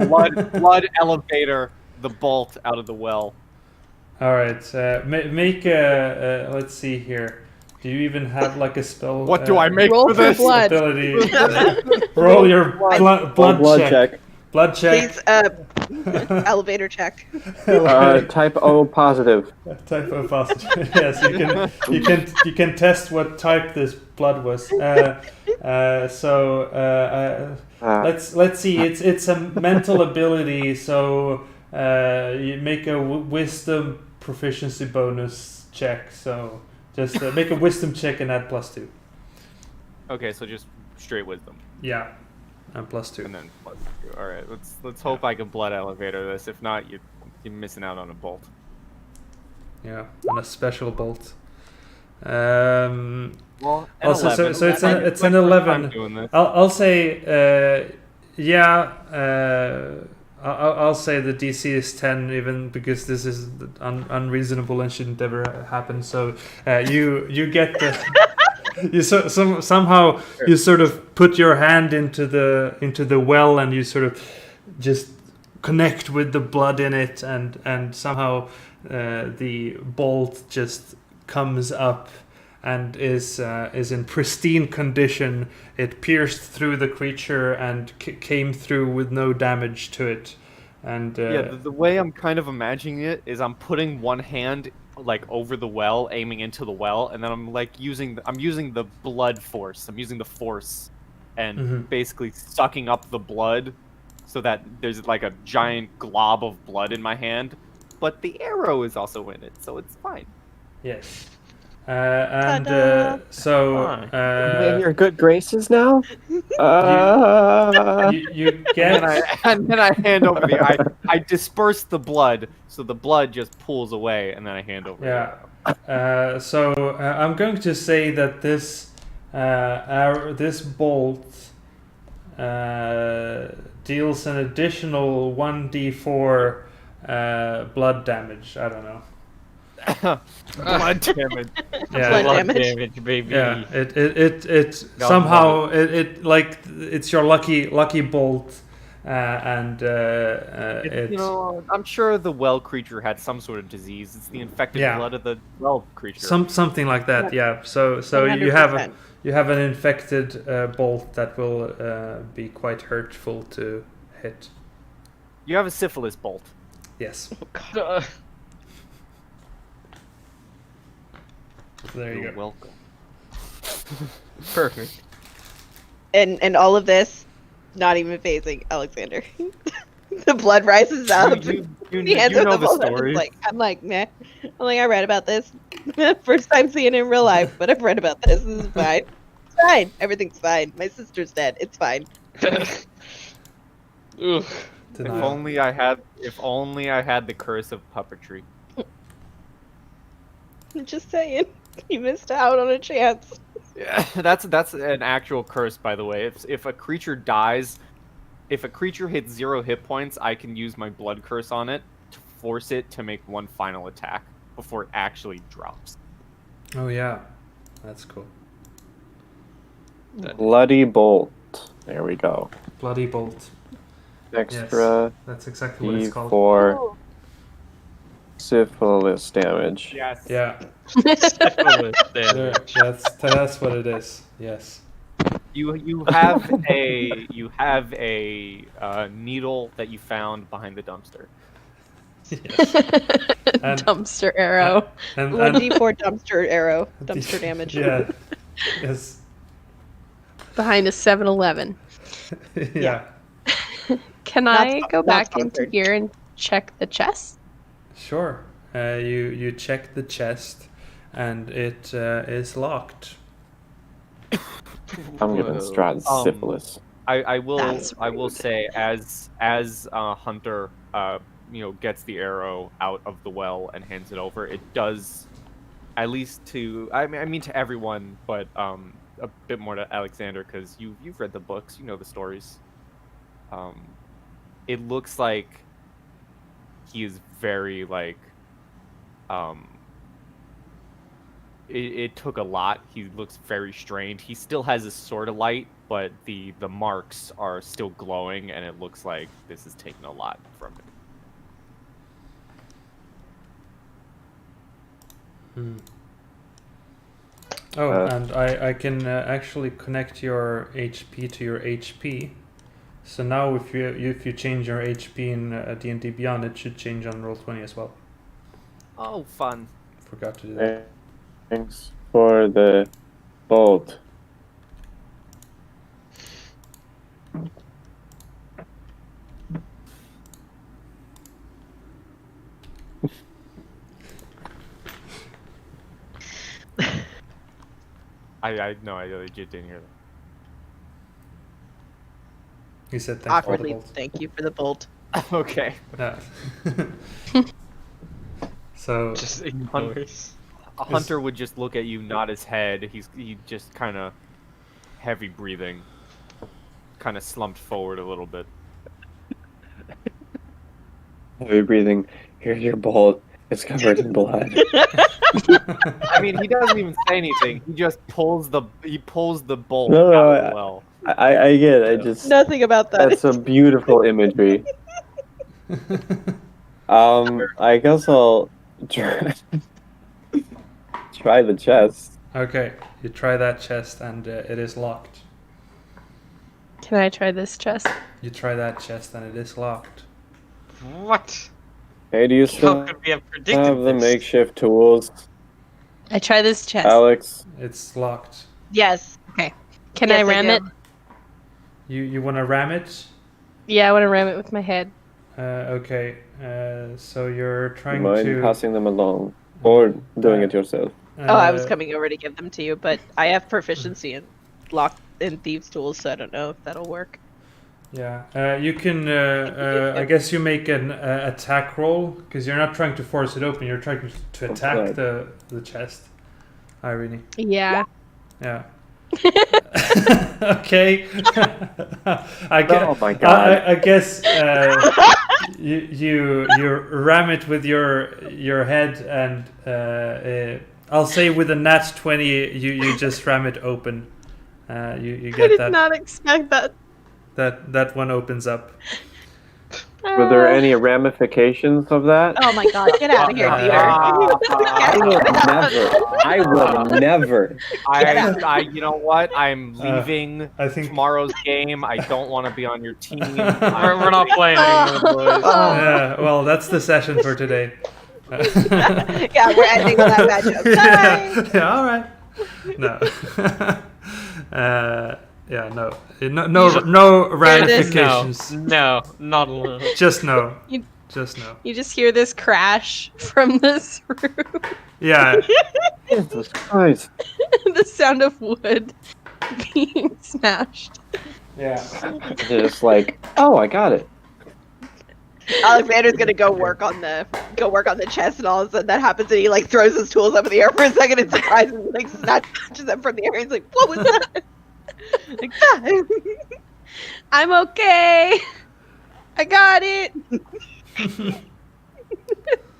[SPEAKER 5] blood elevator the bolt out of the well.
[SPEAKER 1] All right. Make a. Let's see here. Do you even have like a spell?
[SPEAKER 5] What do I make
[SPEAKER 6] Roll
[SPEAKER 5] for
[SPEAKER 6] for
[SPEAKER 5] this?
[SPEAKER 6] blood.
[SPEAKER 1] Ability. Roll your blood check. Blood check.
[SPEAKER 4] Please, elevator check.
[SPEAKER 3] Type O positive.
[SPEAKER 1] Type of positive. Yes, you can test what type this blood was. Let's see. It's a mental ability. So you make a wisdom proficiency bonus check. So just make a wisdom check and add +2.
[SPEAKER 5] Okay, so just straight wisdom,
[SPEAKER 1] Yeah, and +2.
[SPEAKER 5] and then +2. All right, let's hope I can blood elevator this. If not, you're missing out on a bolt.
[SPEAKER 1] Yeah, on a special bolt.
[SPEAKER 5] Well, an
[SPEAKER 1] Also,
[SPEAKER 5] 11.
[SPEAKER 1] so it's
[SPEAKER 5] That might
[SPEAKER 1] an
[SPEAKER 5] be
[SPEAKER 1] it's
[SPEAKER 5] my
[SPEAKER 1] an
[SPEAKER 5] first
[SPEAKER 1] 11.
[SPEAKER 5] time doing this.
[SPEAKER 1] I'll say yeah. I'll say the DC is 10, even because this is unreasonable and shouldn't ever happen. So you get the you somehow you sort of put your hand into the well, and you sort of just connect with the blood in it, and somehow the bolt just comes up and is in pristine condition. It pierced through the creature and came through with no damage to it. And
[SPEAKER 5] Yeah, the way I'm kind of imagining it is I'm putting one hand like over the well, aiming into the well, and then I'm like using the blood force. I'm using the force, and basically sucking up the blood, so that there's like a giant glob of blood in my hand. But the arrow is also in it, so it's fine.
[SPEAKER 1] yes.
[SPEAKER 4] Ta-da!
[SPEAKER 1] So
[SPEAKER 3] Am I in your good graces now?
[SPEAKER 1] you get
[SPEAKER 5] And then I hand over I disperse the blood, so the blood just pools away, and then I hand over.
[SPEAKER 1] yeah. I'm going to say that this this bolt deals an additional 1d4 blood damage. I don't know.
[SPEAKER 5] Blood damage.
[SPEAKER 1] Yeah,
[SPEAKER 4] Blood damage.
[SPEAKER 2] baby.
[SPEAKER 1] yeah. It
[SPEAKER 5] No,
[SPEAKER 1] somehow it like it's your lucky bolt, and it.
[SPEAKER 5] I'm sure the well creature had some sort of disease. It's the infected
[SPEAKER 1] Yeah.
[SPEAKER 5] blood of the well creature.
[SPEAKER 1] Something like that, yeah. So you
[SPEAKER 4] 100%.
[SPEAKER 1] have an infected bolt that will be quite hurtful to hit.
[SPEAKER 5] You have a syphilis bolt.
[SPEAKER 1] Yes,
[SPEAKER 2] Uh,
[SPEAKER 1] there you
[SPEAKER 5] You're
[SPEAKER 1] go.
[SPEAKER 5] welcome.
[SPEAKER 2] perfect.
[SPEAKER 4] And all of this, not even phasing Alexander. The blood rises up.
[SPEAKER 5] You
[SPEAKER 4] He hands over
[SPEAKER 5] know the
[SPEAKER 4] bolt, and
[SPEAKER 5] story.
[SPEAKER 4] I'm like, meh. I'm like, I read about this. First time seeing it in real life, but I've read about this. This is fine. It's fine. Everything's fine. My sister's dead. It's fine.
[SPEAKER 2] Ugh.
[SPEAKER 5] If only I had the curse of puppetry.
[SPEAKER 4] I'm just saying. You missed out on a chance.
[SPEAKER 5] Yeah, that's an actual curse, by the way. If a creature dies, if a creature hits 0 hit points, I can use my blood curse on it to force it to make one final attack before it actually drops.
[SPEAKER 1] Oh yeah, that's cool.
[SPEAKER 3] Bloody bolt. There we go.
[SPEAKER 1] Bloody bolt.
[SPEAKER 3] Extra
[SPEAKER 1] That's exactly what it's called.
[SPEAKER 3] D4 syphilis damage.
[SPEAKER 5] Yes.
[SPEAKER 1] Yeah,
[SPEAKER 2] Syphilis
[SPEAKER 1] there,
[SPEAKER 2] damage.
[SPEAKER 1] that's what it is. Yes.
[SPEAKER 5] You have a needle that you found behind the dumpster.
[SPEAKER 1] Yes. And-
[SPEAKER 6] Dumpster arrow.
[SPEAKER 1] And
[SPEAKER 4] 1d4 dumpster arrow. Dumpster damage.
[SPEAKER 1] Yeah. Yes.
[SPEAKER 6] Behind a 7-Eleven.
[SPEAKER 1] Yeah.
[SPEAKER 6] Can
[SPEAKER 4] Not
[SPEAKER 6] I
[SPEAKER 4] sp-
[SPEAKER 6] go
[SPEAKER 4] not
[SPEAKER 6] back into
[SPEAKER 4] sponsored.
[SPEAKER 6] here and check the chest?
[SPEAKER 1] Sure. You check the chest, and it is locked.
[SPEAKER 3] I'm giving Strahd syphilis.
[SPEAKER 5] I will
[SPEAKER 6] That's rude.
[SPEAKER 5] say as Hunter gets the arrow out of the well and hands it over, it does, at least to I mean to everyone, but a bit more to Alexander, because you've read the books, you know the stories. It looks like he is very like it took a lot. He looks very strained. He still has his sword of light, but the marks are still glowing, and it looks like this is taking a lot from him.
[SPEAKER 1] Oh,
[SPEAKER 3] Uh,
[SPEAKER 1] and I can actually connect your HP to your HP. So now if you change your HP in D&D Beyond, it should change on Roll20 as well.
[SPEAKER 5] Oh, fun.
[SPEAKER 1] Forgot to do that.
[SPEAKER 3] Thanks for the bolt.
[SPEAKER 5] I legit didn't hear that.
[SPEAKER 1] He said thanks for the
[SPEAKER 4] Awkwardly,
[SPEAKER 1] bolt.
[SPEAKER 4] thank you for the bolt.
[SPEAKER 5] Okay.
[SPEAKER 1] Yeah. So
[SPEAKER 2] Just ignores.
[SPEAKER 5] A hunter would just look at you, nod his head. He just kind of heavy breathing, kind of slumped forward a little bit.
[SPEAKER 3] Heavy breathing. Here's your bolt. It's covered in blood.
[SPEAKER 5] I mean, he doesn't even say anything. He just pulls the bolt
[SPEAKER 3] No, no,
[SPEAKER 5] out of the well.
[SPEAKER 3] I get it. I just
[SPEAKER 4] Nothing about that.
[SPEAKER 3] that's a beautiful imagery. I guess I'll try the chest.
[SPEAKER 1] okay, you try that chest, and it is locked.
[SPEAKER 6] Can I try this chest?
[SPEAKER 1] You try that chest, and it is locked.
[SPEAKER 2] What?
[SPEAKER 3] Hey, do you
[SPEAKER 2] How
[SPEAKER 3] still
[SPEAKER 2] could we have predicted
[SPEAKER 3] have the
[SPEAKER 2] this?
[SPEAKER 3] makeshift tools,
[SPEAKER 6] I try this chest.
[SPEAKER 3] Alex?
[SPEAKER 1] It's locked.
[SPEAKER 4] Yes.
[SPEAKER 6] Can
[SPEAKER 4] Yes,
[SPEAKER 6] I
[SPEAKER 4] I
[SPEAKER 6] ram
[SPEAKER 4] do.
[SPEAKER 6] it?
[SPEAKER 1] You want to ram it?
[SPEAKER 6] Yeah, I want to ram it with my head.
[SPEAKER 1] Okay. So you're
[SPEAKER 3] Do you
[SPEAKER 1] trying
[SPEAKER 3] mind
[SPEAKER 1] to.
[SPEAKER 3] passing them along, or doing it yourself?
[SPEAKER 4] Oh, I was
[SPEAKER 1] uh,
[SPEAKER 4] coming over to give them to you, but I have proficiency in thieves' tools, so I don't know if that'll work.
[SPEAKER 1] Yeah, you can. I guess you make an attack roll because you're not trying to force it open. You're trying to attack
[SPEAKER 3] Right.
[SPEAKER 1] the chest. Irene.
[SPEAKER 6] Yeah.
[SPEAKER 1] Yeah. Okay.
[SPEAKER 3] Oh my God.
[SPEAKER 1] I guess you ram it with your head, and I'll say with a nat 20, you just ram it open. You
[SPEAKER 6] I
[SPEAKER 1] get
[SPEAKER 6] did
[SPEAKER 1] that.
[SPEAKER 6] not expect that.
[SPEAKER 1] That one opens up.
[SPEAKER 3] Were there any ramifications of that?
[SPEAKER 4] Oh my god, get out of here,
[SPEAKER 3] I will never.
[SPEAKER 5] I you know what? I'm
[SPEAKER 1] Uh,
[SPEAKER 5] leaving
[SPEAKER 1] I think.
[SPEAKER 5] tomorrow's game. I don't want to be on your team.
[SPEAKER 2] We're not playing anymore, boys.
[SPEAKER 1] Yeah, well, that's the session for today.
[SPEAKER 4] Yeah, we're ending on that matchup. Bye.
[SPEAKER 1] Yeah, all right. No. Yeah, no ramifications.
[SPEAKER 2] No, not a little.
[SPEAKER 1] Just no.
[SPEAKER 6] You-
[SPEAKER 1] Just no.
[SPEAKER 6] You just hear this crash from this room.
[SPEAKER 1] Yeah.
[SPEAKER 3] Jesus Christ.
[SPEAKER 6] The sound of wood being smashed.
[SPEAKER 1] Yeah.
[SPEAKER 3] Just like, oh, I got it.
[SPEAKER 4] Alexander's gonna go work on the chest, and all of a sudden that happens, and he like throws his tools up in the air for a second and surprises, like snatches them from the air. And he's like, "What was that?" Like, ah.
[SPEAKER 6] I'm okay. I got it.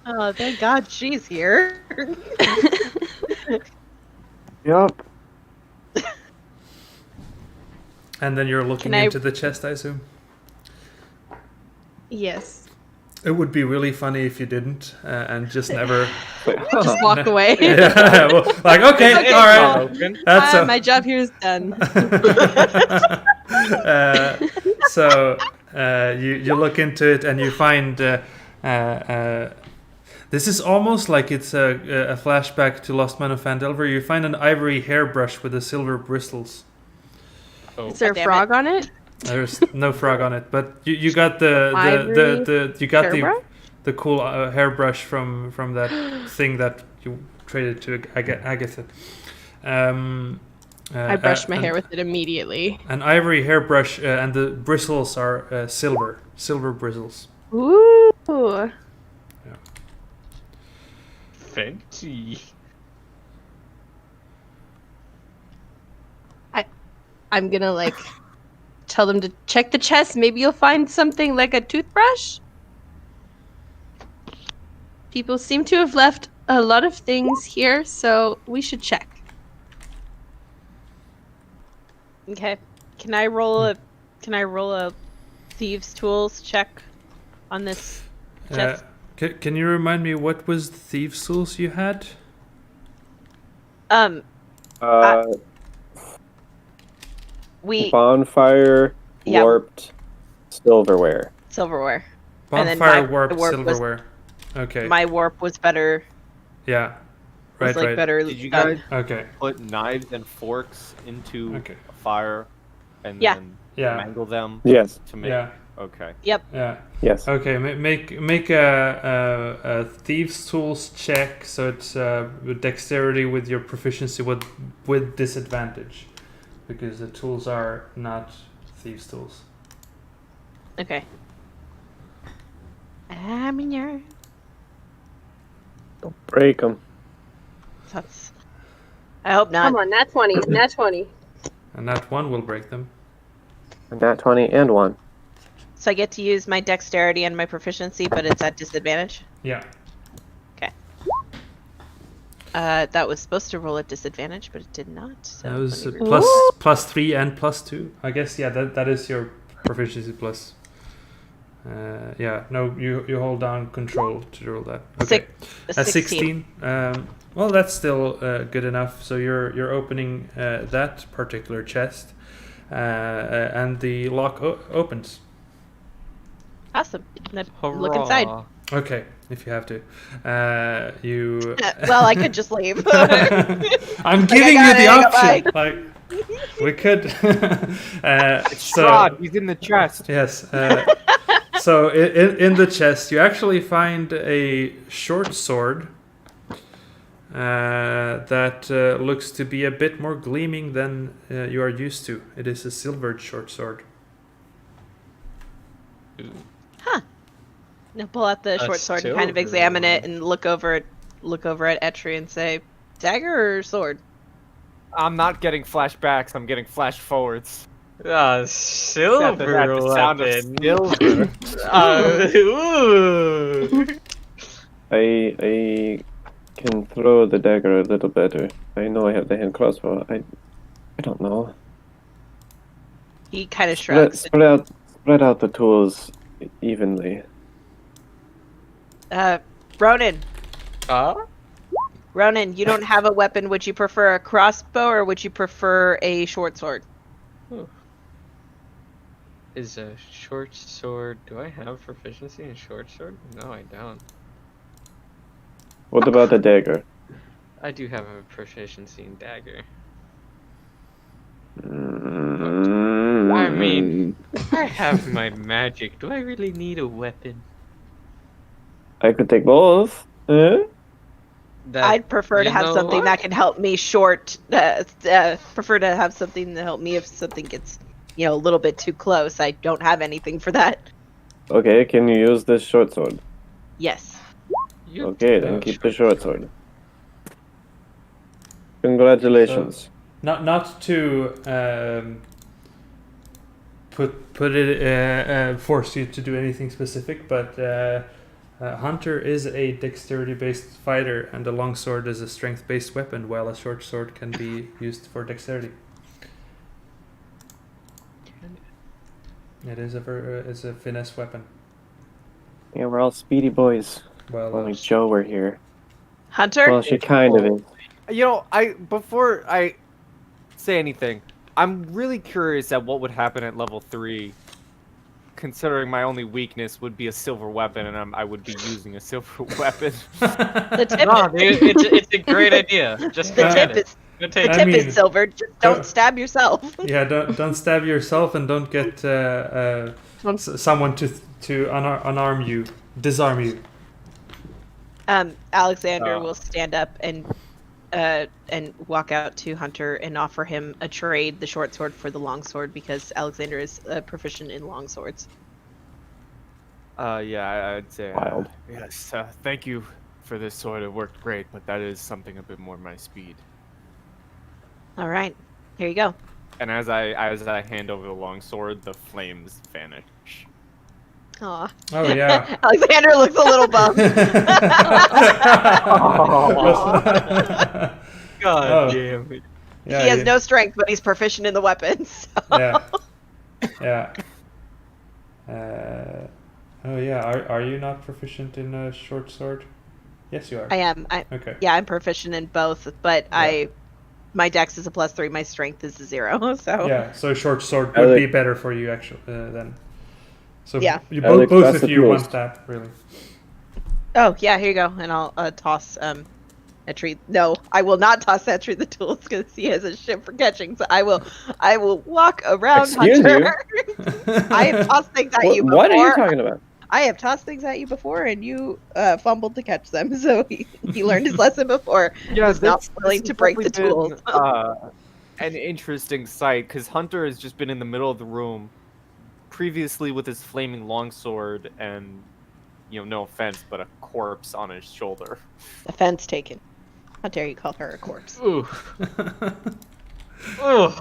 [SPEAKER 4] Oh, thank God she's here.
[SPEAKER 3] Yup.
[SPEAKER 1] And then you're looking
[SPEAKER 4] Can I-
[SPEAKER 1] into the chest, I assume.
[SPEAKER 6] Yes.
[SPEAKER 1] It would be really funny if you didn't, and just never.
[SPEAKER 6] Just walk away.
[SPEAKER 1] Yeah, well, like okay,
[SPEAKER 6] Okay,
[SPEAKER 1] all right.
[SPEAKER 5] Open.
[SPEAKER 1] That's
[SPEAKER 6] My job here is done.
[SPEAKER 1] So you look into it and you find this is almost like it's a flashback to Lost Man of Phandelver. You find an ivory hairbrush with the silver bristles.
[SPEAKER 6] Is there a
[SPEAKER 4] God damn
[SPEAKER 6] frog on it?
[SPEAKER 1] There's no frog on it, but you got the you got
[SPEAKER 6] hairbrush?
[SPEAKER 1] the cool hairbrush from that thing that you traded to Agatha.
[SPEAKER 6] I brushed my
[SPEAKER 1] and-
[SPEAKER 6] hair with it immediately.
[SPEAKER 1] An ivory hairbrush, and the bristles are silver bristles.
[SPEAKER 6] Ooh.
[SPEAKER 2] Fancy.
[SPEAKER 6] I'm gonna like tell them to check the chest. Maybe you'll find something like a toothbrush. People seem to have left a lot of things here, so we should check.
[SPEAKER 4] Okay. Can I roll a thieves tools check on this chest?
[SPEAKER 1] Can you remind me what was the thieves' tools you had?
[SPEAKER 4] We
[SPEAKER 3] Bonfire,
[SPEAKER 4] Yeah.
[SPEAKER 3] warped, silverware.
[SPEAKER 4] silverware. And then
[SPEAKER 1] Bonfire,
[SPEAKER 4] my
[SPEAKER 1] warp,
[SPEAKER 4] warp was-
[SPEAKER 1] silverware. Okay.
[SPEAKER 4] My warp was better.
[SPEAKER 1] Yeah.
[SPEAKER 4] Was
[SPEAKER 1] Right.
[SPEAKER 4] better.
[SPEAKER 5] Did you guys
[SPEAKER 1] Okay.
[SPEAKER 5] put knives and forks into
[SPEAKER 1] Okay.
[SPEAKER 5] a fire and
[SPEAKER 4] Yeah.
[SPEAKER 5] then
[SPEAKER 1] Yeah.
[SPEAKER 5] mangle them
[SPEAKER 3] Yes.
[SPEAKER 5] to make?
[SPEAKER 1] Yeah.
[SPEAKER 5] Okay.
[SPEAKER 1] Yeah.
[SPEAKER 3] Yes.
[SPEAKER 1] Okay. Make a thieves' tools check. So it's with dexterity with your proficiency with disadvantage, because the tools are not thieves' tools.
[SPEAKER 4] Okay. I'm in your.
[SPEAKER 3] Don't break them.
[SPEAKER 4] That's. I hope not.
[SPEAKER 6] Come on, nat 20, nat 20.
[SPEAKER 1] And that one will break them.
[SPEAKER 3] Nat 20 and 1.
[SPEAKER 4] So I get to use my dexterity and my proficiency, but it's at disadvantage.
[SPEAKER 1] Yeah.
[SPEAKER 4] That was supposed to roll at disadvantage, but it did not. So
[SPEAKER 1] That was
[SPEAKER 4] let me re-
[SPEAKER 1] plus 3 and plus 2. I guess, yeah, that is your proficiency plus. Yeah, no, you hold down control to roll that. Okay,
[SPEAKER 4] a
[SPEAKER 1] 16. Well, that's still good enough. So you're opening that particular chest, and the lock opens.
[SPEAKER 4] Awesome. Then look inside.
[SPEAKER 2] Hurrah.
[SPEAKER 1] Okay, if you have to, you.
[SPEAKER 4] Well, I could just leave.
[SPEAKER 1] I'm giving
[SPEAKER 4] got
[SPEAKER 1] you the
[SPEAKER 4] it,
[SPEAKER 1] option. Like we could. So
[SPEAKER 5] Strahd, he's in the chest.
[SPEAKER 1] yes. So in the chest, you actually find a short sword that looks to be a bit more gleaming than you are used to. It is a silvered short sword.
[SPEAKER 4] Now pull out the
[SPEAKER 2] A
[SPEAKER 4] short sword and kind of
[SPEAKER 2] silver
[SPEAKER 4] examine it
[SPEAKER 2] one.
[SPEAKER 4] and look over at Etri and say, dagger or sword?
[SPEAKER 5] I'm not getting flashbacks. I'm getting flash forwards.
[SPEAKER 2] Silver
[SPEAKER 5] The sound of
[SPEAKER 2] weapon.
[SPEAKER 5] silver.
[SPEAKER 2] Ooh.
[SPEAKER 3] I can throw the dagger a little better. I know I have the hand crossbow. I don't know.
[SPEAKER 4] He kind of
[SPEAKER 3] Spread,
[SPEAKER 4] shrugs.
[SPEAKER 3] spread out the tools evenly.
[SPEAKER 4] Ronan,
[SPEAKER 2] Huh?
[SPEAKER 4] Ronan, you don't have a weapon. Would you prefer a crossbow or would you prefer a short sword?
[SPEAKER 2] Is a short sword? Do I have proficiency in short sword? No, I don't.
[SPEAKER 3] What about the dagger?
[SPEAKER 2] I do have a proficiency in dagger.
[SPEAKER 3] I
[SPEAKER 2] mean- I have my magic. Do I really need a weapon?
[SPEAKER 3] I could take both. Eh?
[SPEAKER 2] That,
[SPEAKER 4] I'd prefer to
[SPEAKER 2] you
[SPEAKER 4] have
[SPEAKER 2] know
[SPEAKER 4] something
[SPEAKER 2] what?
[SPEAKER 4] that can help me short. Prefer to have something to help me if something gets, a little bit too close. I don't have anything for that.
[SPEAKER 3] Okay, can you use this short sword?
[SPEAKER 4] Yes.
[SPEAKER 2] You
[SPEAKER 3] Okay,
[SPEAKER 2] do
[SPEAKER 3] then
[SPEAKER 2] have
[SPEAKER 3] keep the short sword. Congratulations.
[SPEAKER 1] Not to force you to do anything specific, but Hunter is a dexterity-based fighter, and a longsword is a strength-based weapon, while a short sword can be used for dexterity. It is it's a finesse weapon.
[SPEAKER 3] Yeah, we're all speedy boys.
[SPEAKER 1] Well,
[SPEAKER 3] Only Joe were here.
[SPEAKER 4] Hunter?
[SPEAKER 3] Well, she kind of is.
[SPEAKER 5] You know, before I say anything, I'm really curious at what would happen at level 3, considering my only weakness would be a silver weapon, and I would be using a silver weapon.
[SPEAKER 4] The tip,
[SPEAKER 2] No, dude, it's a great idea. Just
[SPEAKER 4] the
[SPEAKER 2] go
[SPEAKER 4] tip
[SPEAKER 2] get it.
[SPEAKER 4] is
[SPEAKER 2] Go
[SPEAKER 4] the
[SPEAKER 2] take
[SPEAKER 1] I
[SPEAKER 4] tip
[SPEAKER 1] mean,
[SPEAKER 4] is silver. Just don't stab yourself.
[SPEAKER 1] yeah, don't stab yourself, and don't get someone to unarm you, disarm you.
[SPEAKER 4] Alexander will stand up and walk out to Hunter and offer him a trade, the short sword for the long sword, because Alexander is proficient in long swords.
[SPEAKER 5] Yeah, I'd say.
[SPEAKER 3] Wild.
[SPEAKER 5] Yes, thank you for this sword. It worked great, but that is something a bit more my speed.
[SPEAKER 4] All right, here you go.
[SPEAKER 5] And as I hand over the long sword, the flames vanish.
[SPEAKER 4] Aw.
[SPEAKER 1] Oh yeah.
[SPEAKER 4] Alexander looks a little bummed.
[SPEAKER 2] God
[SPEAKER 1] Oh.
[SPEAKER 2] damn it.
[SPEAKER 1] Yeah,
[SPEAKER 4] He has no strength, but he's proficient in the weapons. So.
[SPEAKER 1] Yeah. Oh yeah. Are you not proficient in a short sword? Yes, you are.
[SPEAKER 4] I am.
[SPEAKER 1] Okay.
[SPEAKER 4] Yeah, I'm proficient in both, but my dex is a +3, my strength is a 0. So
[SPEAKER 1] Yeah. So short sword would
[SPEAKER 3] Alex-
[SPEAKER 1] be better for you actually then. So
[SPEAKER 4] Yeah.
[SPEAKER 1] you
[SPEAKER 3] Alex,
[SPEAKER 1] both
[SPEAKER 3] that's
[SPEAKER 1] of
[SPEAKER 3] the
[SPEAKER 1] you
[SPEAKER 3] tools.
[SPEAKER 1] want that really.
[SPEAKER 4] Oh yeah, here you go, and I'll toss Etri. No, I will not toss Etri the tools because he has a ship for catching. So I will walk around
[SPEAKER 3] Excuse
[SPEAKER 4] Hunter. I have tossed things at you before.
[SPEAKER 3] What are you talking about?
[SPEAKER 4] I have tossed things at you before, and you fumbled to catch them. So he learned his lesson before.
[SPEAKER 5] Yeah,
[SPEAKER 4] He's not willing to break the tools.
[SPEAKER 5] An interesting sight, because Hunter has just been in the middle of the room, previously with his flaming longsword, and no offense, but a corpse on his shoulder.
[SPEAKER 4] Offense taken. How dare you call her a corpse?
[SPEAKER 2] Ooh. Ooh.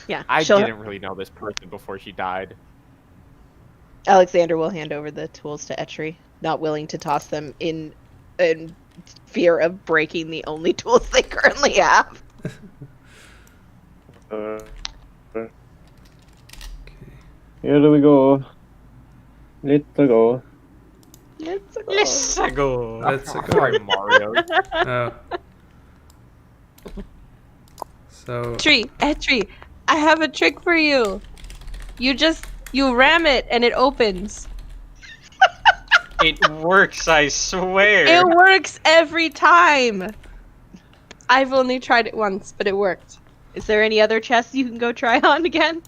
[SPEAKER 4] Yeah,
[SPEAKER 5] I
[SPEAKER 4] she'll-
[SPEAKER 5] didn't really know this person before she died.
[SPEAKER 4] Alexander will hand over the tools to Etri, not willing to toss them in fear of breaking the only tools they currently have.
[SPEAKER 3] Here we go. Let's go.
[SPEAKER 4] Let's go.
[SPEAKER 2] Let's go.
[SPEAKER 5] Sorry, Mario.
[SPEAKER 1] Oh. So
[SPEAKER 6] Etri, I have a trick for you. You ram it and it opens.
[SPEAKER 2] It works, I swear.
[SPEAKER 6] It works every time. I've only tried it once, but it worked.
[SPEAKER 4] Is there any other chests you can go try on again?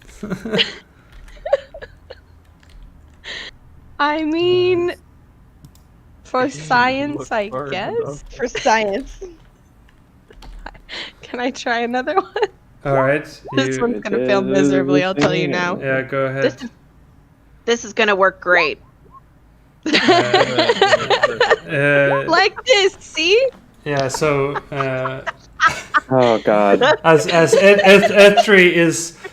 [SPEAKER 6] I mean, for science, I
[SPEAKER 2] hard
[SPEAKER 6] guess.
[SPEAKER 2] enough.
[SPEAKER 4] For science.
[SPEAKER 6] Can I try another one?
[SPEAKER 1] all right.
[SPEAKER 6] This
[SPEAKER 1] You,
[SPEAKER 6] one's gonna fail miserably, I'll tell you now.
[SPEAKER 1] yeah, go ahead.
[SPEAKER 4] This is gonna work great.
[SPEAKER 6] Like this, see?
[SPEAKER 1] Yeah. So.
[SPEAKER 3] Oh God.
[SPEAKER 1] As Etri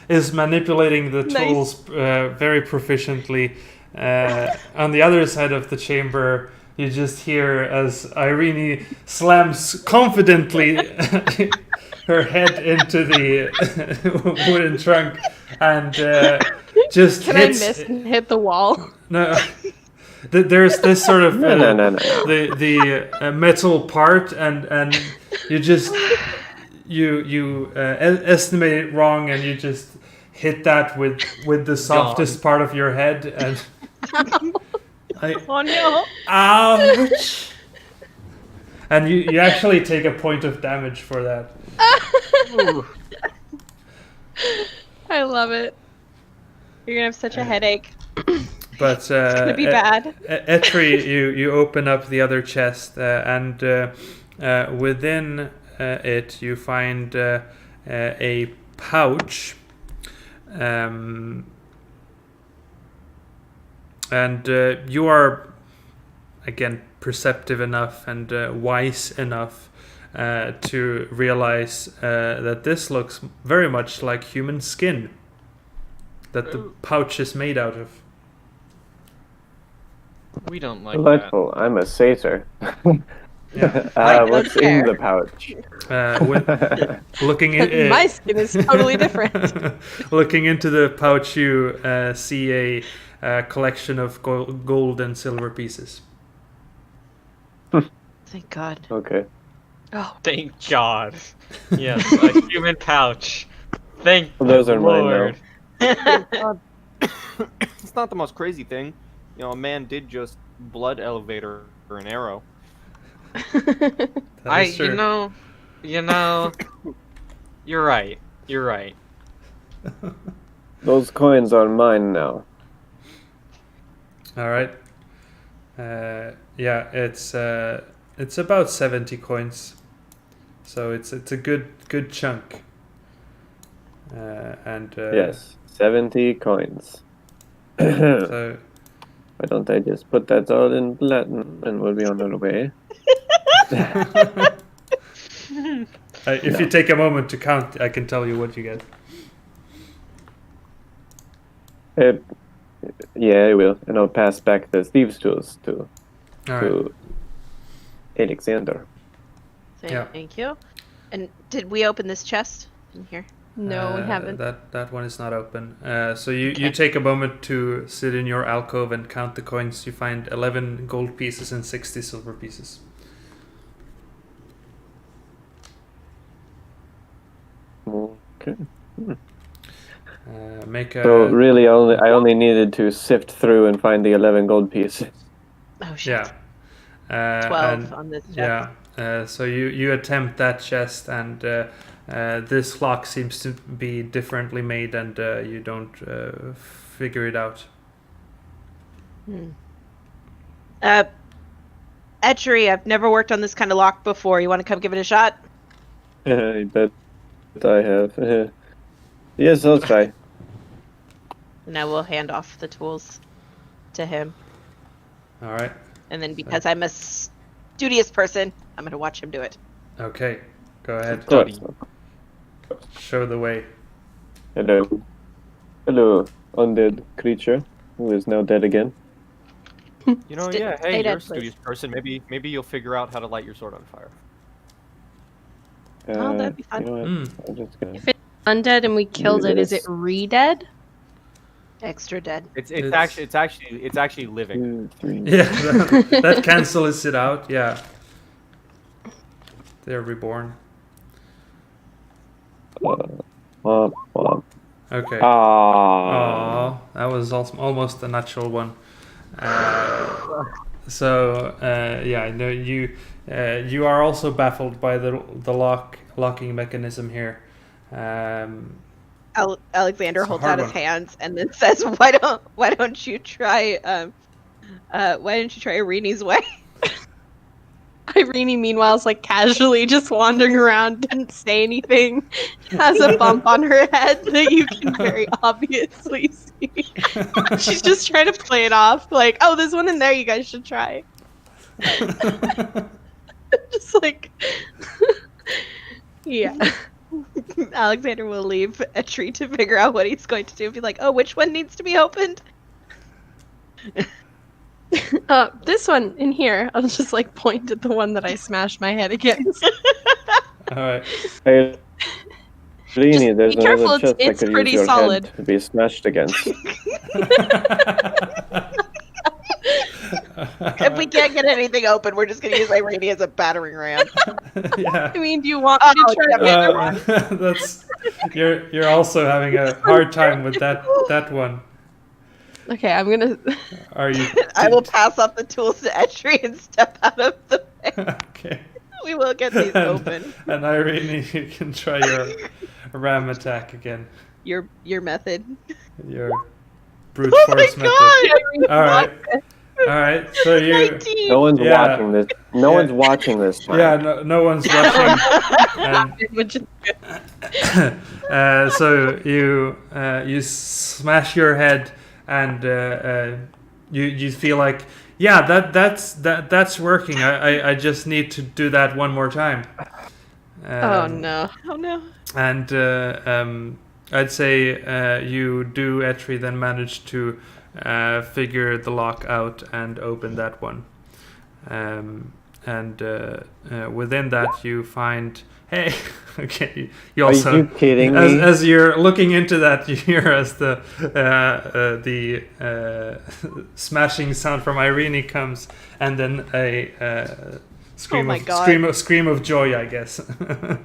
[SPEAKER 1] is manipulating the
[SPEAKER 6] Nice.
[SPEAKER 1] tools very proficiently, on the other side of the chamber, you just hear as Irene slams confidently her head into the wooden trunk and just
[SPEAKER 6] Can
[SPEAKER 1] hits.
[SPEAKER 6] I miss and hit the wall?
[SPEAKER 1] No. There's this sort of
[SPEAKER 3] No.
[SPEAKER 1] the metal part, and you just you estimate it wrong, and you just hit that with the softest part of your head, and
[SPEAKER 4] Oh no.
[SPEAKER 1] ouch! And you actually take a point of damage for that.
[SPEAKER 2] Ooh.
[SPEAKER 6] I love it.
[SPEAKER 4] You're gonna have such a headache.
[SPEAKER 1] But
[SPEAKER 4] It's gonna be bad.
[SPEAKER 1] Etri, you open up the other chest, and within it you find a pouch, and you are again perceptive enough and wise enough to realize that this looks very much like human skin. that the pouch is made out of.
[SPEAKER 2] We don't like that.
[SPEAKER 3] Delightful. I'm a satyr.
[SPEAKER 1] Yeah.
[SPEAKER 3] What's in the pouch?
[SPEAKER 1] Looking in,
[SPEAKER 6] My skin is totally different.
[SPEAKER 1] looking into the pouch, you see a collection of gold and silver pieces.
[SPEAKER 4] Thank God.
[SPEAKER 3] Okay.
[SPEAKER 6] Oh,
[SPEAKER 2] Thank God. Yes, a human pouch. Thank
[SPEAKER 3] Well, those are mine
[SPEAKER 2] Lord.
[SPEAKER 5] It's not the most crazy thing. You know, a man did just blood elevator or an arrow.
[SPEAKER 1] That is true.
[SPEAKER 2] You know, you're right. You're right.
[SPEAKER 3] Those coins are mine now.
[SPEAKER 1] All right. Yeah, it's about 70 coins, so it's a good chunk. And
[SPEAKER 3] Yes, 70 coins.
[SPEAKER 1] So
[SPEAKER 3] Why don't I just put that all in platinum and we'll be on our way?
[SPEAKER 1] if you take a moment to count, I can tell you what you get.
[SPEAKER 3] Yeah, I will. And I'll pass back the thieves' tools to
[SPEAKER 1] All right.
[SPEAKER 3] Alexander.
[SPEAKER 1] Yeah.
[SPEAKER 4] Thank you. And did we open this chest in here?
[SPEAKER 6] no, we haven't.
[SPEAKER 1] That one is not open. So you take a moment to sit in your alcove and count the coins. You find 11 gold pieces and 60 silver pieces.
[SPEAKER 3] Okay.
[SPEAKER 1] Make a.
[SPEAKER 3] So really, I only needed to sift through and find the 11 gold pieces.
[SPEAKER 4] Oh shit.
[SPEAKER 1] Yeah.
[SPEAKER 4] 12
[SPEAKER 1] and-
[SPEAKER 4] on this chest.
[SPEAKER 1] Yeah. So you attempt that chest, and this lock seems to be differently made, and you don't figure it out.
[SPEAKER 4] Etchery, I've never worked on this kind of lock before. You want to come give it a shot?
[SPEAKER 3] I bet I have. Yes, I'll try.
[SPEAKER 4] And I will hand off the tools to him.
[SPEAKER 1] All right.
[SPEAKER 4] And then because I'm a studious person, I'm going to watch him do it.
[SPEAKER 1] Okay. Go ahead.
[SPEAKER 3] Of course.
[SPEAKER 1] Show the way.
[SPEAKER 3] Hello. Hello, undead creature who is now dead again.
[SPEAKER 5] You know,
[SPEAKER 4] Stay
[SPEAKER 5] yeah. Hey,
[SPEAKER 4] dead,
[SPEAKER 5] you're a
[SPEAKER 4] please.
[SPEAKER 5] studious person. Maybe you'll figure out how to light your sword on fire.
[SPEAKER 4] Oh, that'd be fun.
[SPEAKER 3] You know what?
[SPEAKER 1] Mm.
[SPEAKER 3] I'm just gonna...
[SPEAKER 6] If it's undead and we killed it, is it re-dead?
[SPEAKER 4] Extra dead.
[SPEAKER 5] It's
[SPEAKER 1] It's-
[SPEAKER 5] actually living.
[SPEAKER 3] 2, 3.
[SPEAKER 1] Yeah, that cancels it out. Yeah. They're reborn.
[SPEAKER 3] Womp, womp.
[SPEAKER 1] Okay.
[SPEAKER 3] Ah.
[SPEAKER 1] Oh, that was almost a natural one. Yeah, I know you are also baffled by the locking mechanism here.
[SPEAKER 4] Alexander
[SPEAKER 1] It's a
[SPEAKER 4] holds
[SPEAKER 1] hard
[SPEAKER 4] out his
[SPEAKER 1] one.
[SPEAKER 4] hands and then says, "Why don't you try Irene's way?"
[SPEAKER 6] Irene, meanwhile, is like casually just wandering around, didn't say anything, has a bump on her head that you can very obviously see. She's just trying to play it off, like, oh, there's one in there you guys should try. Just like, yeah.
[SPEAKER 4] Alexander will leave a tree to figure out what he's going to do. Be like, "Oh, which one needs to be opened?"
[SPEAKER 6] This one in here, I'll just like point at the one that I smashed my head against.
[SPEAKER 1] All right.
[SPEAKER 3] Hey, Rini, there's
[SPEAKER 6] be careful,
[SPEAKER 3] another chest I
[SPEAKER 6] it's
[SPEAKER 3] could
[SPEAKER 6] pretty
[SPEAKER 3] use your
[SPEAKER 6] solid.
[SPEAKER 3] head to be smashed against.
[SPEAKER 4] If we can't get anything open, we're just gonna use Irene as a battering ram.
[SPEAKER 1] Yeah.
[SPEAKER 6] I mean, do you want me to try the other one?
[SPEAKER 1] That's you're also having a hard time with that one.
[SPEAKER 6] Okay, I'm gonna.
[SPEAKER 1] Are you?
[SPEAKER 4] I will pass off the tools to Etchery and step out of the way.
[SPEAKER 1] Okay.
[SPEAKER 4] We will get these open.
[SPEAKER 1] And Irene, you can try your ram attack again.
[SPEAKER 4] Your method.
[SPEAKER 1] Your brute
[SPEAKER 4] Oh
[SPEAKER 1] force
[SPEAKER 4] my
[SPEAKER 1] method.
[SPEAKER 4] god!
[SPEAKER 1] All right. All right. So you.
[SPEAKER 4] 19.
[SPEAKER 3] No one's
[SPEAKER 1] Yeah.
[SPEAKER 3] watching this. No
[SPEAKER 1] Yeah.
[SPEAKER 3] one's watching this time.
[SPEAKER 1] Yeah. No one's watching. And
[SPEAKER 6] Which is
[SPEAKER 1] so you smash your head, and you feel like, yeah, that's working. I just need to do that one more time.
[SPEAKER 6] oh no.
[SPEAKER 4] Oh no.
[SPEAKER 1] And I'd say you do actually then manage to figure the lock out and open that one. And within that you find, hey, okay, you also,
[SPEAKER 3] Are you kidding me?
[SPEAKER 1] as you're looking into that, you hear as the smashing sound from Irene comes, and then a
[SPEAKER 4] Oh my God.
[SPEAKER 1] scream of joy, I guess.
[SPEAKER 6] No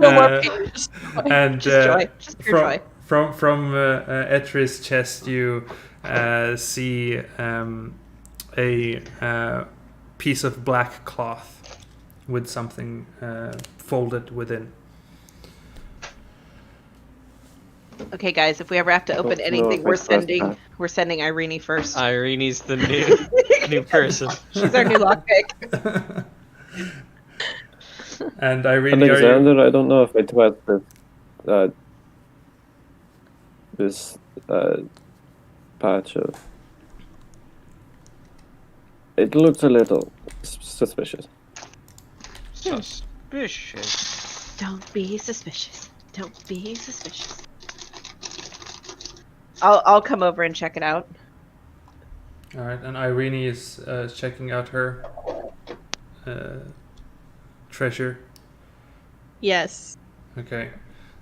[SPEAKER 6] more
[SPEAKER 1] Uh,
[SPEAKER 6] pain, just joy.
[SPEAKER 1] and
[SPEAKER 4] Just joy. Just pure joy.
[SPEAKER 1] from Etri's chest, you see a piece of black cloth with something folded within.
[SPEAKER 4] Okay, guys, if we ever have to open
[SPEAKER 3] Don't know
[SPEAKER 4] anything,
[SPEAKER 3] if
[SPEAKER 4] we're
[SPEAKER 3] I trust
[SPEAKER 4] sending
[SPEAKER 3] that.
[SPEAKER 4] Irene first.
[SPEAKER 2] Irene's the new person.
[SPEAKER 4] She's our new lockpick.
[SPEAKER 1] And Irene, are you?
[SPEAKER 3] Alexander, I don't know if I trust this patch of. It looks a little suspicious.
[SPEAKER 2] Suspicious.
[SPEAKER 4] Don't be suspicious. Don't be suspicious. I'll come over and check it out.
[SPEAKER 1] All right, and Irene is checking out her treasure.
[SPEAKER 6] Yes.
[SPEAKER 1] Okay,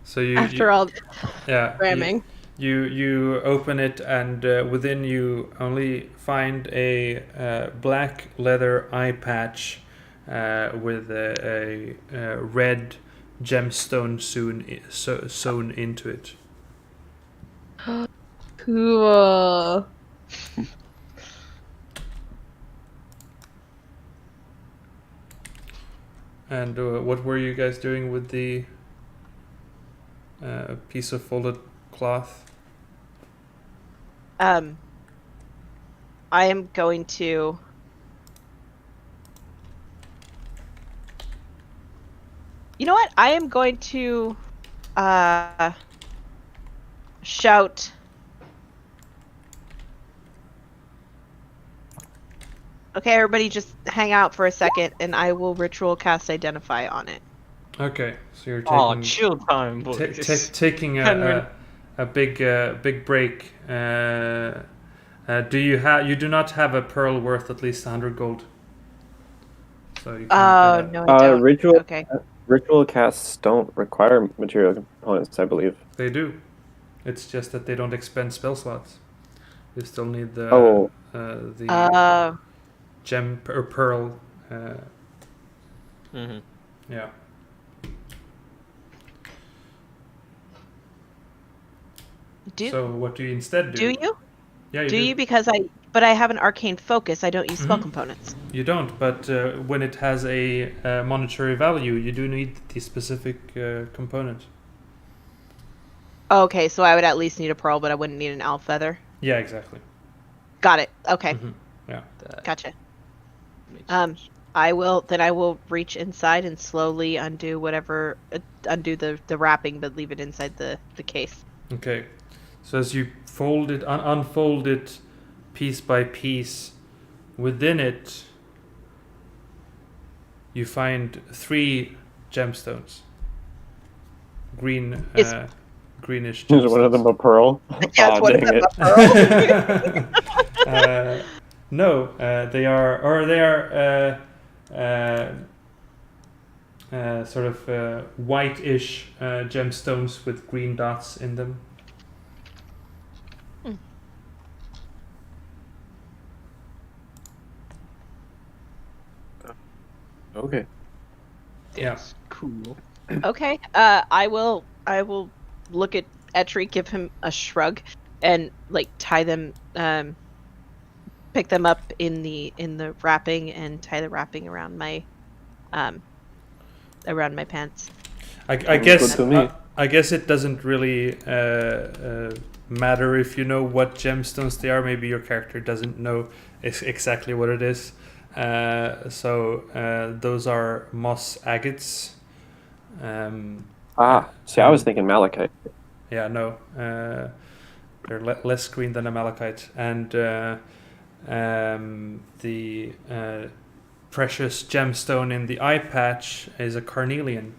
[SPEAKER 1] so you
[SPEAKER 6] After all
[SPEAKER 1] yeah
[SPEAKER 6] ramming.
[SPEAKER 1] you open it, and within you only find a black leather eye patch with a red gemstone sewn into it.
[SPEAKER 6] Cool.
[SPEAKER 1] And what were you guys doing with the piece of folded cloth?
[SPEAKER 4] I am going to. You know what? I am going to shout. Okay, everybody just hang out for a second and I will ritual cast identify on it.
[SPEAKER 1] Okay, so you're
[SPEAKER 2] Oh,
[SPEAKER 1] taking
[SPEAKER 2] chill time, boys.
[SPEAKER 1] taking a big break. Do you do not have a pearl worth at least 100 gold? So you
[SPEAKER 4] Oh,
[SPEAKER 1] can't
[SPEAKER 4] no, I don't.
[SPEAKER 3] Ritual
[SPEAKER 4] Okay.
[SPEAKER 3] ritual casts don't require material components, I believe.
[SPEAKER 1] They do. It's just that they don't expend spell slots. You still need the
[SPEAKER 4] Oh.
[SPEAKER 1] gem or pearl.
[SPEAKER 2] Mm-hmm.
[SPEAKER 1] Yeah. So what do you instead do?
[SPEAKER 4] Do you?
[SPEAKER 1] Yeah, you
[SPEAKER 4] Do you? Because I have an arcane focus. I don't use spell
[SPEAKER 1] Mhm.
[SPEAKER 4] components.
[SPEAKER 1] You don't, but when it has a monetary value, you do need the specific component.
[SPEAKER 4] Okay, so I would at least need a pearl, but I wouldn't need an owl feather.
[SPEAKER 1] Yeah, exactly.
[SPEAKER 4] Got it. Okay,
[SPEAKER 1] Mhm. Yeah.
[SPEAKER 4] gotcha. I will reach inside and slowly undo the wrapping, but leave it inside the case.
[SPEAKER 1] Okay. So as you fold it, unfold it piece by piece, within it, you find 3 gemstones. Greenish
[SPEAKER 3] Is
[SPEAKER 1] gemstones.
[SPEAKER 3] one of them a pearl?
[SPEAKER 4] Yeah, it's one of
[SPEAKER 3] dang
[SPEAKER 4] them
[SPEAKER 3] it.
[SPEAKER 4] a pearl.
[SPEAKER 1] No, they are sort of whitish gemstones with green dots in them.
[SPEAKER 3] Okay.
[SPEAKER 1] Yeah.
[SPEAKER 2] That's cool.
[SPEAKER 4] Okay. I will look at Etri, give him a shrug, and like tie them, pick them up in the wrapping and tie the wrapping around my pants.
[SPEAKER 1] I
[SPEAKER 3] Sounds
[SPEAKER 1] guess
[SPEAKER 3] good to me.
[SPEAKER 1] I guess it doesn't really matter if you know what gemstones they are. Maybe your character doesn't know exactly what it is. So those are moss agates.
[SPEAKER 3] See, I was thinking malachite.
[SPEAKER 1] Yeah, no, they're less green than a malachite, and the precious gemstone in the eye patch is a carnelian.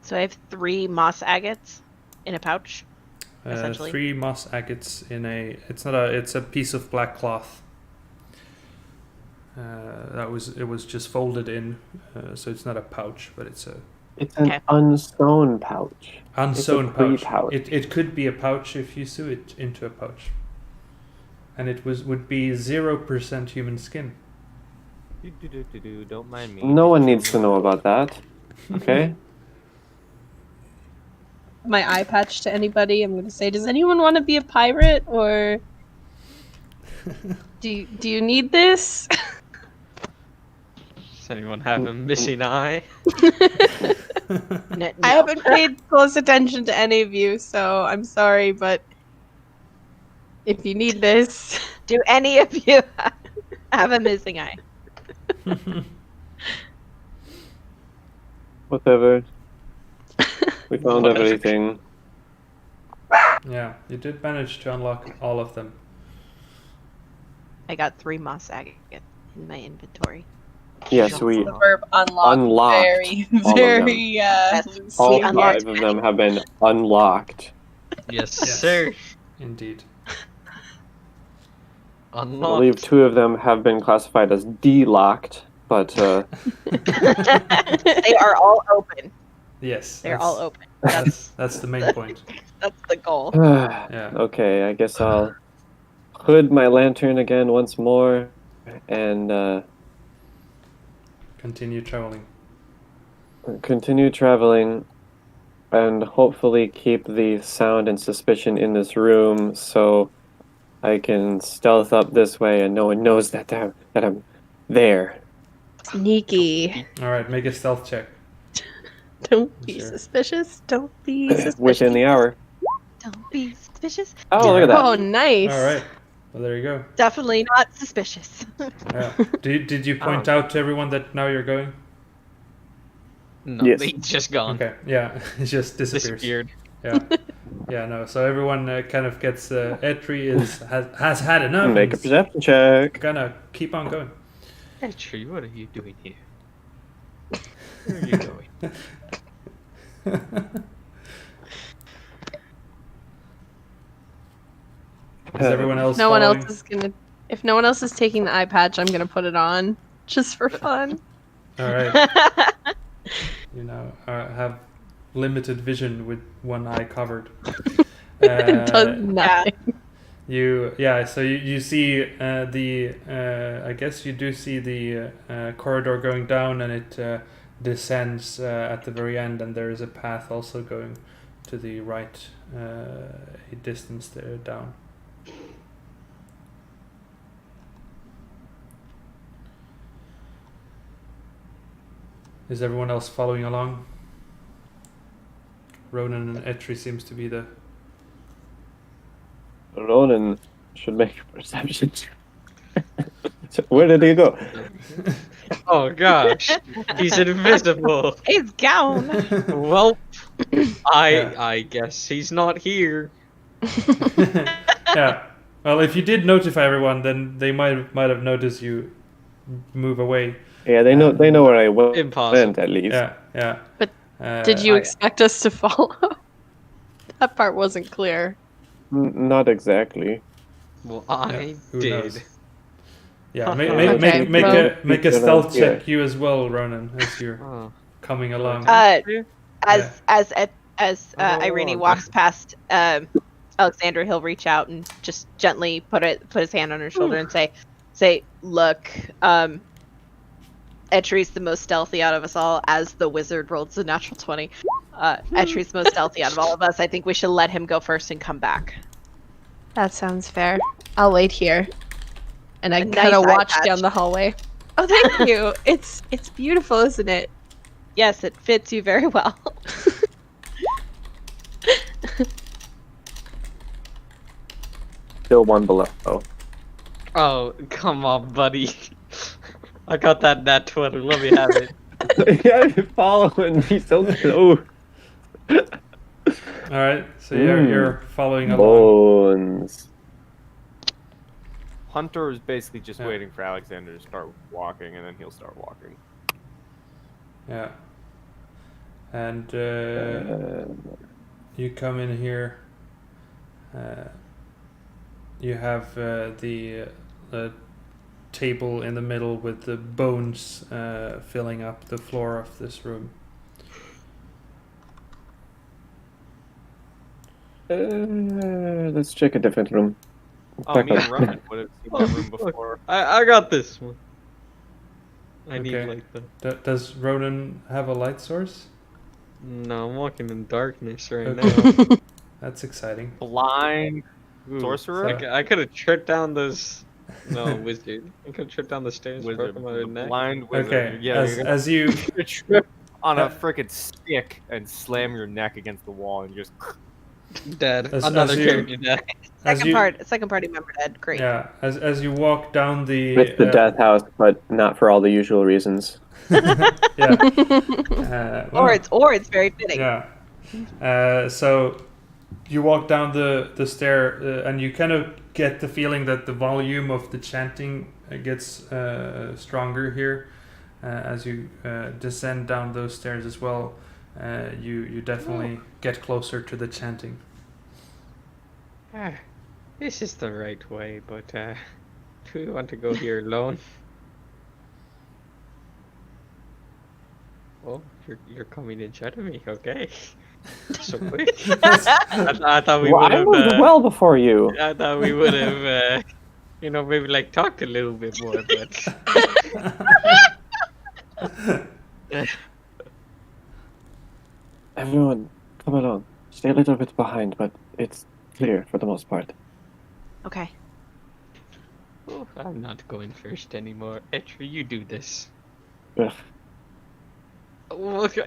[SPEAKER 4] So I have 3 moss agates in a pouch. Essentially.
[SPEAKER 1] 3 moss agates in a. It's a piece of black cloth. It was just folded in, so it's not a pouch, but it's an
[SPEAKER 4] Okay.
[SPEAKER 3] unsewn pouch.
[SPEAKER 1] unsewn
[SPEAKER 3] free
[SPEAKER 1] pouch.
[SPEAKER 3] pouch.
[SPEAKER 1] It could be a pouch if you sew it into a pouch, and it would be 0% human skin.
[SPEAKER 5] Don't mind me.
[SPEAKER 3] No one needs to know about that. Okay?
[SPEAKER 6] My eye patch to anybody. I'm gonna say, does anyone want to be a pirate, or do you need this?
[SPEAKER 2] Does anyone have a missing eye?
[SPEAKER 4] No.
[SPEAKER 6] I haven't paid close attention to any of you, so I'm sorry, but if you need this,
[SPEAKER 4] Do any of you have a missing eye?
[SPEAKER 3] Whatever. We found
[SPEAKER 2] Whatever.
[SPEAKER 3] everything.
[SPEAKER 1] Yeah, you did manage to unlock all of them.
[SPEAKER 4] I got 3 moss agates in my inventory.
[SPEAKER 3] Yes, we
[SPEAKER 6] the verb unlocked,
[SPEAKER 3] Unlocked
[SPEAKER 6] very,
[SPEAKER 3] all of
[SPEAKER 6] very
[SPEAKER 4] That's-
[SPEAKER 3] all
[SPEAKER 4] We unlocked
[SPEAKER 3] 5 of them have been unlocked.
[SPEAKER 2] Yes,
[SPEAKER 1] Yes.
[SPEAKER 2] sir.
[SPEAKER 1] Indeed.
[SPEAKER 3] I
[SPEAKER 2] Unlocked.
[SPEAKER 3] believe 2 of them have been classified as delocked, but
[SPEAKER 4] They are all open.
[SPEAKER 1] Yes.
[SPEAKER 4] They're all open.
[SPEAKER 1] That's the main point.
[SPEAKER 4] That's the goal.
[SPEAKER 1] Yeah.
[SPEAKER 3] okay, I guess I'll hood my lantern again once more and
[SPEAKER 1] Continue traveling.
[SPEAKER 3] continue traveling and hopefully keep the sound and suspicion in this room so I can stealth up this way and no one knows that I'm there.
[SPEAKER 6] sneaky.
[SPEAKER 1] All right, make a stealth check.
[SPEAKER 6] Don't be
[SPEAKER 1] Sure.
[SPEAKER 6] suspicious. Don't be suspicious.
[SPEAKER 3] Within the hour.
[SPEAKER 4] Don't be suspicious.
[SPEAKER 3] Oh, look at that.
[SPEAKER 6] Oh, nice.
[SPEAKER 1] All right. Well, there you go.
[SPEAKER 4] Definitely not suspicious.
[SPEAKER 1] Yeah. Did you point out to everyone that now you're going?
[SPEAKER 2] No,
[SPEAKER 3] Yes.
[SPEAKER 2] they just gone.
[SPEAKER 1] Okay. Yeah. It just disappears.
[SPEAKER 2] Disappeared.
[SPEAKER 1] Yeah. Yeah. No. So everyone kind of gets. Etri has had enough.
[SPEAKER 3] Make a
[SPEAKER 1] and is
[SPEAKER 3] perception check.
[SPEAKER 1] Gonna keep on going.
[SPEAKER 2] Actually, what are you doing here? Where are you going?
[SPEAKER 1] Is everyone else?
[SPEAKER 6] No one
[SPEAKER 1] following?
[SPEAKER 6] else is gonna. If no one else is taking the eye patch, I'm gonna put it on just for fun.
[SPEAKER 1] All right. You know, have limited vision with one eye covered.
[SPEAKER 6] Does nothing.
[SPEAKER 1] So you see I guess you do see the corridor going down, and it descends at the very end, and there is a path also going to the right, a distance there down. Is everyone else following along? Ronan and Etri seems to be the.
[SPEAKER 3] Ronan should make a perception check. Where did he go?
[SPEAKER 2] Oh gosh, he's invisible.
[SPEAKER 4] He's gone.
[SPEAKER 2] Well,
[SPEAKER 1] Yeah.
[SPEAKER 2] I guess he's not here.
[SPEAKER 1] Yeah. Well, if you did notify everyone, then they might have noticed you move away.
[SPEAKER 3] Yeah, they know where I went
[SPEAKER 2] Impossible.
[SPEAKER 3] at least.
[SPEAKER 1] Yeah. Yeah.
[SPEAKER 6] But Did you
[SPEAKER 2] I-
[SPEAKER 6] expect us to follow? That part wasn't clear.
[SPEAKER 3] Not exactly.
[SPEAKER 2] Well,
[SPEAKER 1] Yeah,
[SPEAKER 2] I
[SPEAKER 1] who
[SPEAKER 2] did.
[SPEAKER 1] knows? Yeah.
[SPEAKER 6] Okay,
[SPEAKER 1] Make
[SPEAKER 6] well-
[SPEAKER 1] make a stealth check you as well, Ronan, as you're
[SPEAKER 2] Oh.
[SPEAKER 1] coming along.
[SPEAKER 4] As
[SPEAKER 2] Oh,
[SPEAKER 4] Irene walks past Alexander, he'll reach out and just gently put his hand on her shoulder and say, look, Etri's the most stealthy out of us all. As the wizard rolls a natural 20, Etri's the most stealthy out of all of us. I think we should let him go first and come back.
[SPEAKER 6] That sounds fair. I'll wait here. And I
[SPEAKER 4] A
[SPEAKER 6] kind of
[SPEAKER 4] nice eye
[SPEAKER 6] watch
[SPEAKER 4] patch.
[SPEAKER 6] down the hallway. Oh, thank you. It's beautiful, isn't it?
[SPEAKER 4] Yes, it fits you very well.
[SPEAKER 3] Still one below.
[SPEAKER 2] Oh, come on, buddy. I got that nat 20. Let me have it.
[SPEAKER 3] Yeah, you're following me so close.
[SPEAKER 1] All right. So you're following along.
[SPEAKER 3] Bones.
[SPEAKER 5] Hunter is basically just
[SPEAKER 1] Yeah.
[SPEAKER 5] waiting for Alexander to start walking, and then he'll start walking.
[SPEAKER 1] Yeah. and you come in here. You have the table in the middle with the bones filling up the floor of this room.
[SPEAKER 3] Let's check a different room.
[SPEAKER 5] Oh,
[SPEAKER 3] Back
[SPEAKER 5] me and
[SPEAKER 3] up.
[SPEAKER 5] Ronan would have seen that room before.
[SPEAKER 2] I got this one. I need
[SPEAKER 1] Okay.
[SPEAKER 2] light though.
[SPEAKER 1] Does Ronan have a light source?
[SPEAKER 2] No, I'm walking in darkness right
[SPEAKER 1] Okay.
[SPEAKER 2] now.
[SPEAKER 1] That's exciting.
[SPEAKER 5] Blind
[SPEAKER 2] Ooh,
[SPEAKER 5] sorcerer?
[SPEAKER 2] I could have tripped down those. No, wizard. I could have tripped down the stairs,
[SPEAKER 5] Wizard.
[SPEAKER 2] broken my
[SPEAKER 5] The
[SPEAKER 2] neck.
[SPEAKER 5] blind wizard.
[SPEAKER 1] Okay.
[SPEAKER 5] Yeah,
[SPEAKER 1] as
[SPEAKER 5] you're gonna
[SPEAKER 1] as you
[SPEAKER 5] trip on a frickin' stick and slam your neck against the wall and just.
[SPEAKER 2] Dead.
[SPEAKER 1] As-
[SPEAKER 2] Another
[SPEAKER 1] as you-
[SPEAKER 2] character dead.
[SPEAKER 1] as you
[SPEAKER 4] Second party member dead. Great.
[SPEAKER 1] yeah as you walk down the
[SPEAKER 3] It's the death house, but not for all the usual reasons.
[SPEAKER 1] yeah
[SPEAKER 4] Or it's very fitting.
[SPEAKER 1] yeah so you walk down the stair and you kind of get the feeling that the volume of the chanting gets stronger here as you descend down those stairs as well. You definitely get closer to the chanting.
[SPEAKER 2] This is the right way, but do we want to go here alone? Oh, you're coming in chat of me, okay? So quick. I thought we
[SPEAKER 3] Well,
[SPEAKER 2] would
[SPEAKER 3] I
[SPEAKER 2] have.
[SPEAKER 3] was well before you.
[SPEAKER 2] I thought we would have, maybe like talked a little bit more, but.
[SPEAKER 3] Everyone, come along. Stay a little bit behind, but it's clear for the most part.
[SPEAKER 4] Okay.
[SPEAKER 2] Oh, I'm not going first anymore. Etri, you do this.
[SPEAKER 3] Ugh.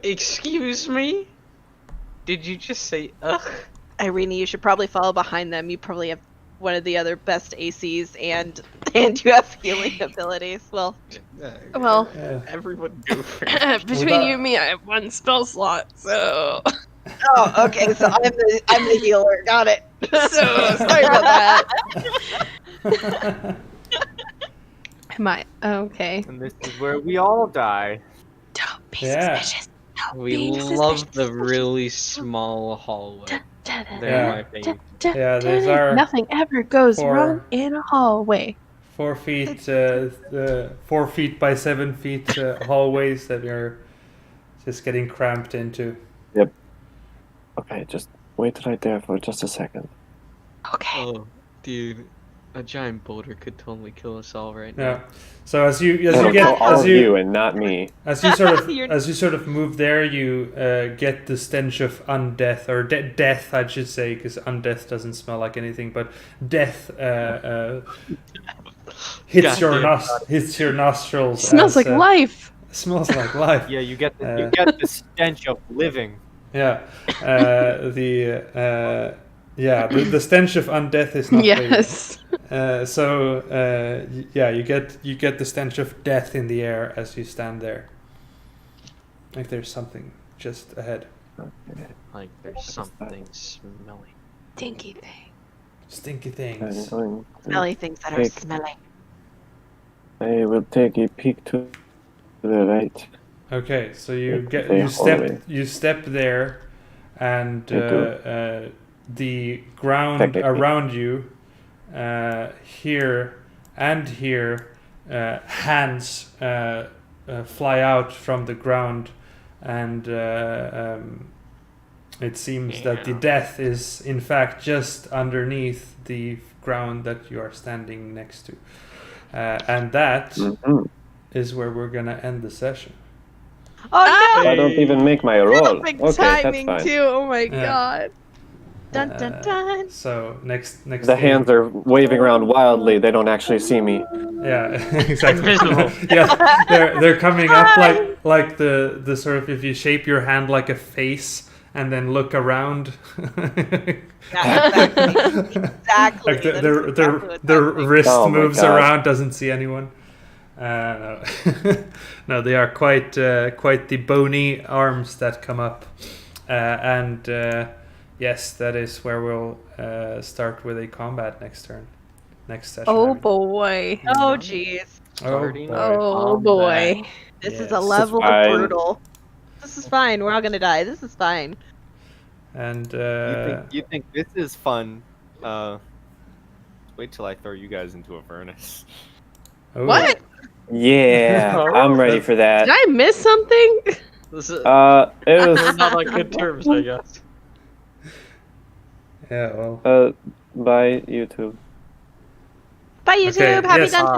[SPEAKER 2] Excuse me? Did you just say ugh?
[SPEAKER 4] Irene, you should probably follow behind them. You probably have one of the other best ACs, and you have healing abilities. Well,
[SPEAKER 6] Well,
[SPEAKER 2] Everyone go first.
[SPEAKER 6] between you and me, I have one spell slot, so
[SPEAKER 4] oh, okay. So I'm the healer. Got it.
[SPEAKER 6] so sorry about that. Am I okay?
[SPEAKER 5] And this is where we all die.
[SPEAKER 6] Don't be
[SPEAKER 1] Yeah.
[SPEAKER 6] suspicious. Don't
[SPEAKER 2] We
[SPEAKER 6] be
[SPEAKER 2] love
[SPEAKER 6] suspicious.
[SPEAKER 2] the really small hallway. They're
[SPEAKER 1] Yeah.
[SPEAKER 2] my favorite.
[SPEAKER 1] Yeah, these are
[SPEAKER 6] Nothing ever goes
[SPEAKER 1] for-
[SPEAKER 6] wrong in a hallway.
[SPEAKER 1] 4 feet 4 feet by 7 feet hallways that you're just getting cramped into.
[SPEAKER 3] Okay, just wait right there for just a second.
[SPEAKER 6] Okay.
[SPEAKER 2] Oh, dude, a giant boulder could totally kill us all right
[SPEAKER 1] Yeah.
[SPEAKER 2] now.
[SPEAKER 1] So as you
[SPEAKER 3] It'll
[SPEAKER 1] get
[SPEAKER 3] kill all
[SPEAKER 1] as
[SPEAKER 3] of
[SPEAKER 1] you
[SPEAKER 3] you and not me.
[SPEAKER 1] as you sort of
[SPEAKER 4] You're-
[SPEAKER 1] as you sort of move there, you get the stench of undeath or death, I should say, because undeath doesn't smell like anything, but death hits hits your nostrils.
[SPEAKER 6] Smells
[SPEAKER 1] as,
[SPEAKER 6] like life.
[SPEAKER 1] Smells like life.
[SPEAKER 5] Yeah, you get the stench of living.
[SPEAKER 1] Yeah. The stench of undeath is not
[SPEAKER 6] Yes.
[SPEAKER 1] you get the stench of death in the air as you stand there. Like there's something just ahead.
[SPEAKER 2] Like there's something smelly.
[SPEAKER 6] Stinky thing.
[SPEAKER 1] Stinky
[SPEAKER 3] I'm
[SPEAKER 1] things.
[SPEAKER 3] going to-
[SPEAKER 4] Smelly things that are
[SPEAKER 3] Take-
[SPEAKER 4] smelly.
[SPEAKER 3] I will take a peek to the right.
[SPEAKER 1] Okay, so you
[SPEAKER 3] Take the hallway.
[SPEAKER 1] you step there, and
[SPEAKER 3] I do.
[SPEAKER 1] the ground
[SPEAKER 3] Technically.
[SPEAKER 1] around you, here and here, hands fly out from the ground, and it seems that the
[SPEAKER 2] Yeah.
[SPEAKER 1] death is in fact just underneath the ground that you are standing next to, and that
[SPEAKER 3] Mhm.
[SPEAKER 1] is where we're gonna end the session.
[SPEAKER 4] Oh
[SPEAKER 3] I don't even make my roll.
[SPEAKER 6] Perfect
[SPEAKER 3] Okay,
[SPEAKER 6] timing
[SPEAKER 3] that's fine.
[SPEAKER 6] too. Oh my
[SPEAKER 1] Yeah.
[SPEAKER 6] god.
[SPEAKER 4] no! Dun dun dun.
[SPEAKER 1] So next
[SPEAKER 3] The
[SPEAKER 1] game-
[SPEAKER 3] hands are waving around wildly. They don't actually see me.
[SPEAKER 1] Yeah, exactly.
[SPEAKER 2] Invisible.
[SPEAKER 1] Yeah, they're coming up like the sort of, if you shape your hand like a face and then look around.
[SPEAKER 4] Yeah, exactly. Exactly.
[SPEAKER 1] Like
[SPEAKER 4] That is
[SPEAKER 1] their
[SPEAKER 4] exactly what's
[SPEAKER 1] their
[SPEAKER 4] happening.
[SPEAKER 1] wrist
[SPEAKER 3] Oh my
[SPEAKER 1] moves
[SPEAKER 3] God.
[SPEAKER 1] around, doesn't see anyone. No, no, they are quite the bony arms that come up, and yes, that is where we'll start with a combat next session. I
[SPEAKER 6] Oh
[SPEAKER 1] mean.
[SPEAKER 6] boy.
[SPEAKER 4] Oh jeez.
[SPEAKER 1] Oh,
[SPEAKER 2] Starting.
[SPEAKER 1] boy.
[SPEAKER 6] Oh
[SPEAKER 2] Combat.
[SPEAKER 6] boy.
[SPEAKER 4] This is
[SPEAKER 1] Yes.
[SPEAKER 4] a level
[SPEAKER 3] Fine.
[SPEAKER 4] of brutal. This is fine. We're all gonna die. This is fine.
[SPEAKER 1] And
[SPEAKER 5] You think this is fun? Wait till I throw you guys into a furnace.
[SPEAKER 1] oh,
[SPEAKER 6] What?
[SPEAKER 3] Yeah, I'm ready for that.
[SPEAKER 6] Did I miss something?
[SPEAKER 2] This is,
[SPEAKER 3] It
[SPEAKER 2] we're
[SPEAKER 3] was
[SPEAKER 2] not on good terms, I guess.
[SPEAKER 1] Yeah, well.
[SPEAKER 3] by YouTube.
[SPEAKER 4] Bye, YouTube.
[SPEAKER 1] Okay,
[SPEAKER 4] Happy
[SPEAKER 1] yes.
[SPEAKER 4] Gun